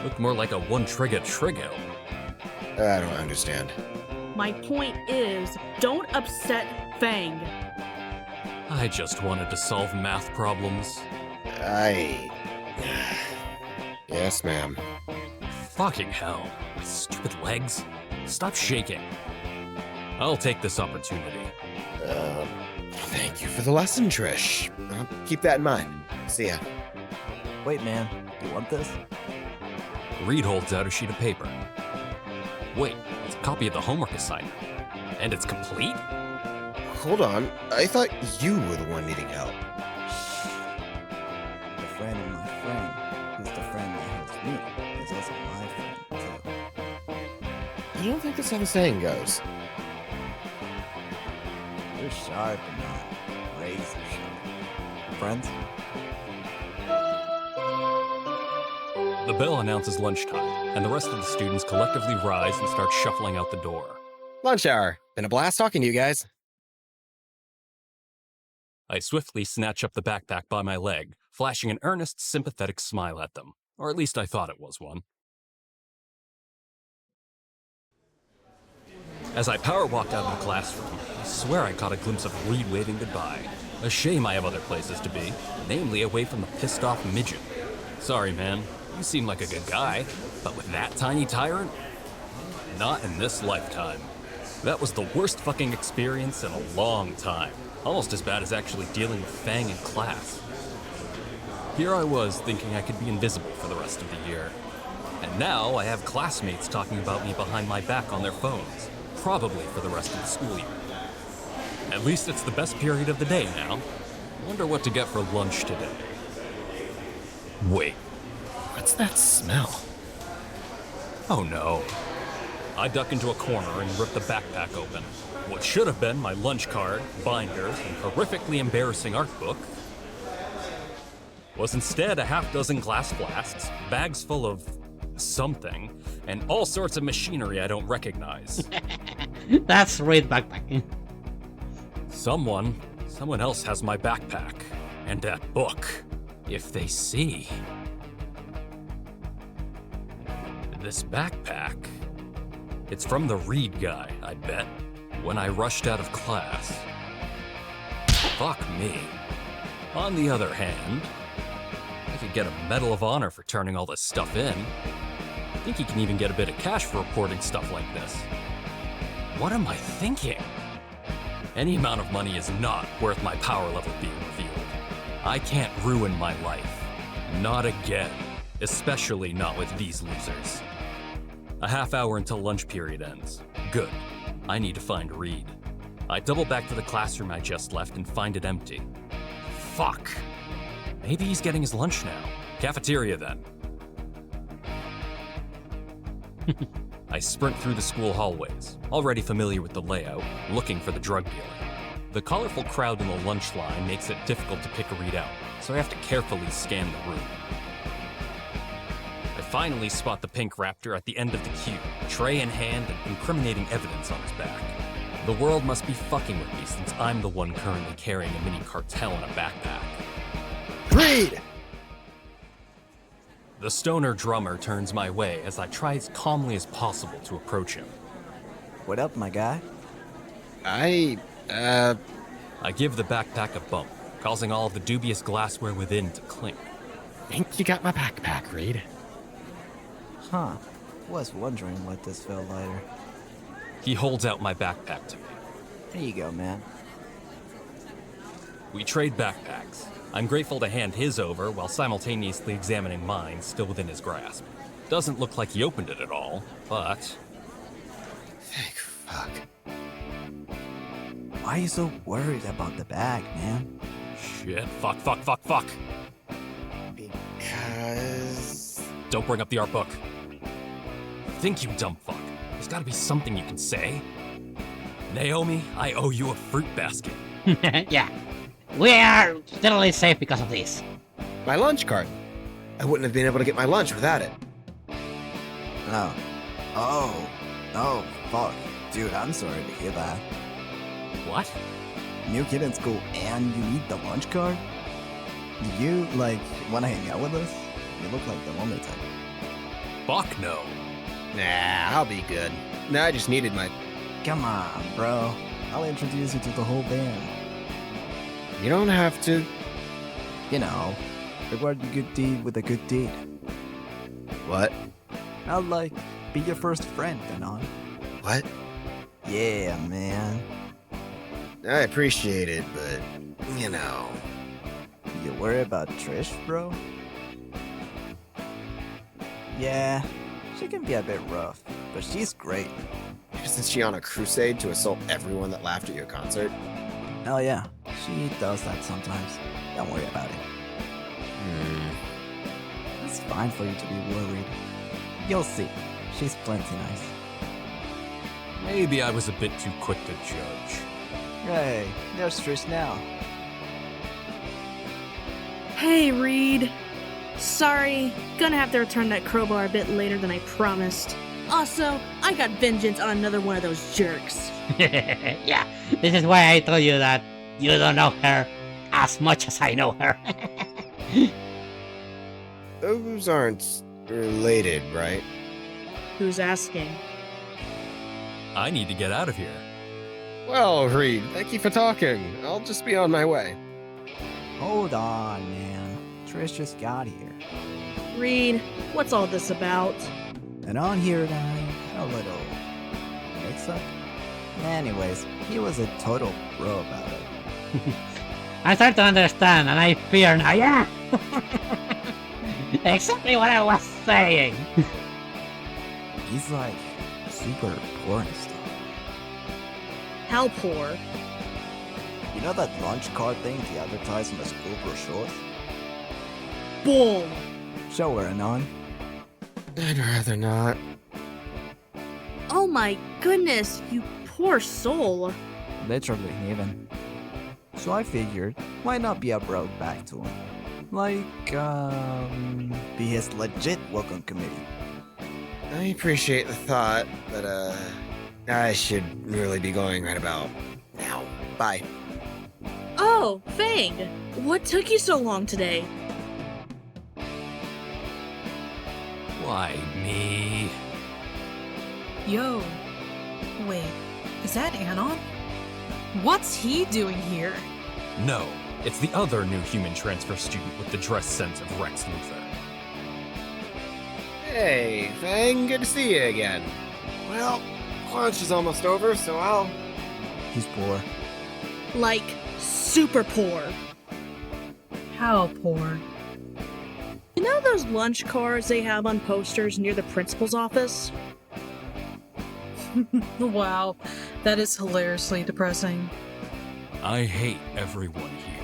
B: Looked more like a one-trigger trigger.
E: I don't understand.
H: My point is, don't upset Fang.
B: I just wanted to solve math problems.
E: Yes, ma'am.
B: Fucking hell. My stupid legs. Stop shaking. I'll take this opportunity.
E: Thank you for the lesson, Trish. I'll keep that in mind. See ya.
O: Wait, man. You want this?
B: Reed holds out a sheet of paper. Wait, it's a copy of the homework assignment. And it's complete?
E: Hold on. I thought you were the one needing help.
O: The friend of my friend, who's the friend that helps me, is also my friend, too.
E: I don't think that's how the saying goes.
O: You're sharp and not razor sharp. Friends?
B: The bell announces lunchtime, and the rest of the students collectively rise and start shuffling out the door.
Q: Lunch hour. Been a blast talking to you guys.
B: I swiftly snatch up the backpack by my leg, flashing an earnest, sympathetic smile at them. Or at least I thought it was one. As I power walked out of the classroom, I swear I caught a glimpse of Reed waving goodbye. A shame I have other places to be, namely away from the pissed-off midget. Sorry, man. You seem like a good guy, but with that tiny tyrant? Not in this lifetime. That was the worst fucking experience in a long time. Almost as bad as actually dealing with Fang in class. Here I was thinking I could be invisible for the rest of the year. And now I have classmates talking about me behind my back on their phones. Probably for the rest of the school year. At least it's the best period of the day now. Wonder what to get for lunch today. Wait.
Q: What's that smell?
B: Oh no. I duck into a corner and rip the backpack open. What should have been my lunch card, binders, and horrifically embarrassing art book was instead a half-dozen glass flasks, bags full of something, and all sorts of machinery I don't recognize.
A: That's Reed backpacking.
B: Someone else has my backpack, and that book, if they see. This backpack, it's from the Reed guy, I bet, when I rushed out of class. Fuck me. On the other hand, I could get a Medal of Honor for turning all this stuff in. I think he can even get a bit of cash for reporting stuff like this. What am I thinking? Any amount of money is not worth my power level being revealed. I can't ruin my life. Not again. Especially not with these losers. A half hour until lunch period ends. Good. I need to find Reed. I double back to the classroom I just left and find it empty. Fuck. Maybe he's getting his lunch now. Cafeteria then. I sprint through the school hallways, already familiar with the layout, looking for the drug dealer. The colorful crowd in the lunch line makes it difficult to pick a Reed out, so I have to carefully scan the room. I finally spot the pink raptor at the end of the queue, tray in hand and incriminating evidence on his back. The world must be fucking with me since I'm the one currently carrying a mini cartel in a backpack.
Q: Reed!
B: The stoner drummer turns my way as I try as calmly as possible to approach him.
O: What up, my guy?
B: I give the backpack a bump, causing all of the dubious glassware within to clink.
Q: Think you got my backpack, Reed?
O: Huh. Was wondering what this felt lighter.
B: He holds out my backpack to me.
O: There you go, man.
B: We trade backpacks. I'm grateful to hand his over while simultaneously examining mine still within his grasp. Doesn't look like he opened it at all, but...
Q: Thank fuck.
O: Why are you so worried about the bag, man?
B: Shit, fuck.
Q: Because...
B: Don't bring up the art book. Think, you dumb fuck. There's gotta be something you can say. Naomi, I owe you a fruit basket.
A: Yeah. We are literally safe because of this.
Q: My lunch card. I wouldn't have been able to get my lunch without it.
O: Oh, fuck. Dude, I'm sorry to hear that.
B: What?
O: New kid in school and you need the lunch card? Do you, wanna hang out with us? You look like the woman type.
B: Fuck no.
Q: Nah, I'll be good. Nah, I just needed my...
O: Come on, bro. I'll introduce you to the whole band.
Q: You don't have to.
O: You know, reward your good deed with a good deed.
Q: What?
O: I'll, be your first friend, Anon.
Q: What?
O: Yeah, man.
Q: I appreciate it, but, you know.
O: You worry about Trish, bro? Yeah, she can be a bit rough, but she's great.
Q: Isn't she on a crusade to assault everyone that laughed at your concert?
O: Hell yeah, she does that sometimes. Don't worry about it. It's fine for you to be worried. You'll see. She's plenty nice.
B: Maybe I was a bit too quick to judge.
O: Hey, there's Trish now.
H: Hey, Reed. Sorry, gonna have to return that crowbar a bit later than I promised. Also, I got vengeance on another one of those jerks.
A: Yeah, this is why I told you that you don't know her as much as I know her.
E: Those aren't related, right?
H: Who's asking?
B: I need to get out of here.
Q: Well, Reed, thank you for talking. I'll just be on my way.
O: Hold on, man. Trish just got here.
H: Reed, what's all this about?
O: And on here and I had a little suck? Anyways, he was a total bro about it.
A: I start to understand, and I fear now. Yeah! Exactly what I was saying!
O: He's like super poor and stuff.
H: How poor?
O: You know that lunch card thing they advertise in the school brochures?
H: Bull!
O: Show her, Anon.
E: I'd rather not.
H: Oh my goodness, you poor soul.
O: Literally, even. So I figured, why not be a bro back to him? Like, be his legit welcome committee.
E: I appreciate the thought, but I should really be going right about now. Bye.
H: Oh, Fang! What took you so long today?
B: Why me?
P: Yo. Wait, is that Anon? What's he doing here?
B: No, it's the other new human transfer student with the dress sense of Rex Luthor.
E: Hey, Fang, good to see you again. Well, lunch is almost over, so
O: He's poor.
H: Like, super poor.
P: How poor?
H: You know those lunch cards they have on posters near the principal's office?
P: Wow, that is hilariously depressing.
B: I hate everyone here.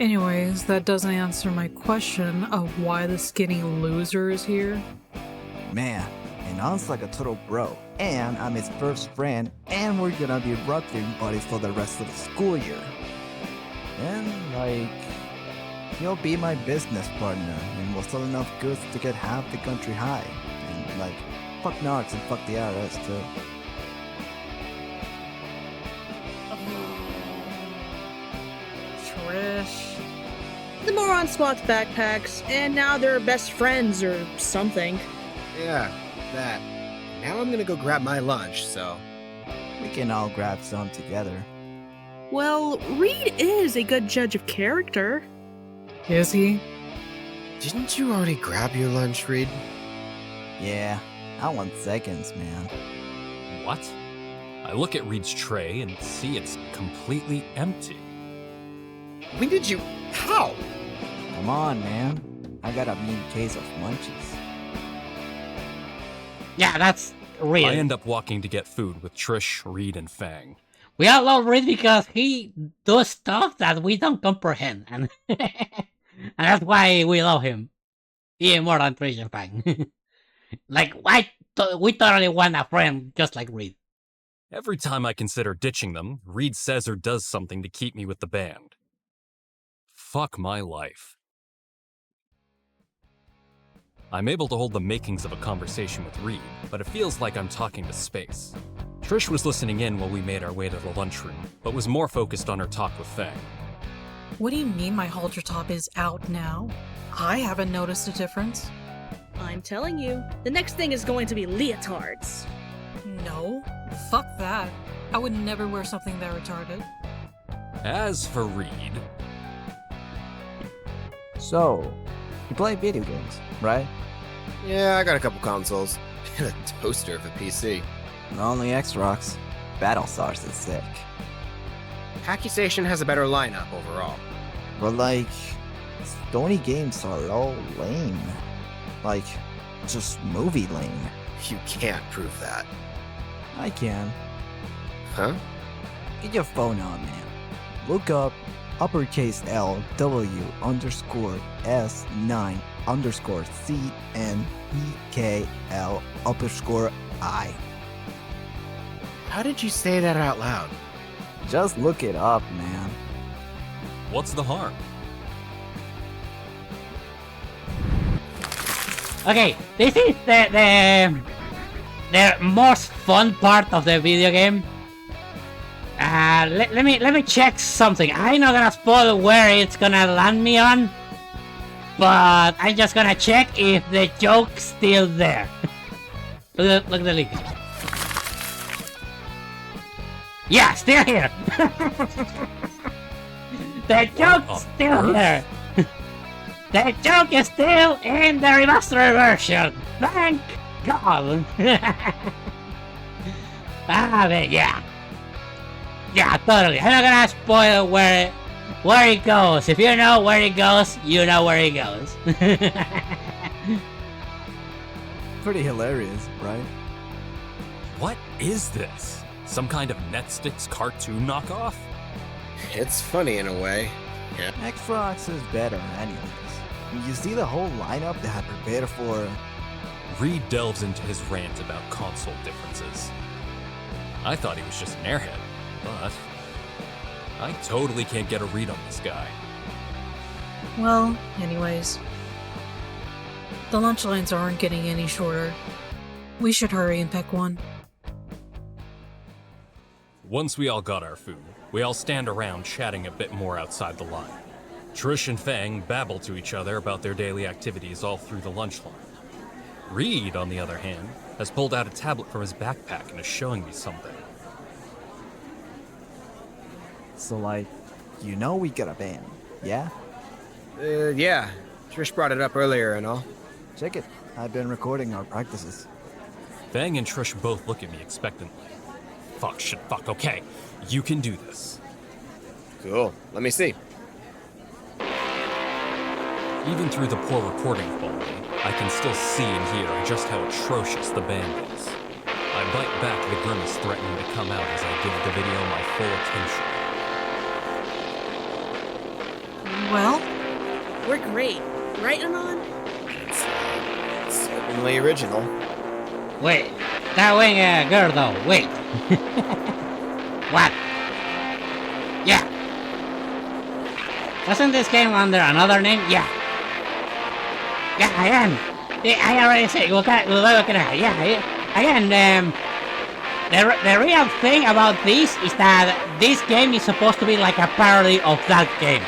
P: Anyways, that doesn't answer my question of why the skinny loser is here.
O: Man, Anon's like a total bro, and I'm his first friend, and we're gonna be rugby buddies for the rest of the school year. And, like, he'll be my business partner, and we'll sell enough goods to get half the country high. And, like, fuck Narcs and fuck the IRS, too.
P: Trish.
H: The moron spots backpacks, and now they're best friends or something.
E: yeah, that. Now I'm gonna go grab my lunch, so.
O: We can all grab some together.
H: Well, Reed is a good judge of character.
P: Is he?
E: Didn't you already grab your lunch, Reed?
O: Yeah, I want seconds, man.
B: What? I look at Reed's tray and see it's completely empty.
E: When did you? How?
O: Come on, man. I got a mean case of munchies.
A: Yeah, that's real.
B: I end up walking to get food with Trish, Reed, and Fang.
A: We all love Reed because he does stuff that we don't comprehend, and and that's why we love him even more than Trish and Fang. Like, we totally want a friend just like Reed.
B: Every time I consider ditching them, Reed says or does something to keep me with the band. Fuck my life. I'm able to hold the makings of a conversation with Reed, but it feels like I'm talking to space. Trish was listening in while we made our way to the lunchroom, but was more focused on her talk with Fang.
P: What do you mean my halter top is out now? I haven't noticed a difference.
H: I'm telling you, the next thing is going to be leotards.
P: No, fuck that. I would never wear something that retarded.
B: As for Reed...
O: So, you play video games, right?
E: Yeah, I got a couple consoles. And a toaster of a PC.
O: Only Xbox. Battlestars is sick.
E: Accusation has a better lineup overall.
O: But like, Sony games are all lame. Like, just movie lame.
E: You can't prove that.
O: I can.
E: Huh?
O: Get your phone on, man. Look up uppercase LW underscore S9 underscore CNEKL underscore I.
E: How did you say that out loud?
O: Just look it up, man.
B: What's the harm?
A: Okay, this is the most fun part of the video game. Let me check something. I'm not gonna spoil where it's gonna land me on, but I'm just gonna check if the joke's still there. look at the link. Yeah, still here. The joke's still here. The joke is still in the remastered version. Thank God. Man, yeah. Yeah, totally. I'm not gonna spoil where it goes. If you know where it goes, you know where it goes.
O: Pretty hilarious, right?
B: What is this? Some kind of Netsticks cartoon knockoff?
Q: It's funny in a way. Yeah.
O: Xbox is better anyways. You see the whole lineup they had prepared for...
B: Reed delves into his rant about console differences. I thought he was just an airhead, but I totally can't get a read on this guy.
P: Well, anyways. The lunch lines aren't getting any shorter. We should hurry and pick one.
B: Once we all got our food, we all stand around chatting a bit more outside the line. Trish and Fang babble to each other about their daily activities all through the lunch line. Reed, on the other hand, has pulled out a tablet from his backpack and is showing me something.
O: So like, you know we got a band, yeah?
Q: Yeah. Trish brought it up earlier and all.
O: Check it. I've been recording our practices.
B: Fang and Trish both look at me expectantly. Fuck, shit, fuck, okay. You can do this.
Q: Cool. Let me see.
B: Even through the poor recording quality, I can still see and hear just how atrocious the band is. I bite back the grimace threatening to come out as I give the video my full attention.
H: Well, we're great, right, Anon?
Q: It's certainly original.
A: Wait, that wing girl though, wait. What? Yeah. Wasn't this game under another name? Yeah. Yeah, I am. I already said, again, the real thing about this is that this game is supposed to be like a parody of that game.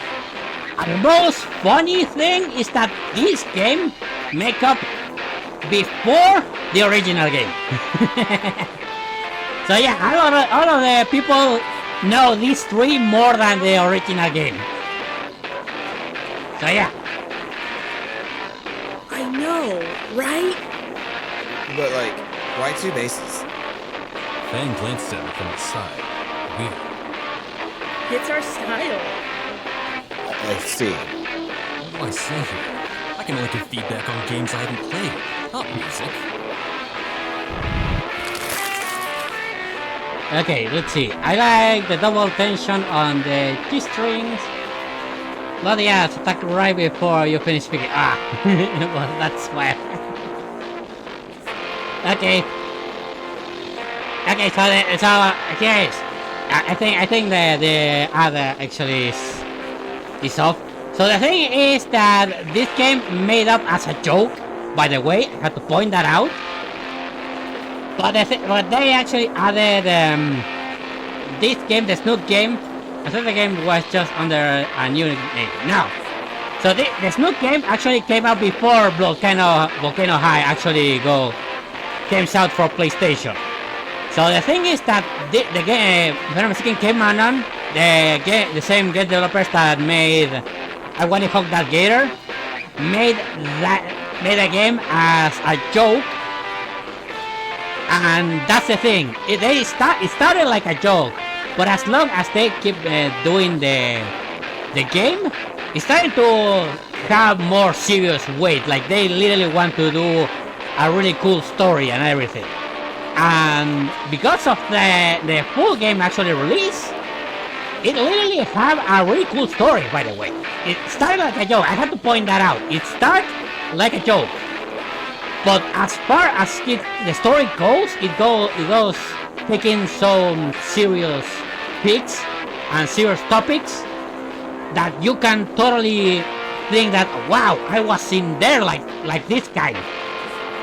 A: And the most funny thing is that this game make up before the original game. So yeah, all of the people know these three more than the original game. So yeah.
H: I know, right?
Q: But like, why two bases?
B: Fang glanced at me from the side. Weird.
H: It's our style.
Q: I see.
B: What do I say here? I can only give feedback on games I haven't played, not music.
A: Okay, let's see. I like the double tension on the G strings. But yeah, to attack right before you finish speaking. Ah, well, that's why. Okay. Okay, so yes, I think the other actually is off. So the thing is that this game made up as a joke. By the way, I have to point that out. But they actually added this game, the Snoot game. I thought the game was just under a new name. Now, so the Snoot game actually came out before Volcano High actually came out for PlayStation. So the thing is that the game, if I'm not mistaken, came on the same game developers that made I Wanna Hug That Gator, made a game as a joke. And that's the thing. It started like a joke, but as long as they keep doing the game, it started to have more serious weight. Like they literally want to do a really cool story and everything. And because of the full game actually released, it literally have a really cool story. By the way, it started like a joke. I have to point that out. It started like a joke. But as far as the story goes, it goes taking some serious picks and serious topics that you can totally think that, wow, I was in there like this guy.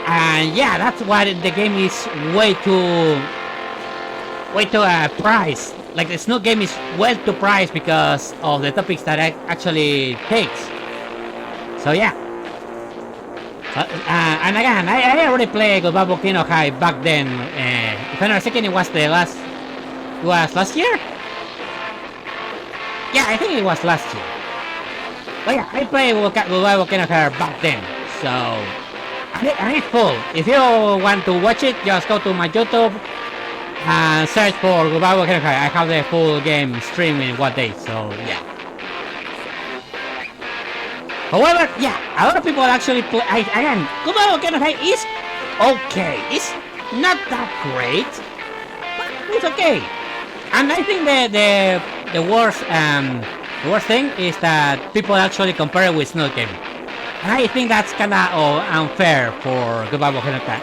A: And yeah, that's why the game is way too priced. Like the Snoot game is well too priced because of the topics that it actually takes. So yeah. And again, I already played Goodbye Volcano High back then. If I'm not mistaken, it was last year? Yeah, I think it was last year. But yeah, I played Goodbye Volcano High back then. So, and it's full. If you want to watch it, just go to my YouTube and search for Goodbye Volcano High. I have the full game streaming in 1 day, so yeah. However, yeah, a lot of people actually play. Again, Goodbye Volcano High is okay. It's not that great, but it's okay. And I think the worst thing is that people actually compare it with SnootGame. And I think that's kinda unfair for Goodbye Volcano High.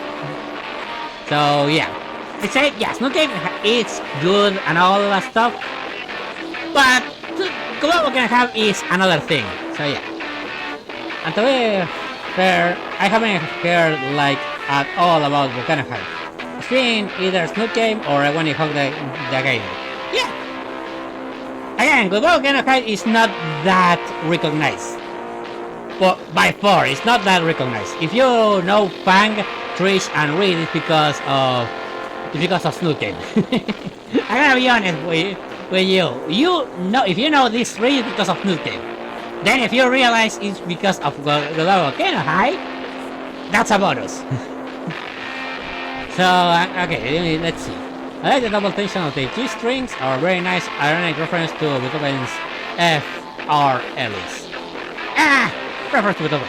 A: So yeah, I say yes, SnootGame is good and all that stuff, but Goodbye Volcano High is another thing. So yeah. And to be fair, I haven't heard like at all about Volcano High. It's been either SnootGame or when you hug the game. Yeah. Again, Goodbye Volcano High is not that recognized. But by far, it's not that recognized. If you know Fang, Trish, and Reed, it's because of SnootGame. I'm gonna be honest with you. You know, if you know these three, it's because of SnootGame. Then if you realize it's because of the Volcano High, that's a bonus. So, okay, let's see. I like the double tension of the G strings, or very nice ironic reference to Beethoven's F.R. Ellis. Reference to Beethoven.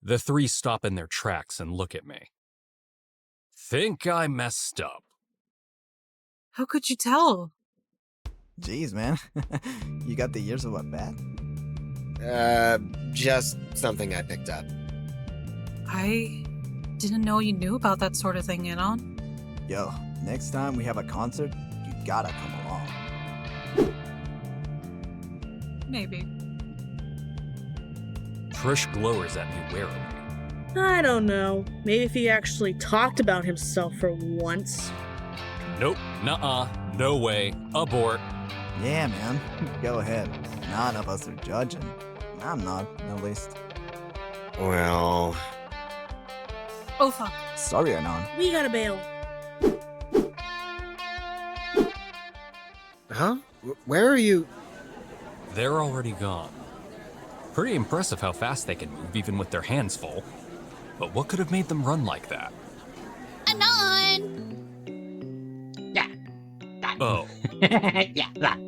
B: The three stop in their tracks and look at me. Think I messed up.
P: How could you tell?
O: Jeez, man. You got the ears of a bat?
E: Just something I picked up.
P: I didn't know you knew about that sort of thing, Anon.
O: Yo, next time we have a concert, you gotta come along.
P: Maybe.
B: Trish glowers at me warily.
H: I don't know. Maybe if he actually talked about himself for once.
B: Nope, nuh-uh, no way, abort.
O: Yeah, man. Go ahead. None of us are judging. I'm not, at least.
E: Well...
P: Oh, fuck.
O: Sorry, Anon.
H: We gotta bail.
E: Huh? Where are you?
B: They're already gone. Pretty impressive how fast they can move even with their hands full. But what could have made them run like that?
I: Anon!
A: Yeah. That.
B: Oh.
A: Yeah, that.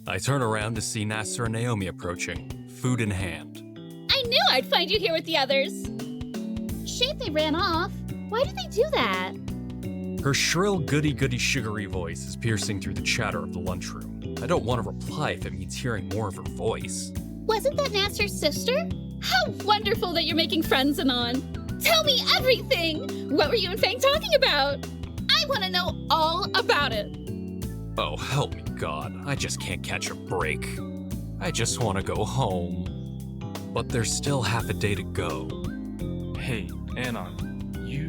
B: I turn around to see Nasser and Naomi approaching, food in hand.
I: I knew I'd find you here with the others. Shame they ran off. Why did they do that?
B: Her shrill, goody-goody sugary voice is piercing through the chatter of the lunchroom. I don't want to reply if it means hearing more of her voice.
I: Wasn't that Nasser's sister? How wonderful that you're making friends, Anon. Tell me everything! What were you and Fang talking about? I want to know all about it.
B: Oh, help me God, I just can't catch a break. I just want to go home. But there's still half a day to go.
J: Hey, Anon, you,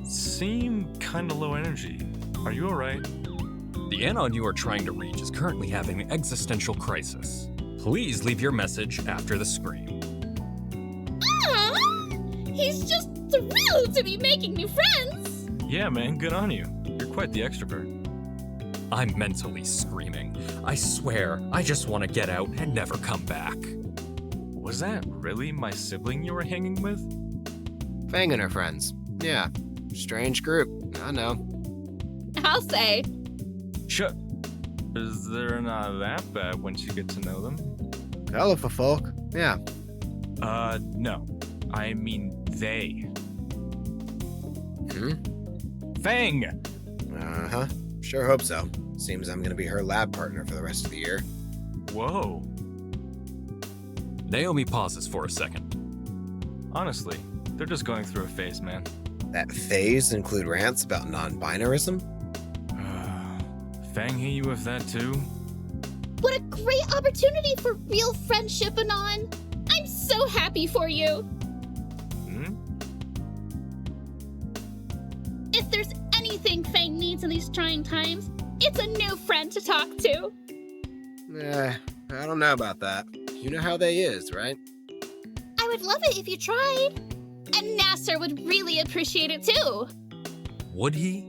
J: seem kinda low energy. Are you alright?
B: The Anon you are trying to reach is currently having an existential crisis. Please leave your message after the scream.
I: He's just thrilled to be making new friends!
J: Yeah, man, good on you. You're quite the extrovert.
B: I'm mentally screaming. I swear, I just want to get out and never come back.
J: Was that really my sibling you were hanging with?
E: Fang and her friends. Yeah. Strange group. I know.
I: I'll say.
J: Shut. They're not that bad once you get to know them.
E: Colorful folk. Yeah.
J: No. I mean they. Fang!
E: Uh-huh. Sure hope so. Seems I'm gonna be her lab partner for the rest of the year.
J: Whoa.
B: Naomi pauses for a second.
J: Honestly, they're just going through a phase, man.
E: That phase include rants about non-binarism?
J: Fang hit you with that too?
I: What a great opportunity for real friendship, Anon. I'm so happy for you. If there's anything Fang needs in these trying times, it's a new friend to talk to.
E: I don't know about that. You know how they is, right?
I: I would love it if you tried. And Nasser would really appreciate it too.
B: Would he?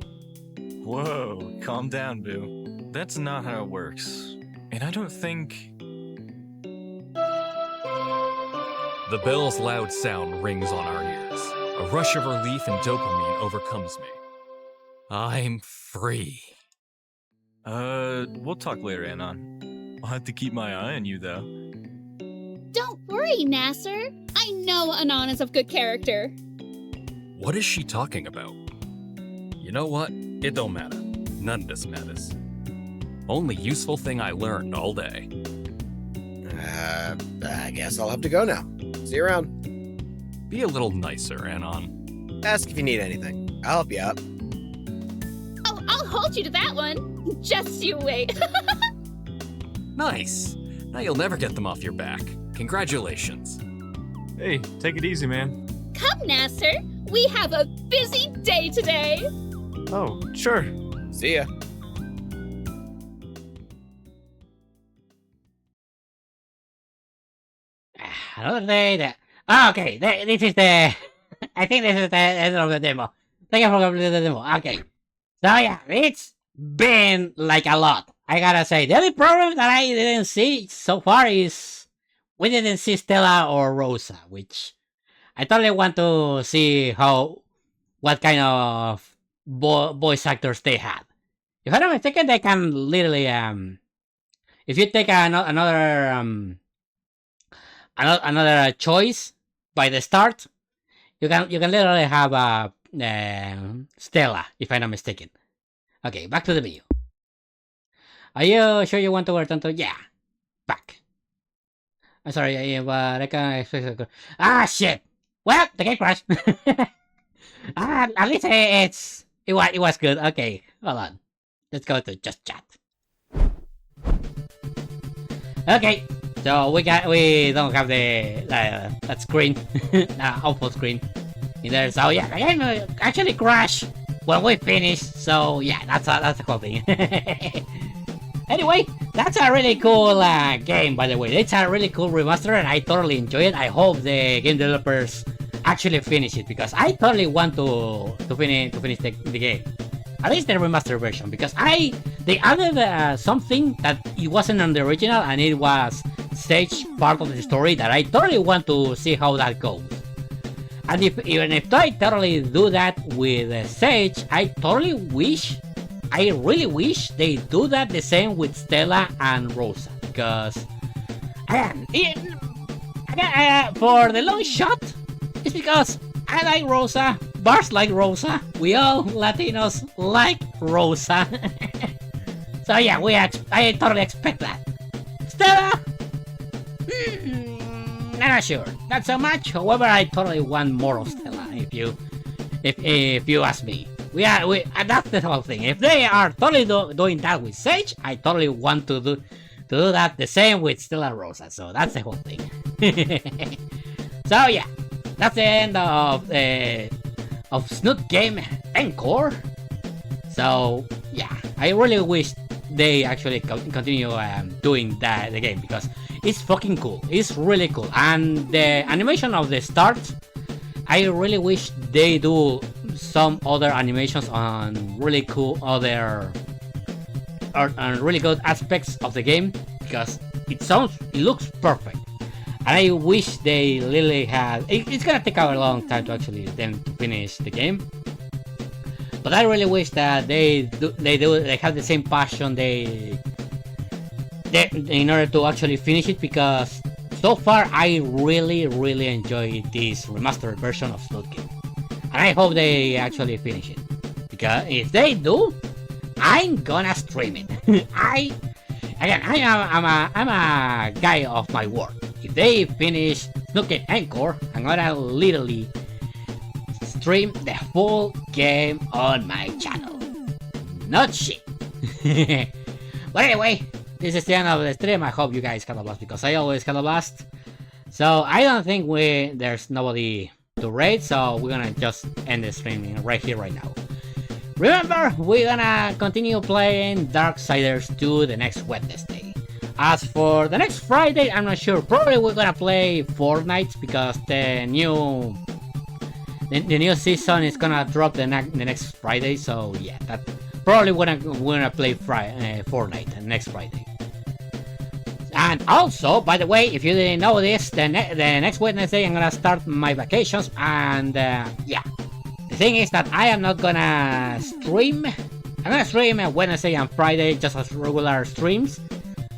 J: Whoa, calm down, boo. That's not how it works. And I don't think...
B: The bell's loud sound rings on our ears. A rush of relief and dopamine overcomes me. I'm free.
J: We'll talk later, Anon. I'll have to keep my eye on you, though.
D: Don't worry, Nasser. I know Anon is of good character.
B: What is she talking about? You know what? It don't matter. None of this matters. Only useful thing I learned all day.
E: I guess I'll have to go now. See you around.
B: Be a little nicer, Anon.
E: Ask if you need anything. I'll help you out.
D: Oh, I'll hold you to that one. Just you wait.
B: Nice. Now you'll never get them off your back. Congratulations.
J: Hey, take it easy, man.
D: Come, Nasser. We have a busy day today.
J: Oh, sure.
E: See ya.
A: Another day that. Okay, this is the. I think this is the end of the demo. Thank you for completing the demo. Okay. So yeah, it's been like a lot. I gotta say, the only problem that I didn't see so far is we didn't see Stella or Rosa, which I totally want to see what kind of voice actors they had. If I'm not mistaken, they can literally if you take another choice by the start, you can literally have Stella, if I'm not mistaken. Okay, back to the video. Are you sure you want to wear tanto? Yeah. Back. I'm sorry, but I can't expect. Ah, shit. Well, the game crashed. At least it was good. Okay, hold on. Let's go to just chat. Okay, so we don't have that screen, awful screen in there. So yeah, the game actually crashed when we finished. So yeah, that's the cool thing. Anyway, that's a really cool game, by the way. It's a really cool remaster, and I totally enjoy it. I hope the game developers actually finish it, because I totally want to finish the game. At least the remaster version, because they added something that it wasn't on the original, and it was Sage part of the story that I totally want to see how that goes. And even if I totally do that with Sage, I really wish they do that the same with Stella and Rosa, because for the long shot, it's because I like Rosa, Bars like Rosa, we all Latinos like Rosa. So yeah, I totally expect that. Stella? Not sure, not so much. However, I totally want more of Stella, if you ask me. That's the whole thing. If they are totally doing that with Sage, I totally want to do that the same with Stella Rosa. So that's the whole thing. So yeah, that's the end of SnootGame Encore. So yeah, I really wish they actually continue doing the game, because it's fucking cool. It's really cool, and the animation of the start, I really wish they do some other animations on really cool on really good aspects of the game, because it looks perfect. And I wish they literally had. It's gonna take a long time to actually them to finish the game, but I really wish that they have the same passion in order to actually finish it, because so far I really enjoy this remastered version of SnootGame. And I hope they actually finish it, because if they do, I'm gonna stream it. I'm a guy of my word. If they finish SnootGame Encore, I'm gonna literally stream the full game on my channel. Not shit. But anyway, this is the end of the stream. I hope you guys had a blast, because I always had a blast. So I don't think there's nobody to raid, so we're gonna just end the streaming right here, right now. Remember, we're gonna continue playing Darksiders 2 the next Wednesday. As for the next Friday, I'm not sure. Probably we're gonna play Fortnite, because the new season is gonna drop the next Friday. So yeah, we're gonna play Fortnite next Friday. And also, by the way, if you didn't know this, the next Wednesday I'm gonna start my vacations, and yeah. The thing is that I am not gonna stream. I'm gonna stream Wednesday and Friday just as regular streams.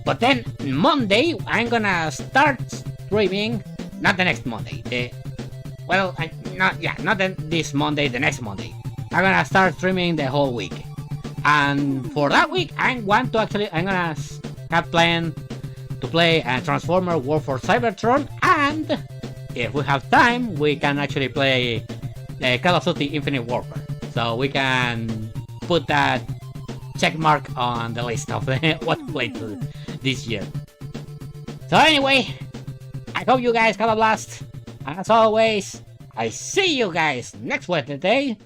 A: But then Monday I'm gonna start streaming. Not the next Monday. Not this Monday. The next Monday. I'm gonna start streaming the whole week. And for that week, I'm gonna have planned to play Transformer War for Cybertron, and if we have time, we can actually play Call of Duty Infinite Warfare. So we can put that check mark on the list of what we played this year. So anyway, I hope you guys have a blast. As always, I see you guys next Wednesday.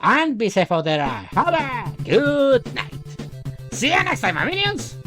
A: And be safe out there. Have a good night. See you next time, my minions.